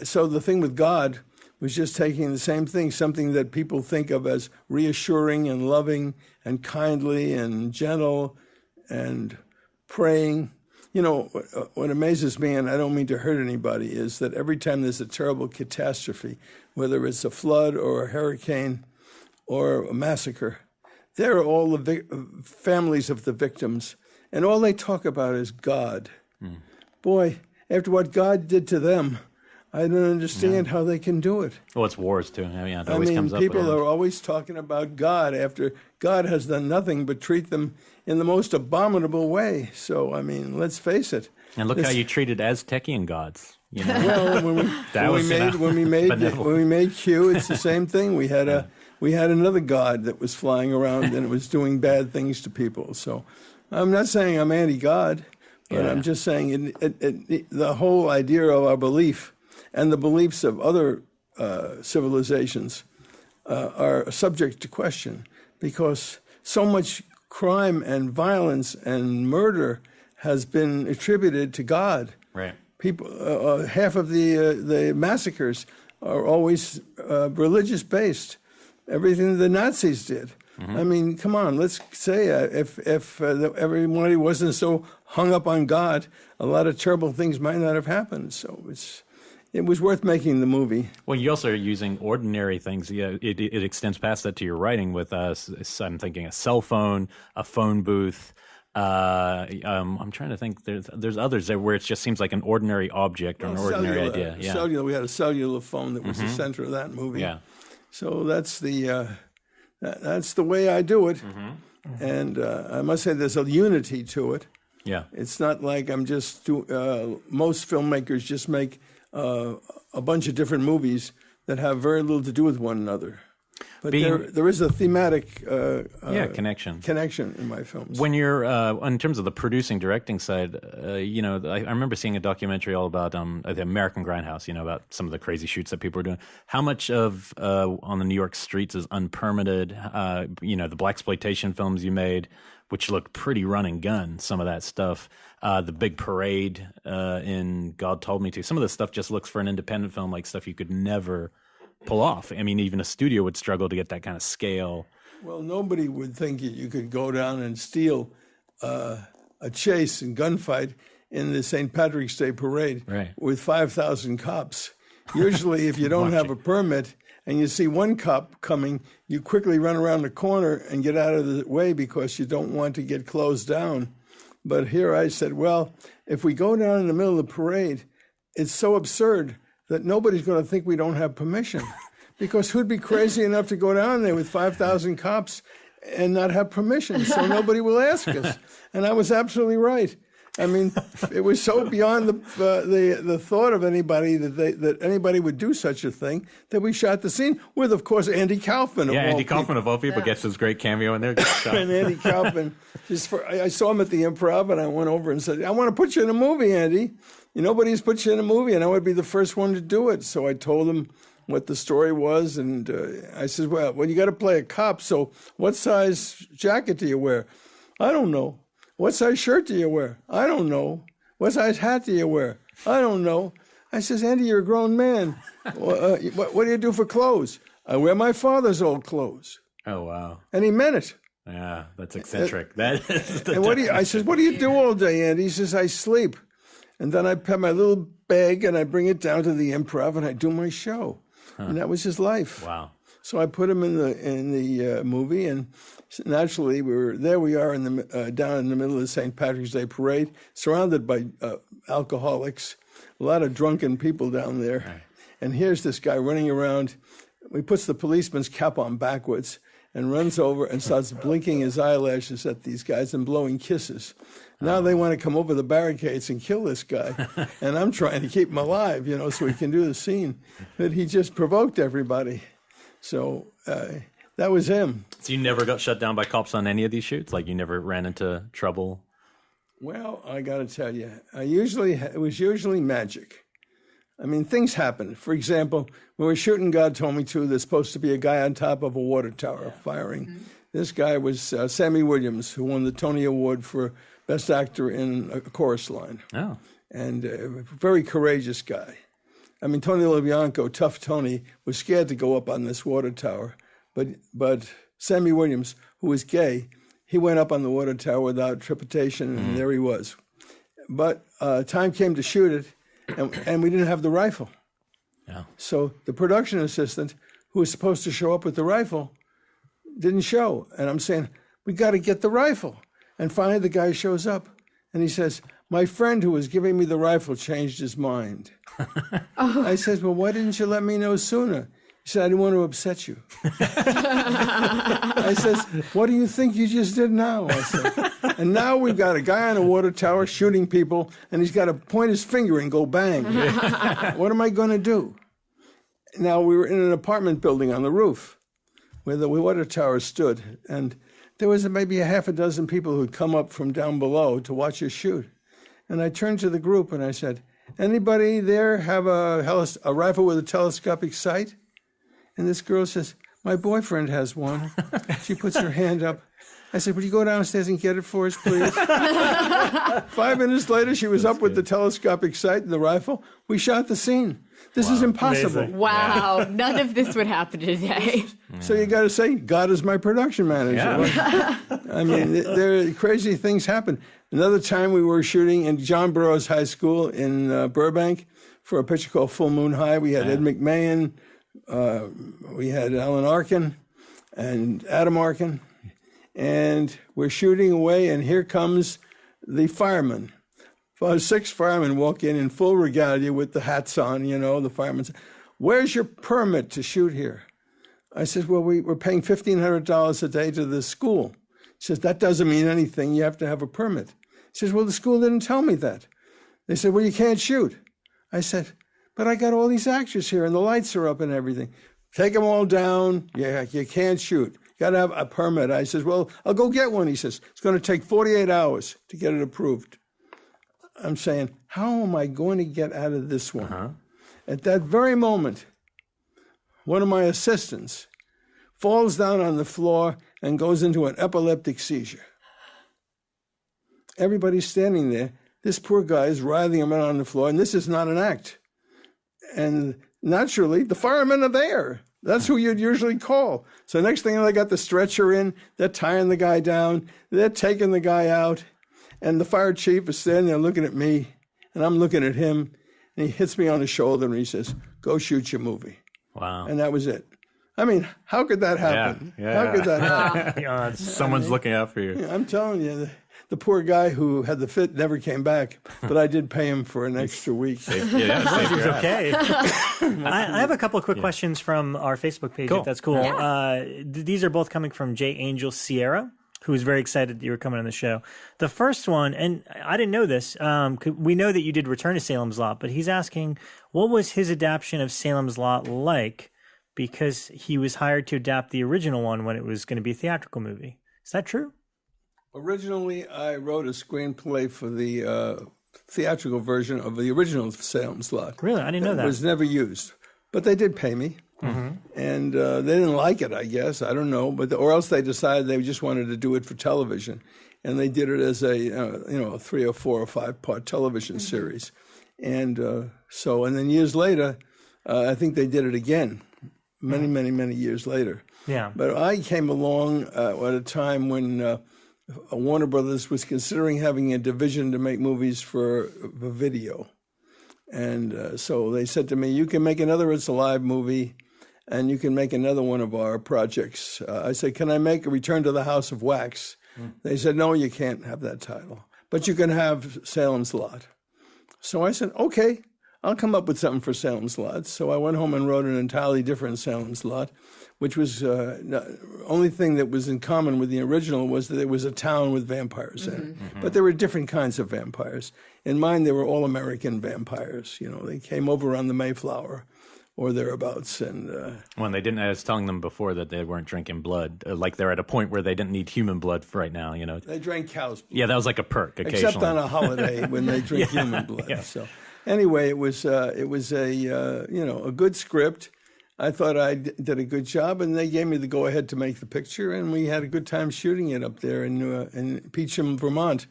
so the thing with God was just taking the same thing, something that people think of as reassuring and loving and kindly and gentle and praying. What amazes me, and I don't mean to hurt anybody, is that every time there's a terrible catastrophe, whether it's a flood or a hurricane or a massacre, there are all the families of the victims, and all they talk about is God. Boy, after what God did to them, I don't understand how they can do it. Well, it's wars, too. It always comes up. People are always talking about God after God has done nothing but treat them in the most abominable way. So, let's face it. And look how you treated Aztecian gods. Well, when we made Q, it's the same thing. We had another god that was flying around and it was doing bad things to people. So, I'm not saying I'm anti-God, but I'm just saying the whole idea of our belief and the beliefs of other civilizations are subject to question, because so much crime and violence and murder has been attributed to God. Right. People, half of the massacres are always religious based. Everything the Nazis did. I mean, come on, let's say if everybody wasn't so hung up on God, a lot of terrible things might not have happened. So it was worth making the movie. Well, you also are using ordinary things. Yeah, it extends past that to your writing with us. I'm thinking a cell phone, a phone booth. I'm trying to think. There's others there where it just seems like an ordinary object or an ordinary idea. Yeah. Cellular. We had a cellular phone that was the center of that movie. Yeah. So that's the way I do it, and I must say there's a unity to it. Yeah. It's not like I'm just most filmmakers just make a bunch of different movies that have very little to do with one another. But there is a thematic connection in my films. When you're in terms of the producing, directing side, I remember seeing a documentary all about the American Grindhouse. About some of the crazy shoots that people are doing. How much of on the New York streets is unpermitted? The blaxploitation films you made, which looked pretty run and gun. Some of that stuff, the big parade in God Told Me To. Some of the stuff just looks for an independent film like stuff you could never pull off. I mean, even a studio would struggle to get that kind of scale. Well, nobody would think you could go down and steal a chase and gunfight in the St. Patrick's Day parade with 5,000 cops. Usually, if you don't have a permit and you see one cop coming, you quickly run around the corner and get out of the way because you don't want to get closed down. But here I said, well, if we go down in the middle of the parade, it's so absurd that nobody's going to think we don't have permission. Because who'd be crazy enough to go down there with 5,000 cops and not have permission? So nobody will ask us. And I was absolutely right. I mean, it was so beyond the thought of anybody that anybody would do such a thing that we shot the scene with, of course, Andy Kaufman. Andy Kaufman of all people gets his great cameo in there. And Andy Kaufman, I saw him at the Improv, and I went over and said, "I want to put you in a movie, Andy. Nobody's put you in a movie, and I would be the first one to do it." So I told him what the story was, and I said, well, you got to play a cop, so what size jacket do you wear? I don't know. What size shirt do you wear? I don't know. What size hat do you wear? I don't know. I says, Andy, you're a grown man. What do you do for clothes? I wear my father's old clothes. Oh, wow. And he meant it. Yeah, that's eccentric. That is I says, what do you do all day, Andy? He says, I sleep. And then I have my little bag and I bring it down to the Improv and I do my show. And that was his life. Wow. So I put him in the movie, and naturally we are in the down in the middle of the St. Patrick's Day parade, surrounded by alcoholics, a lot of drunken people down there. Right. And here's this guy running around. He puts the policeman's cap on backwards and runs over and starts blinking his eyelashes at these guys and blowing kisses. Now they want to come over the barricades and kill this guy. And I'm trying to keep him alive, so he can do the scene. But he just provoked everybody. So that was him. So you never got shut down by cops on any of these shoots? Like you never ran into trouble? Well, I got to tell you, it was usually magic. I mean, things happen. For example, when we were shooting God Told Me To, there's supposed to be a guy on top of a water tower firing. Mm-hmm. This guy was Sammy Williams, who won the Tony Award for Best Actor in a Chorus Line. Oh. And a very courageous guy. I mean, Tony LaBianco, Tough Tony, was scared to go up on this water tower. But Sammy Williams, who was gay, he went up on the water tower without trepidation, and there he was. But time came to shoot it, and we didn't have the rifle. Yeah. So the production assistant, who was supposed to show up with the rifle, didn't show. And I'm saying, we got to get the rifle. And finally the guy shows up, and he says, my friend who was giving me the rifle changed his mind. I said, well, why didn't you let me know sooner? He said, I didn't want to upset you. I says, what do you think you just did now? I said, and now we've got a guy on a water tower shooting people, and he's got to point his finger and go bang. What am I going to do? Now, we were in an apartment building on the roof where the water tower stood, and there was maybe a half a dozen people who'd come up from down below to watch us shoot. And I turned to the group and I said, anybody there have a rifle with a telescopic sight? And this girl says, my boyfriend has one. She puts her hand up. I said, would you go downstairs and get it for us, please? 5 minutes later, she was up with the telescopic sight and the rifle. We shot the scene. This is impossible. Amazing. Wow, none of this would happen today. So you got to say, God is my production manager. Yeah. I mean, there crazy things happen. Another time we were shooting in John Burroughs High School in Burbank for a picture called Full Moon High. We had Ed McMahon, we had Alan Arkin and Adam Arkin, and we're shooting away, and here comes the fireman. 6 firemen walk in full regalia with the hats on, the firemen say, where's your permit to shoot here? I said, well, we're paying $1,500 a day to the school. He says, that doesn't mean anything. You have to have a permit. He says, well, the school didn't tell me that. They said, well, you can't shoot. I said, but I got all these actors here and the lights are up and everything. Take them all down. Yeah, you can't shoot. You got to have a permit. I says, well, I'll go get one. He says, it's going to take 48 hours to get it approved. I'm saying, how am I going to get out of this one? Uh-huh. At that very moment, one of my assistants falls down on the floor and goes into an epileptic seizure. Everybody's standing there. This poor guy is writhing around on the floor, and this is not an act. And naturally, the firemen are there. That's who you'd usually call. So next thing they got the stretcher in, they're tying the guy down, they're taking the guy out, and the fire chief is standing there looking at me, and I'm looking at him, and he hits me on the shoulder, and he says, go shoot your movie. Wow. And that was it. I mean, how could that happen? Yeah. How could that happen? Someone's looking out for you. I'm telling you, the poor guy who had the fit never came back, but I did pay him for an extra week. Okay. I have a couple of quick questions from our Facebook page, if that's cool. Yeah. These are both coming from J. Angel Sierra, who was very excited that you were coming on the show. The first one, and I didn't know this, we know that you did Return to Salem's Lot, but he's asking, what was his adaptation of Salem's Lot like? Because he was hired to adapt the original one when it was going to be a theatrical movie. Is that true? Originally, I wrote a screenplay for the theatrical version of the original Salem's Lot. Really? I didn't know that. It was never used. But they did pay me. Mm-hmm. And they didn't like it, I guess. I don't know. Or else they decided they just wanted to do it for television. And they did it as a 3 or 4 or 5 part television series. And and then years later, I think they did it again. Many years later. Yeah. But I came along at a time when Warner Brothers was considering having a division to make movies for video. And so they said to me, you can make another It's Alive movie, and you can make another one of our projects. I said, can I make a Return to the House of Wax? They said, no, you can't have that title, but you can have Salem's Lot. So I said, okay. I'll come up with something for Salem's Lot. So I went home and wrote an entirely different Salem's Lot, which was the only thing that was in common with the original was that it was a town with vampires in it. Mm-hmm. But there were different kinds of vampires. In mine, they were all American vampires. They came over on the Mayflower or thereabouts. And when they didn't, I was telling them before that they weren't drinking blood. Like they're at a point where they didn't need human blood for right now. They drank cow's blood. Yeah, that was like a perk occasionally. Except on a holiday when they drink human blood. Yeah. So. Anyway, it was a good script. I thought I did a good job, and they gave me the go-ahead to make the picture, and we had a good time shooting it up there in Peacham, Vermont.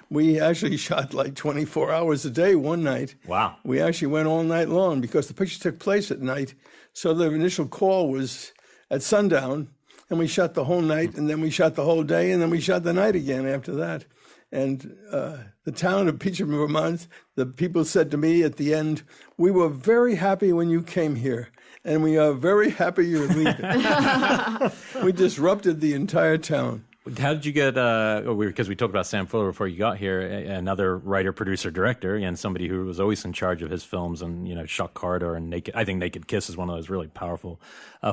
We actually shot like 24 hours a day one night. Wow. We actually went all night long because the picture took place at night. So the initial call was at sundown, and we shot the whole night, and then we shot the whole day, and then we shot the night again after that. And the town of Peacham, Vermont, the people said to me at the end, we were very happy when you came here, and we are very happy you're leaving. We disrupted the entire town. How did you get, because we talked about Sam Fuller before you got here, another writer, producer, director, and somebody who was always in charge of his films, and, Shock Corridor and Naked, I think Naked Kiss is one of those really powerful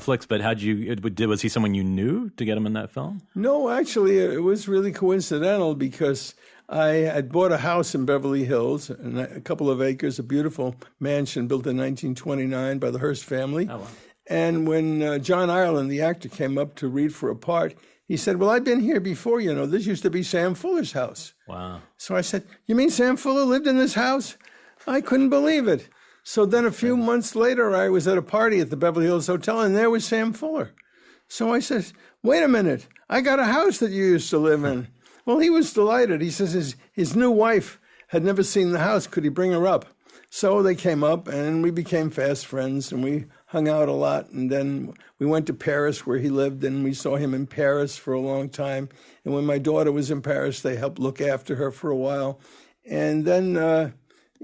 flicks, but was he someone you knew to get him in that film? No, actually, it was really coincidental because I had bought a house in Beverly Hills, a couple of acres, a beautiful mansion built in 1929 by the Hearst family. Oh, wow. And when John Ireland, the actor, came up to read for a part, he said, well, I've been here before, this used to be Sam Fuller's house. Wow. So I said, you mean Sam Fuller lived in this house? I couldn't believe it. So then a few months later, I was at a party at the Beverly Hills Hotel, and there was Sam Fuller. So I said, wait a minute, I got a house that you used to live in. Well, he was delighted. He says his new wife had never seen the house. Could he bring her up? So they came up, and we became fast friends, and we hung out a lot. And then we went to Paris, where he lived, and we saw him in Paris for a long time. And when my daughter was in Paris, they helped look after her for a while. And then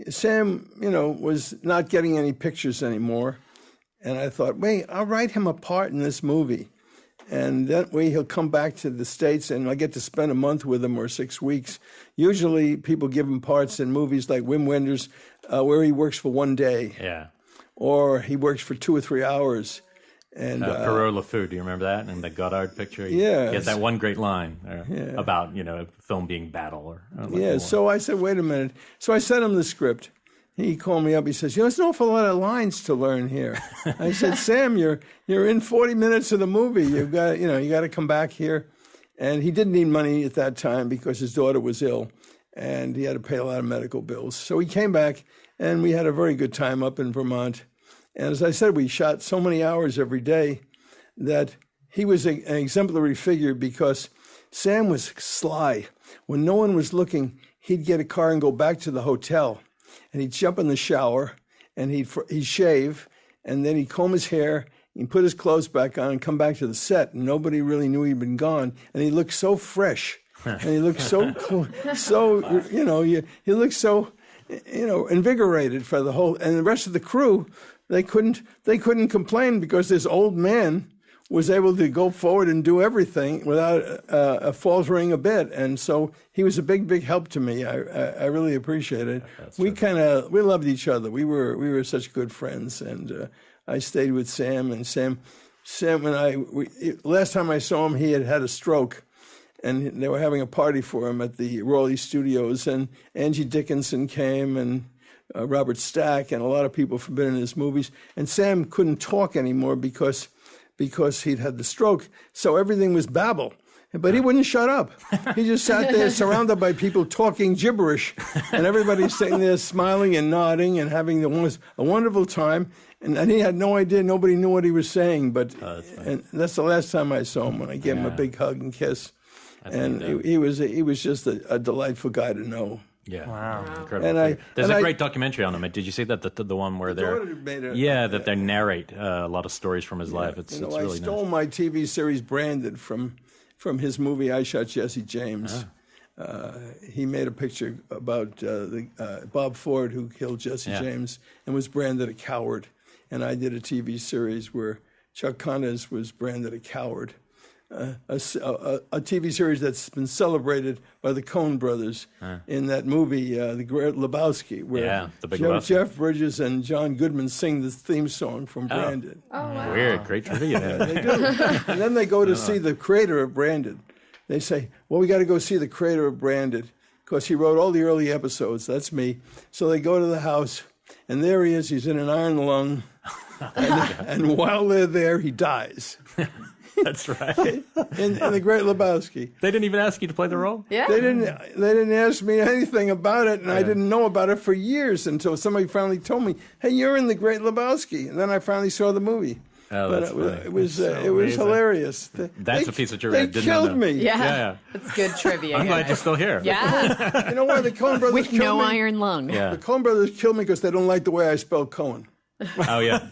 Sam, was not getting any pictures anymore. And I thought, wait, I'll write him a part in this movie. And that way he'll come back to the States, and I get to spend a month with him or 6 weeks. Usually people give him parts in movies like Wim Wenders, where he works for 1 day. Yeah. Or he works for 2 or 3 hours. And Perrault Le Fou, do you remember that? In the Godard picture? Yeah. He has that one great line about, film being battle. So I said, wait a minute. So I sent him the script. He called me up. He says, there's an awful lot of lines to learn here. I said, Sam, you're in 40 minutes of the movie. You got to come back here. And he didn't need money at that time because his daughter was ill, and he had to pay a lot of medical bills. So he came back, and we had a very good time up in Vermont. And as I said, we shot so many hours every day that he was an exemplary figure because Sam was sly. When no one was looking, he'd get a car and go back to the hotel. And he'd jump in the shower, and he'd shave, and then he'd comb his hair, he'd put his clothes back on and come back to the set, and nobody really knew he'd been gone. And he looked so fresh, and he looked so cool, he looked so, invigorated for the whole. And the rest of the crew, they couldn't complain because this old man was able to go forward and do everything without faltering a bit. And so he was a big, big help to me. I really appreciate it. We loved each other. We were such good friends. And I stayed with Sam. And Sam and last time I saw him, he had a stroke. And they were having a party for him at the Raleigh Studios. And Angie Dickinson came, and Robert Stack, and a lot of people from been in his movies. And Sam couldn't talk anymore because he'd had the stroke. So everything was babble. But he wouldn't shut up. He just sat there surrounded by people talking gibberish. And everybody's sitting there smiling and nodding and having a wonderful time. And he had no idea. Nobody knew what he was saying. But and that's the last time I saw him, when I gave him a big hug and kiss. He was just a delightful guy to know. Yeah, wow, incredible. There's a great documentary on him. Did you see that? The one where they narrate a lot of stories from his life. It's really nice. I stole my TV series Branded from his movie I Shot Jesse James. He made a picture about Bob Ford, who killed Jesse James and was branded a coward. And I did a TV series where Chuck Connors was branded a coward. A TV series that's been celebrated by the Cohen brothers in that movie, The Great Lebowski, where Jeff Bridges and John Goodman sing the theme song from Branded. Oh, wow. Weird. Great trivia. They do. And then they go to see the creator of Branded. They say, well, we got to go see the creator of Branded because he wrote all the early episodes. That's me. So they go to the house, and there he is. He's in an iron lung. And while they're there, he dies. That's right. in The Great Lebowski. They didn't even ask you to play the role? Yeah. They didn't ask me anything about it, and I didn't know about it for years until somebody finally told me, hey, you're in The Great Lebowski. And then I finally saw the movie. Oh, that's funny. It was hilarious. That's a piece of trivia I did not know. They killed me. Yeah. It's good trivia. I'm glad you're still here. Yeah. You know why the Coen brothers With killed me? no iron lung. Yeah. The Coen brothers killed me because they don't like the way I spell Cohen. Oh, yeah.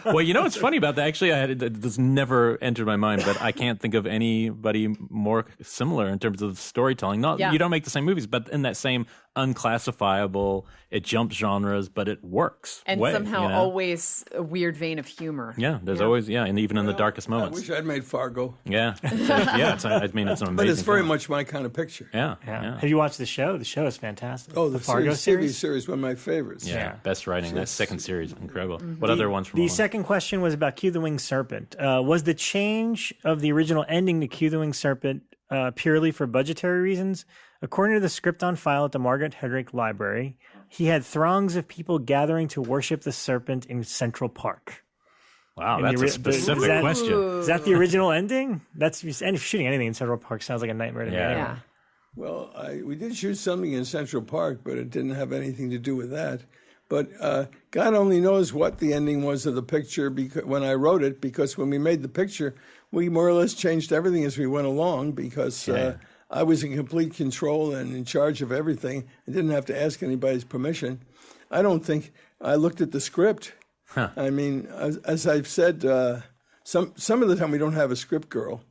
Well, you know what's funny about that? Actually, this never entered my mind, but I can't think of anybody more similar in terms of storytelling. You don't make the same movies, but in that same unclassifiable, it jumps genres, but it works. And somehow always a weird vein of humor. Yeah, there's always, and even in the darkest moments. I wish I'd made Fargo. Yeah. It's an amazing But it's very film. much my kind of picture. Yeah. Have you watched the show? The show is fantastic. Oh, the Fargo TV series, one of my favorites. Yeah. Best writing. That second series, incredible. What other ones from The second question was about Q the Winged Serpent. Was the change of the original ending to Q the Winged Serpent purely for budgetary reasons? According to the script on file at the Margaret Hedrick Library, he had throngs of people gathering to worship the serpent in Central Park. Wow, that's a specific question. Is that the original ending? And shooting anything in Central Park sounds like a nightmare to me. Yeah. Well, we did shoot something in Central Park, but it didn't have anything to do with that. But God only knows what the ending was of the picture when I wrote it, because when we made the picture, we more or less changed everything as we went along, because I was in complete control and in charge of everything. I didn't have to ask anybody's permission. I don't think I looked at the script. I mean, as I've said, some of the time we don't have a script girl,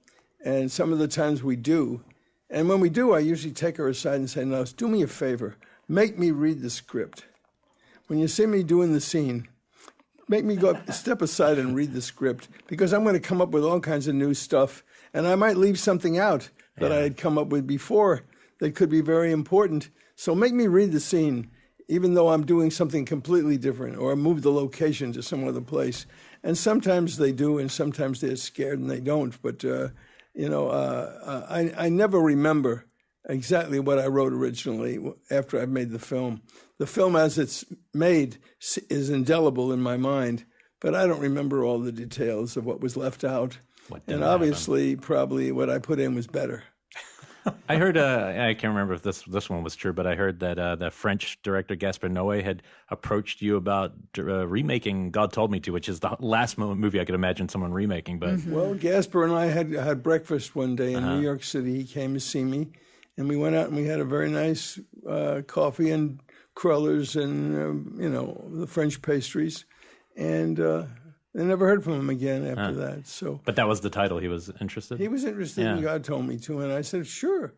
and some of the times we do. And when we do, I usually take her aside and say, no, do me a favor. Make me read the script. When you see me doing the scene, make me go step aside and read the script, because I'm going to come up with all kinds of new stuff, and I might leave something out that I had come up with before that could be very important. So make me read the scene, even though I'm doing something completely different, or move the location to some other place. And sometimes they do, and sometimes they're scared and they don't. But, I never remember exactly what I wrote originally after I made the film. The film as it's made is indelible in my mind, but I don't remember all the details of what was left out. And obviously, probably what I put in was better. I heard, I can't remember if this one was true, but I heard that the French director Gaspar Noé had approached you about remaking God Told Me To, which is the last movie I could imagine someone remaking. But Well, Gaspar and I had breakfast one day in New York City. He came to see me, and we went out and we had a very nice coffee and crullers and, the French pastries. And I never heard from him again after that. So, but that was the title. He was interested? He was interested in God Told Me To, and I said, sure.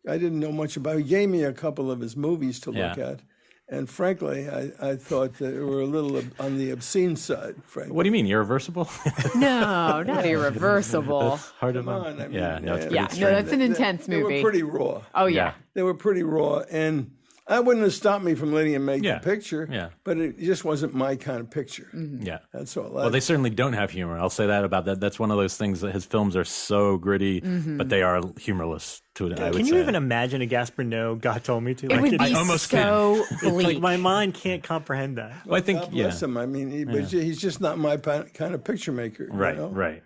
I didn't know much about it. He gave me a couple of his movies to look at. And frankly, I thought that they were a little on the obscene side, frankly. What do you mean, irreversible? No, not irreversible. Hard Come on. I mean, that's an intense movie. They were pretty raw. Oh, yeah. They were pretty raw, and I wouldn't have stopped me from letting him make the picture, but it just wasn't my kind of picture. Yeah. That's all. Well, they certainly don't have humor. I'll say that about that. That's one of those things that his films are so gritty, but they are humorless to it, I would say. Can you even imagine a Gaspar Noé God Told Me To? It would be I almost so bleak. Like my mind can't comprehend that. Well, I think, God bless him. I mean, he's just not my kind of picture maker. Right, you know? right.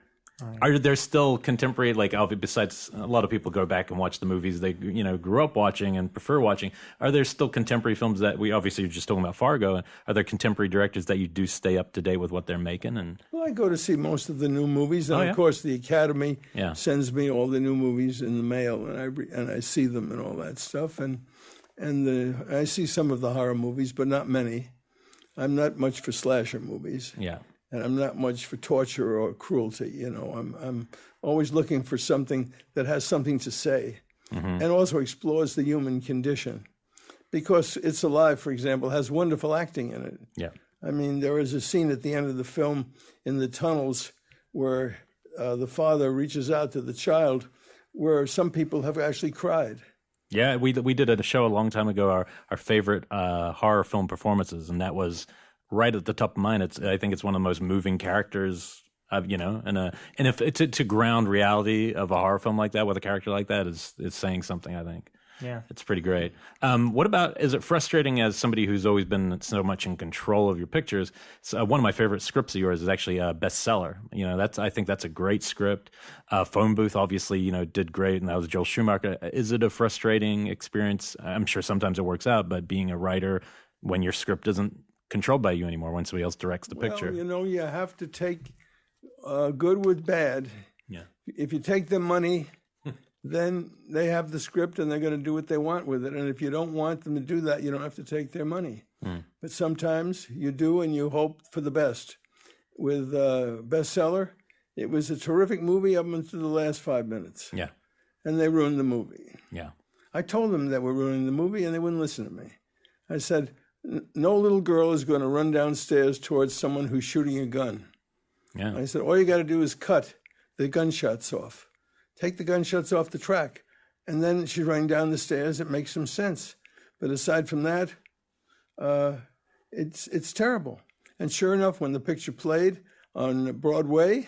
Are there still contemporary, like, besides a lot of people go back and watch the movies they grew up watching and prefer watching, are there still contemporary films that obviously you're just talking about Fargo, are there contemporary directors that you do stay up to date with what they're making? And Well, I go to see most of the new movies, and of course the Academy sends me all the new movies in the mail, and I see them and all that stuff, and I see some of the horror movies, but not many. I'm not much for slasher movies. Yeah. And I'm not much for torture or cruelty. I'm always looking for something that has something to say, and also explores the human condition, because It's Alive, for example, has wonderful acting in it. Yeah. I mean, there is a scene at the end of the film in the tunnels where the father reaches out to the child, where some people have actually cried. Yeah, we did a show a long time ago, our favorite horror film performances, and that was right at the top of mine. I think it's one of the most moving characters, and if to ground reality of a horror film like that with a character like that is saying something. I think. Yeah, it's pretty great. What about, is it frustrating as somebody who's always been so much in control of your pictures? So, one of my favorite scripts of yours is actually a bestseller. I think that's a great script. Phone Booth, obviously, did great, and that was Joel Schumacher. Is it a frustrating experience? I'm sure sometimes it works out, but being a writer when your script isn't controlled by you anymore, when somebody else directs the picture. Well, you have to take good with bad. Yeah. If you take their money, then they have the script and they're going to do what they want with it. And if you don't want them to do that, you don't have to take their money. But sometimes you do, and you hope for the best. With Bestseller, it was a terrific movie up until the last 5 minutes. Yeah. And they ruined the movie. Yeah. I told them that we're ruining the movie, and they wouldn't listen to me. I said, no little girl is going to run downstairs towards someone who's shooting a gun. Yeah. I said, all you got to do is cut the gunshots off. Take the gunshots off the track. And then she's running down the stairs. It makes some sense. But aside from that, it's terrible. And sure enough, when the picture played on Broadway,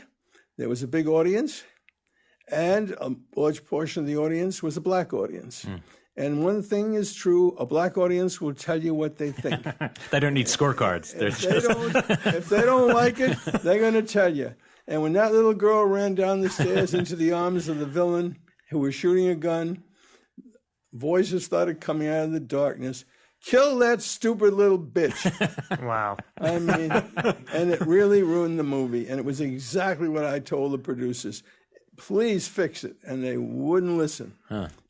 there was a big audience, and a large portion of the audience was a black audience. And one thing is true, a black audience will tell you what they think. They don't need scorecards. If they don't like it, they're going to tell you. And when that little girl ran down the stairs into the arms of the villain who was shooting a gun, voices started coming out of the darkness. kill that stupid little bitch. Wow. I mean, and it really ruined the movie. And it was exactly what I told the producers. Please fix it. And they wouldn't listen.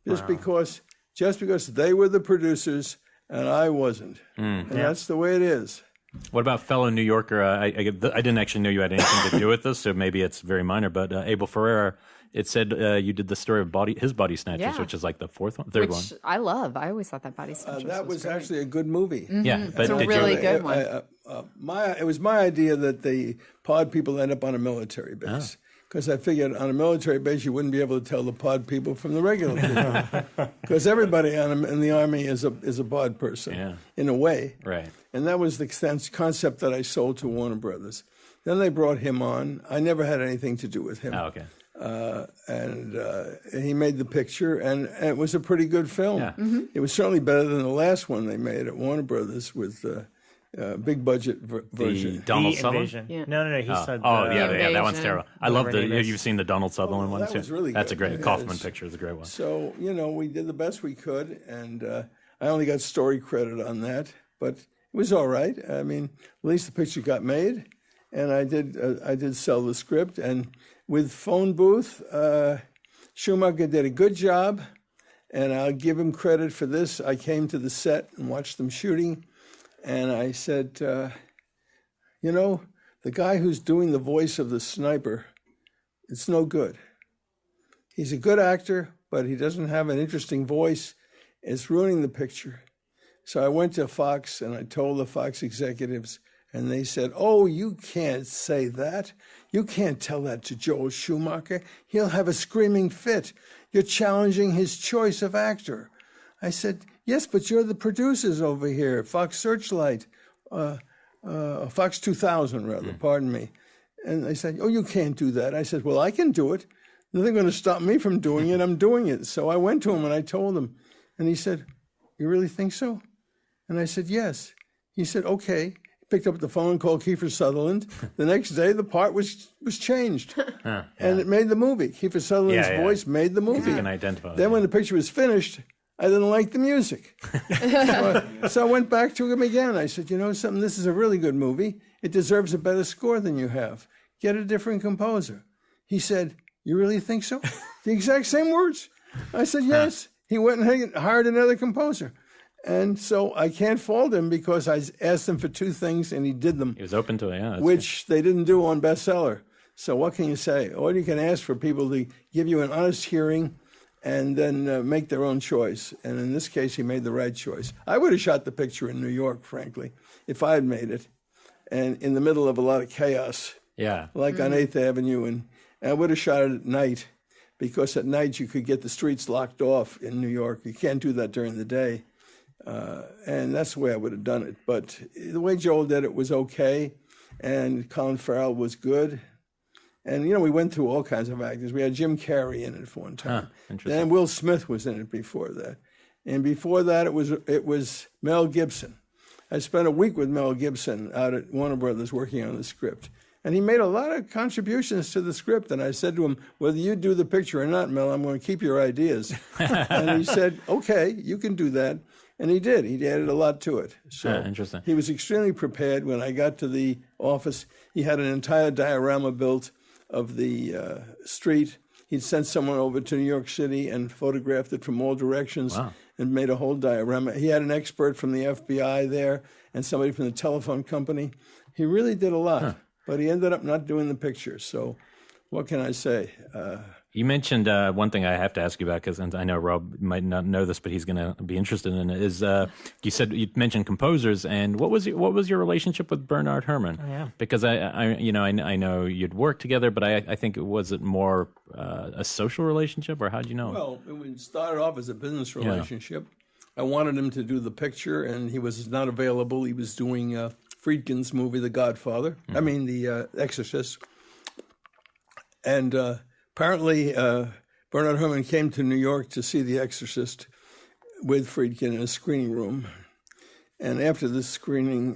Just because they were the producers and I wasn't. And that's the way it is. What about fellow New Yorker? I didn't actually know you had anything to do with this, so maybe it's very minor. But Abel Ferrara, it said you did the story of his Body Snatchers, which is like the third one. I love. I always thought that Body Snatchers that was great. actually a good movie. Yeah, but it's a really good one. It was my idea that the pod people end up on a military base. Because I figured on a military base, you wouldn't be able to tell the pod people from the regular people. Because everybody in the Army is a pod person, in a way. Right. And that was the concept that I sold to Warner Brothers. Then they brought him on. I never had anything to do with him. Oh, okay. And he made the picture, and it was a pretty good film. Yeah. It was certainly better than the last one they made at Warner Brothers with big budget version. The Donald The Sutherland? Invasion. Yeah. No. He said. That one's Invasion. terrible. I love Whatever her name is. You've seen the Donald Sutherland one that too. was really That's good. a great Yeah, Kaufman it's- picture. Is a great one. So, we did the best we could, and I only got story credit on that, but it was all right. I mean, at least the picture got made, and I did sell the script, and with Phone Booth, Schumacher did a good job, and I'll give him credit for this. I came to the set and watched them shooting, and I said, the guy who's doing the voice of the sniper, it's no good. He's a good actor, but he doesn't have an interesting voice. It's ruining the picture. So I went to Fox, and I told the Fox executives, and they said, oh, you can't say that. You can't tell that to Joel Schumacher. He'll have a screaming fit. You're challenging his choice of actor. I said, yes, but you're the producers over here, Fox Searchlight, Fox 2000, rather, pardon me. And they said, oh, you can't do that. I said, well, I can do it. Nothing going to stop me from doing it. I'm doing it. So I went to him and I told him. And he said, you really think so? And I said, yes. He said, okay. He picked up the phone and called Kiefer Sutherland. The next day, the part was changed. And it made the movie. Kiefer Sutherland's voice made the movie. You can identify. Then when the picture was finished, I didn't like the music. So I went back to him again. I said, you know something, this is a really good movie. It deserves a better score than you have. Get a different composer. He said, you really think so? The exact same words. I said, yes. He went and hired another composer. And so I can't fault him because I asked him for two things and he did them. He was open to it, yeah. Which they didn't do on Bestseller. So what can you say? All you can ask for people to give you an honest hearing and then make their own choice. And in this case, he made the right choice. I would have shot the picture in New York, frankly, if I had made it, and in the middle of a lot of chaos, like on 8th Avenue. And I would have shot it at night, because at night you could get the streets locked off in New York. You can't do that during the day. And that's the way I would have done it. But the way Joel did it was okay, and Colin Farrell was good. And, we went through all kinds of actors. We had Jim Carrey in it for one time. Interesting. And Will Smith was in it before that. And before that, it was Mel Gibson. I spent a week with Mel Gibson out at Warner Brothers working on the script. And he made a lot of contributions to the script. And I said to him, whether you do the picture or not, Mel, I'm going to keep your ideas. And he said, okay, you can do that. And he did. He added a lot to it. So interesting. He was extremely prepared. When I got to the office, he had an entire diorama built of the street. He'd sent someone over to New York City and photographed it from all directions and made a whole diorama. He had an expert from the FBI there and somebody from the telephone company. He really did a lot, but he ended up not doing the picture. So what can I say? You mentioned one thing I have to ask you about, because I know Rob might not know this, but he's going to be interested in it. Is you mentioned composers, and what was your relationship with Bernard Herrmann? Oh, yeah. Because I know you'd worked together, but I think was it more a social relationship, or how did you know? Well, it started off as a business relationship. I wanted him to do the picture, and he was not available. He was doing Friedkin's movie, The Godfather. I mean, The Exorcist, and. Apparently, Bernard Herrmann came to New York to see The Exorcist with Friedkin in a screening room. And after the screening,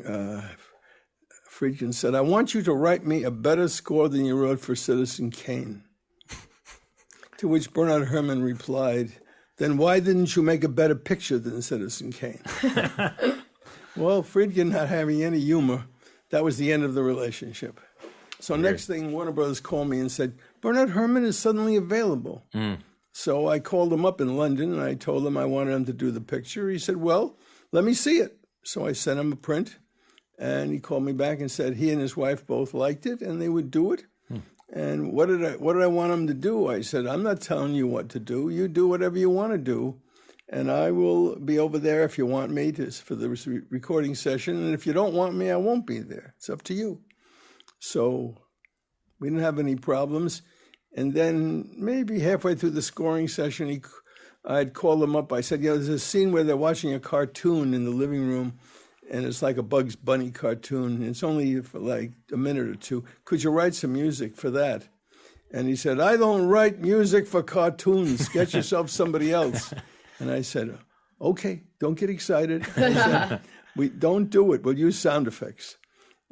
Friedkin said, I want you to write me a better score than you wrote for Citizen Kane. To which Bernard Herrmann replied, then why didn't you make a better picture than Citizen Kane? Well, Friedkin not having any humor, that was the end of the relationship. So next thing, Warner Brothers called me and said, Bernard Herrmann is suddenly available. So I called him up in London, and I told him I wanted him to do the picture. He said, well, let me see it. So I sent him a print, and he called me back and said he and his wife both liked it, and they would do it. And what did I want him to do? I said, I'm not telling you what to do. You do whatever you want to do, and I will be over there if you want me for the recording session. And if you don't want me, I won't be there. It's up to you. So we didn't have any problems. And then maybe halfway through the scoring session, I'd call him up. I said, there's a scene where they're watching a cartoon in the living room, and it's like a Bugs Bunny cartoon. It's only for like a minute or two. Could you write some music for that? And he said, I don't write music for cartoons. Get yourself somebody else. And I said, okay, don't get excited. I said, don't do it. We'll use sound effects.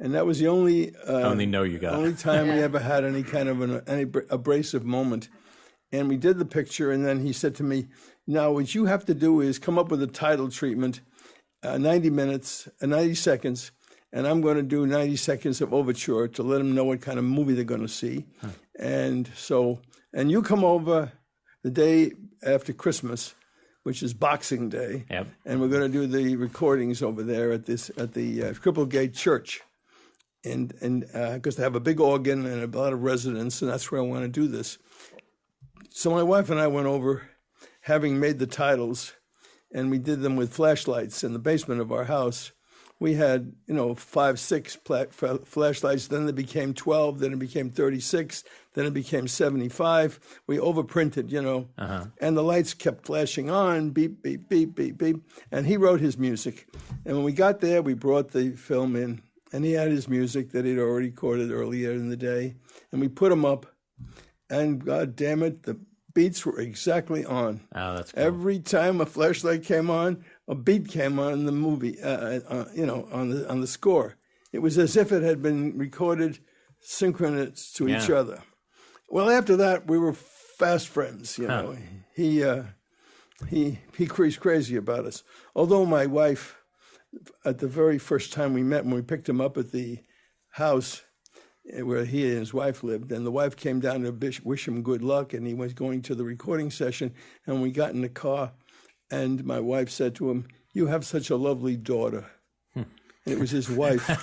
And that was the only no you got. Only time we ever had any kind of any abrasive moment. And we did the picture, and then he said to me, now what you have to do is come up with a title treatment, 90 minutes, 90 seconds, and I'm going to do 90 seconds of overture to let them know what kind of movie they're going to see. And you come over the day after Christmas, which is Boxing Day, and we're going to do the recordings over there at the Cripplegate Church. And because they have a big organ and a lot of residents, and that's where I want to do this. So my wife and I went over, having made the titles, and we did them with flashlights in the basement of our house. We had, 5, 6 flashlights. Then they became 12. Then it became 36. Then it became 75. We overprinted, and the lights kept flashing on, beep, beep, beep, beep, beep. And he wrote his music. And when we got there, we brought the film in. And he had his music that he'd already recorded earlier in the day. And we put them up. And God damn it, the beats were exactly on. Oh, that's cool. Every time a flashlight came on, a beat came on in the movie, on the score. It was as if it had been recorded synchronous to each other. Well, after that, we were fast friends, He was crazy about us. Although my wife, at the very first time we met, when we picked him up at the house where he and his wife lived, and the wife came down to wish him good luck, and he was going to the recording session, and we got in the car, and my wife said to him, you have such a lovely daughter. And it was his wife. It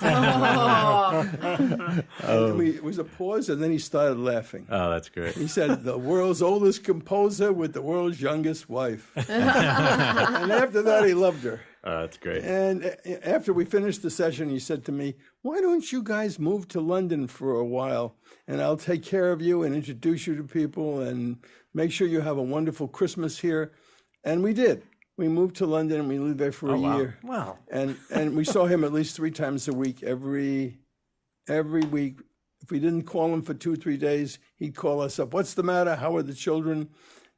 was a pause, and then he started laughing. Oh, that's great. He said, the world's oldest composer with the world's youngest wife. And after that, he loved her. Oh, that's great. And after we finished the session, he said to me, why don't you guys move to London for a while, and I'll take care of you and introduce you to people and make sure you have a wonderful Christmas here. And we did. We moved to London, and we lived there for a year. Wow. And we saw him at least 3 times a week, every week. If we didn't call him for 2-3 days, he'd call us up. What's the matter? How are the children?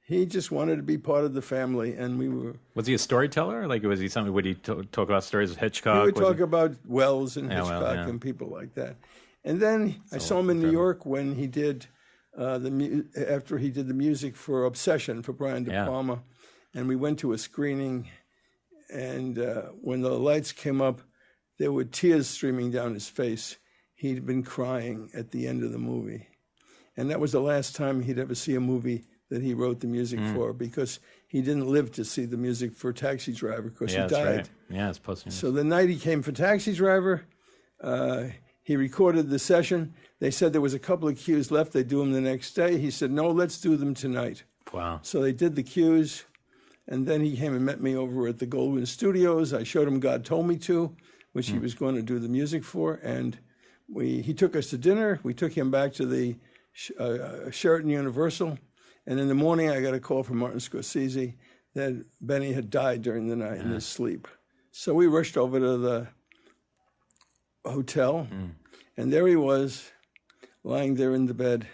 He just wanted to be part of the family, and we were. Was he a storyteller? Like, was he something? Would he talk about stories of Hitchcock? He would talk about Wells and Hitchcock and people like that. And then I saw him in New York when he did after he did the music for Obsession for Brian De Palma, and we went to a screening. And when the lights came up, there were tears streaming down his face. He'd been crying at the end of the movie, and that was the last time he'd ever see a movie that he wrote the music for, because he didn't live to see the music for Taxi Driver because he died. Right. Yeah, it's posthumous. So the night he came for Taxi Driver, he recorded the session. They said there was a couple of cues left. They'd do them the next day. He said, no, let's do them tonight. Wow. So they did the cues, and then he came and met me over at the Goldwyn Studios. I showed him God Told Me To, which he was going to do the music for, and he took us to dinner. We took him back to the Sheraton Universal. And in the morning, I got a call from Martin Scorsese that Benny had died during the night in his sleep. So we rushed over to the hotel, and there he was, lying there in the bed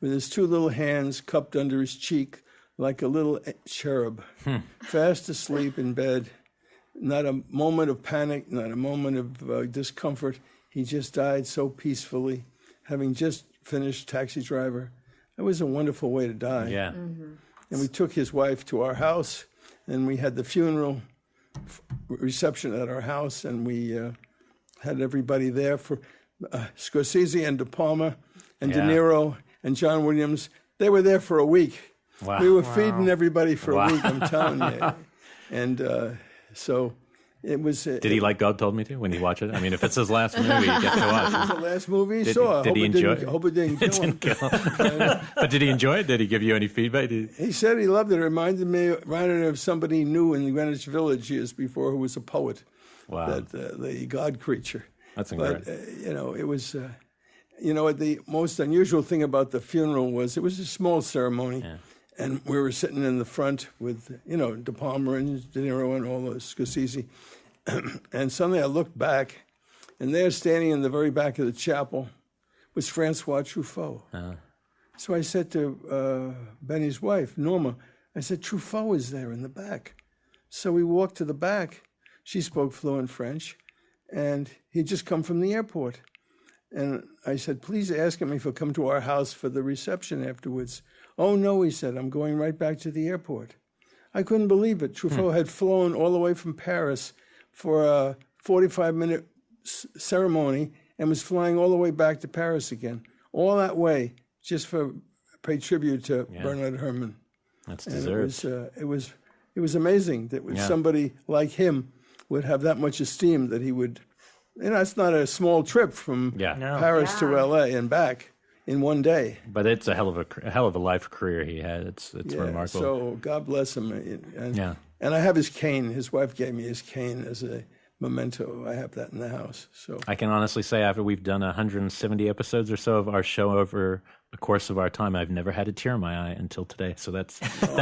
with his 2 little hands cupped under his cheek like a little cherub, fast asleep in bed. Not a moment of panic, not a moment of discomfort. He just died so peacefully, having just finished Taxi Driver. It was a wonderful way to die. Yeah. And we took his wife to our house, and we had the funeral reception at our house, and we had everybody there for Scorsese and De Palma and De Niro and John Williams. They were there for a week. Wow. We were feeding everybody for a week, I'm telling you. And so it was... Did he like God Told Me To when he watched it? I mean, if it's his last movie, you get to watch It was it. the last movie he saw. Did he enjoy it? Hope it didn't kill him. But did he enjoy it? Did he give you any feedback? He said he loved it. It reminded him of somebody he knew in Greenwich Village years before who was a poet. Wow. The God creature. That's incredible. But, it was... the most unusual thing about the funeral was it was a small ceremony. Yeah. And we were sitting in the front with, De Palma and De Niro and all those, Scorsese. And suddenly I looked back, and there standing in the very back of the chapel was Francois Truffaut. So I said to Benny's wife, Norma, I said, Truffaut is there in the back. So we walked to the back. She spoke fluent French, and he'd just come from the airport. And I said, please ask him if he'll come to our house for the reception afterwards. Oh, no, he said, I'm going right back to the airport. I couldn't believe it. Truffaut had flown all the way from Paris for a 45-minute ceremony and was flying all the way back to Paris again. All that way, just for pay tribute to Bernard Herrmann. That's deserved. And it was amazing that somebody like him would have that much esteem that he would... it's not a small trip from Paris to L.A. and back in one day. But it's a hell of a life career he had. It's remarkable. So God bless him. And I have his cane. His wife gave me his cane as a memento. I have that in the house. So I can honestly say, after we've done 170 episodes or so of our show over the course of our time, I've never had a tear in my eye until today. So that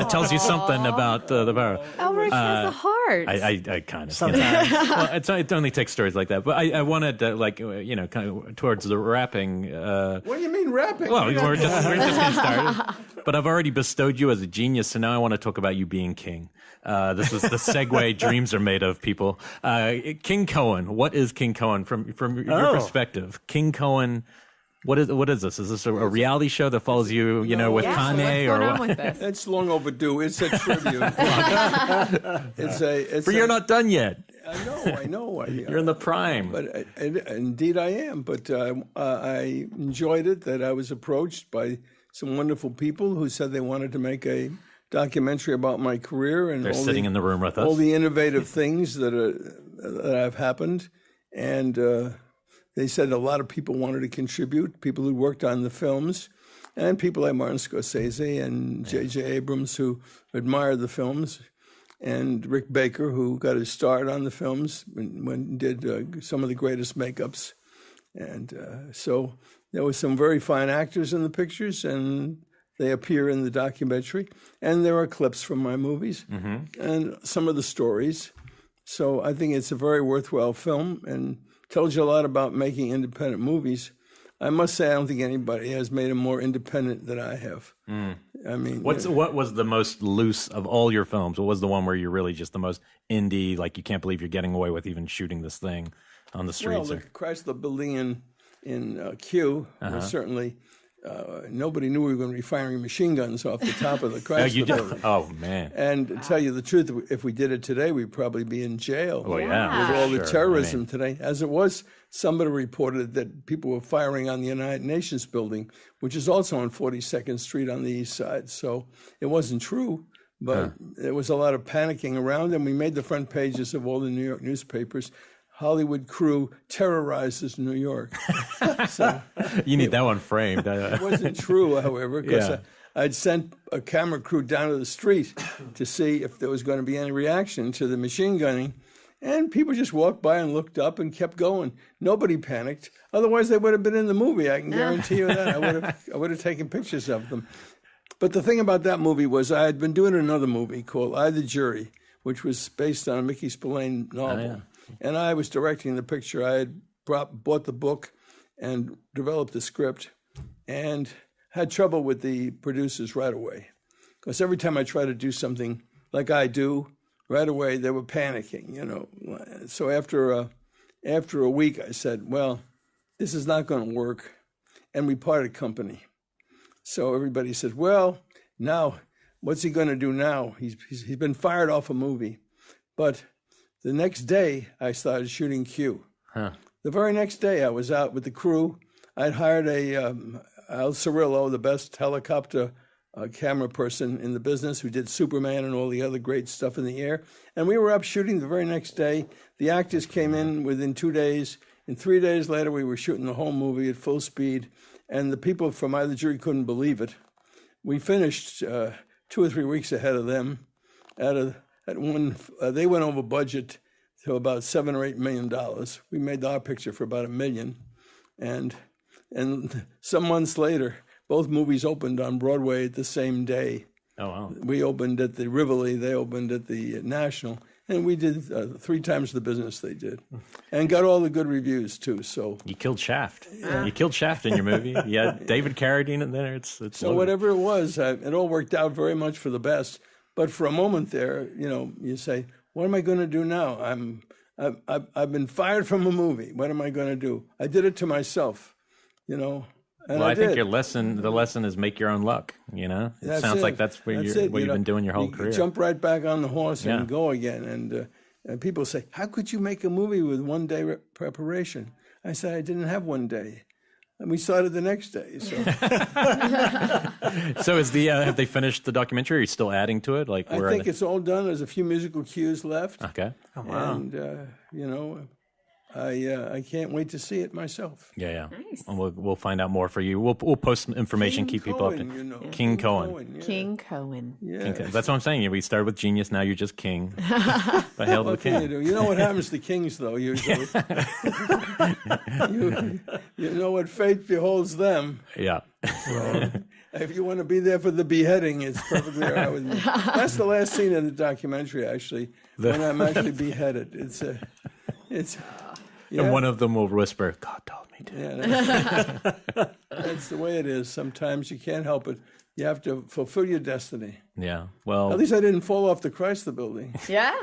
tells you something about the power. Elric has a heart. I kind of sometimes. It only takes stories like that. But I wanted to, kind of towards the wrapping. What do you mean wrapping? Well, we're just getting started. But I've already bestowed you as a genius, so now I want to talk about you being king. This is the segue dreams are made of, people. King Cohen. What is King Cohen from your perspective? King Cohen. What is this? Is this a reality show that follows you, with Kane or what? With this? It's long overdue. It's a tribute. You're not done yet. I know. You're in the prime. But indeed I am. But I enjoyed it that I was approached by some wonderful people who said they wanted to make a documentary about my career. And they're sitting in the room with us. All the innovative things that have happened. And they said a lot of people wanted to contribute, people who worked on the films, and people like Martin Scorsese and J.J. Abrams who admired the films, and Rick Baker, who got his start on the films when he did some of the greatest makeups. And so there were some very fine actors in the pictures, and they appear in the documentary. And there are clips from my movies and some of the stories. So I think it's a very worthwhile film and tells you a lot about making independent movies. I must say, I don't think anybody has made them more independent than I have. I mean, what was the most loose of all your films? What was the one where you're really just the most indie, like you can't believe you're getting away with even shooting this thing on the streets? Well, the Chrysler Building in Kew was certainly... nobody knew we were going to be firing machine guns off the top of the Chrysler Building. Oh, man. And to tell you the truth, if we did it today, we'd probably be in jail. Oh, yeah. With all the terrorism today. As it was, somebody reported that people were firing on the United Nations building, which is also on 42nd Street on the east side. So it wasn't true, but there was a lot of panicking around, and we made the front pages of all the New York newspapers. Hollywood crew terrorizes New York. So you need that one framed. It wasn't true, however, because I'd sent a camera crew down to the street to see if there was going to be any reaction to the machine gunning. And people just walked by and looked up and kept going. Nobody panicked. Otherwise, they would have been in the movie. I can guarantee you that. I would have taken pictures of them. But the thing about that movie was I had been doing another movie called I, the Jury, which was based on a Mickey Spillane novel. And I was directing the picture. I had bought the book and developed the script and had trouble with the producers right away. Because every time I try to do something like I do, right away they were panicking, So after a week, I said, well, this is not going to work. And we parted company. So everybody said, well, now what's he going to do now? He's been fired off a movie. But the next day, I started shooting Q. The very next day, I was out with the crew. I'd hired Al Cirillo, the best helicopter camera person in the business, who did Superman and all the other great stuff in the air. And we were up shooting the very next day. The actors came in within 2 days. And 3 days later, we were shooting the whole movie at full speed. And the people from either jury couldn't believe it. We finished 2 or 3 weeks ahead of them. They went over budget to about $7 or $8 million. We made our picture for about $1 million. And some months later, both movies opened on Broadway at the same day. Oh, wow. We opened at the Rivoli, they opened at the National, and we did 3 times the business they did, and got all the good reviews too. So you killed Shaft. You killed Shaft in your movie. Yeah, David Carradine in there. It's so loaded. whatever it was, it all worked out very much for the best. But for a moment there, you say, "What am I going to do now? I've been fired from a movie. What am I going to do?" I did it to myself, And well, I think the lesson is make your own luck. It sounds like that's what you've been doing your whole career. Jump right back on the horse and go again. And people say, "How could you make a movie with 1 day preparation?" I said, "I didn't have 1 day." And we started the next day. So, so have they finished the documentary? Are you still adding to it? I think it's all done. There's a few musical cues left. Okay. Oh, wow. And I can't wait to see it myself. Yeah. Nice. And we'll find out more for you. We'll post some information, keep people updated. King Cohen. King Cohen. Yeah. That's what I'm saying. We started with genius. Now you're just king. But hail to the king. You know what happens to kings, though, usually? you know what fate beholds them. Yeah. So, if you want to be there for the beheading, it's perfectly all right with me. That's the last scene in the documentary, actually, when I'm actually beheaded. And one of them will whisper, "God told me to." Yeah, that's the way it is. Sometimes you can't help it. You have to fulfill your destiny. Yeah. Well, At least I didn't fall off the Chrysler building. Yeah.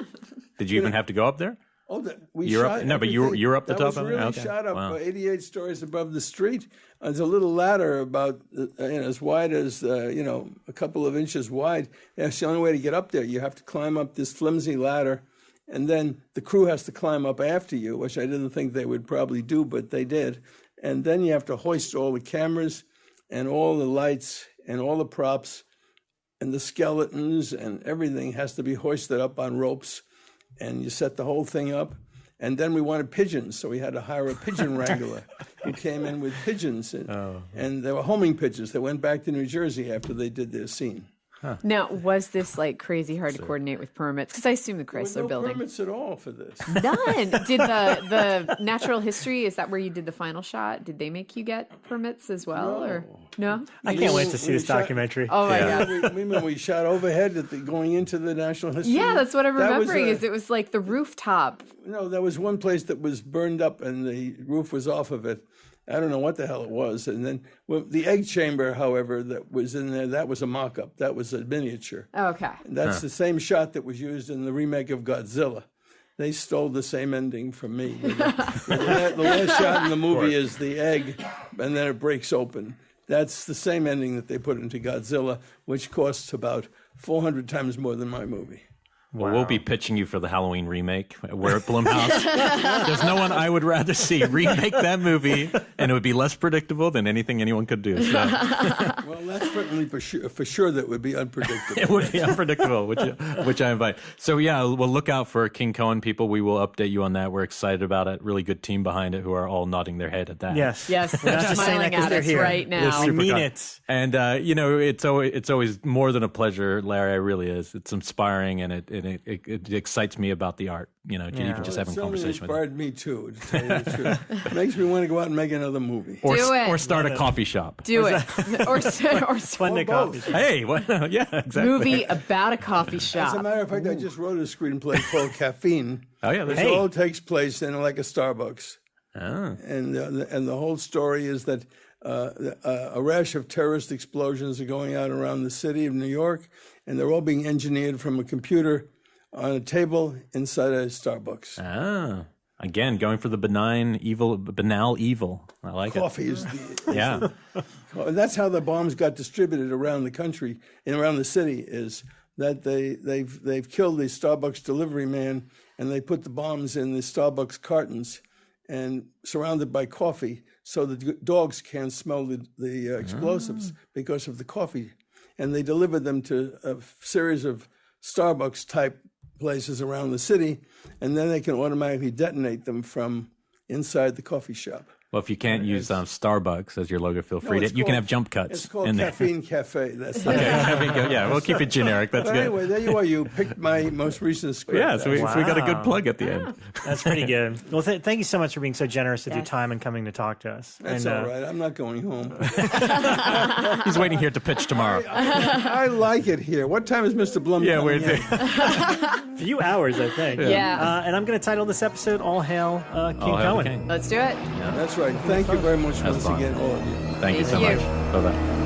did you even have to go up there? Oh, You're up. No, but you're up the top of it. of it. Really Okay. shot up Wow. 88 stories above the street. There's a little ladder about as wide as a couple of inches wide. That's the only way to get up there. You have to climb up this flimsy ladder, and then the crew has to climb up after you, which I didn't think they would probably do, but they did. And then you have to hoist all the cameras and all the lights and all the props and the skeletons and everything has to be hoisted up on ropes. And you set the whole thing up. And then we wanted pigeons, so we had to hire a pigeon wrangler who came in with pigeons. And they were homing pigeons. They went back to New Jersey after they did their scene. Now, was this like crazy hard to coordinate with permits? Because I assume the Chrysler There were no building. permits at all for this. None. Did the natural history, is that where you did the final shot? Did they make you get permits as well? Or no? I can't wait to see this documentary. Oh my God. We shot overhead going into the National History. Yeah, that's what I'm remembering. That was, it was like the rooftop. No, there was one place that was burned up and the roof was off of it. I don't know what the hell it was. And then the egg chamber, however, that was in there, that was a mock-up. That was a miniature. Okay. And that's the same shot that was used in the remake of Godzilla. They stole the same ending from me. The last shot in the movie is the egg, and then it breaks open. That's the same ending that they put into Godzilla, which costs about 400 times more than my movie. Well, we'll be pitching you for the Halloween remake. We're at Blumhouse. There's no one I would rather see remake that movie, and it would be less predictable than anything anyone could do. So. Well, that's certainly for sure that would be unpredictable. It would be unpredictable, which I invite. So, yeah, we'll look out for King Cohen, people. We will update you on that. We're excited about it. Really good team behind it who are all nodding their head at that. Yes. They're not just saying smiling that 'cause at they're us here. right now. I mean it. And, it's always more than a pleasure, Larry. It really is. It's inspiring, and it excites me about the art, even just having a conversation with inspired me too, to tell you the truth. It makes me want to go out and make another movie. Do it. Or start a coffee shop. Do it. or Fun coffee shop. Hey, yeah, exactly. movie about a coffee As a shop. matter of fact, I just wrote a screenplay called Caffeine. Oh, yeah. It Hey. all takes place in like a Starbucks. Oh. And the whole story is that a rash of terrorist explosions are going out around the city of New York, and they're all being engineered from a computer on a table inside a Starbucks. Ah. Again, going for the banal evil. I like Coffee it. is the Yeah. That's how the bombs got distributed around the country and around the city. Is that they've killed the Starbucks delivery man and they put the bombs in the Starbucks cartons and surrounded by coffee, so the dogs can't smell the explosives because of the coffee, and they delivered them to a series of Starbucks type places around the city, and then they can automatically detonate them from inside the coffee shop. Well, if you can't use Starbucks as your logo, feel free to. You can have jump cuts. It's called in there. Caffeine Cafe. That's the Okay, yeah, we'll keep it generic. That's But good. anyway, there you are. You picked my most recent script. Yeah, so we got a good plug at the end. That's pretty good. Well, thank you so much for being so generous with your time and coming to talk to us. That's all right. I'm not going home. He's waiting here to pitch tomorrow. I like it here. What time is Mr. Blum Yeah, coming in? A few hours, I think. Yeah. And I'm going to title this episode "All Hail King All hail the Cohen." king. Let's do it. That's right. Thank you very much once fun. again, all of you. Thank you so Thank much. you. Bye-bye.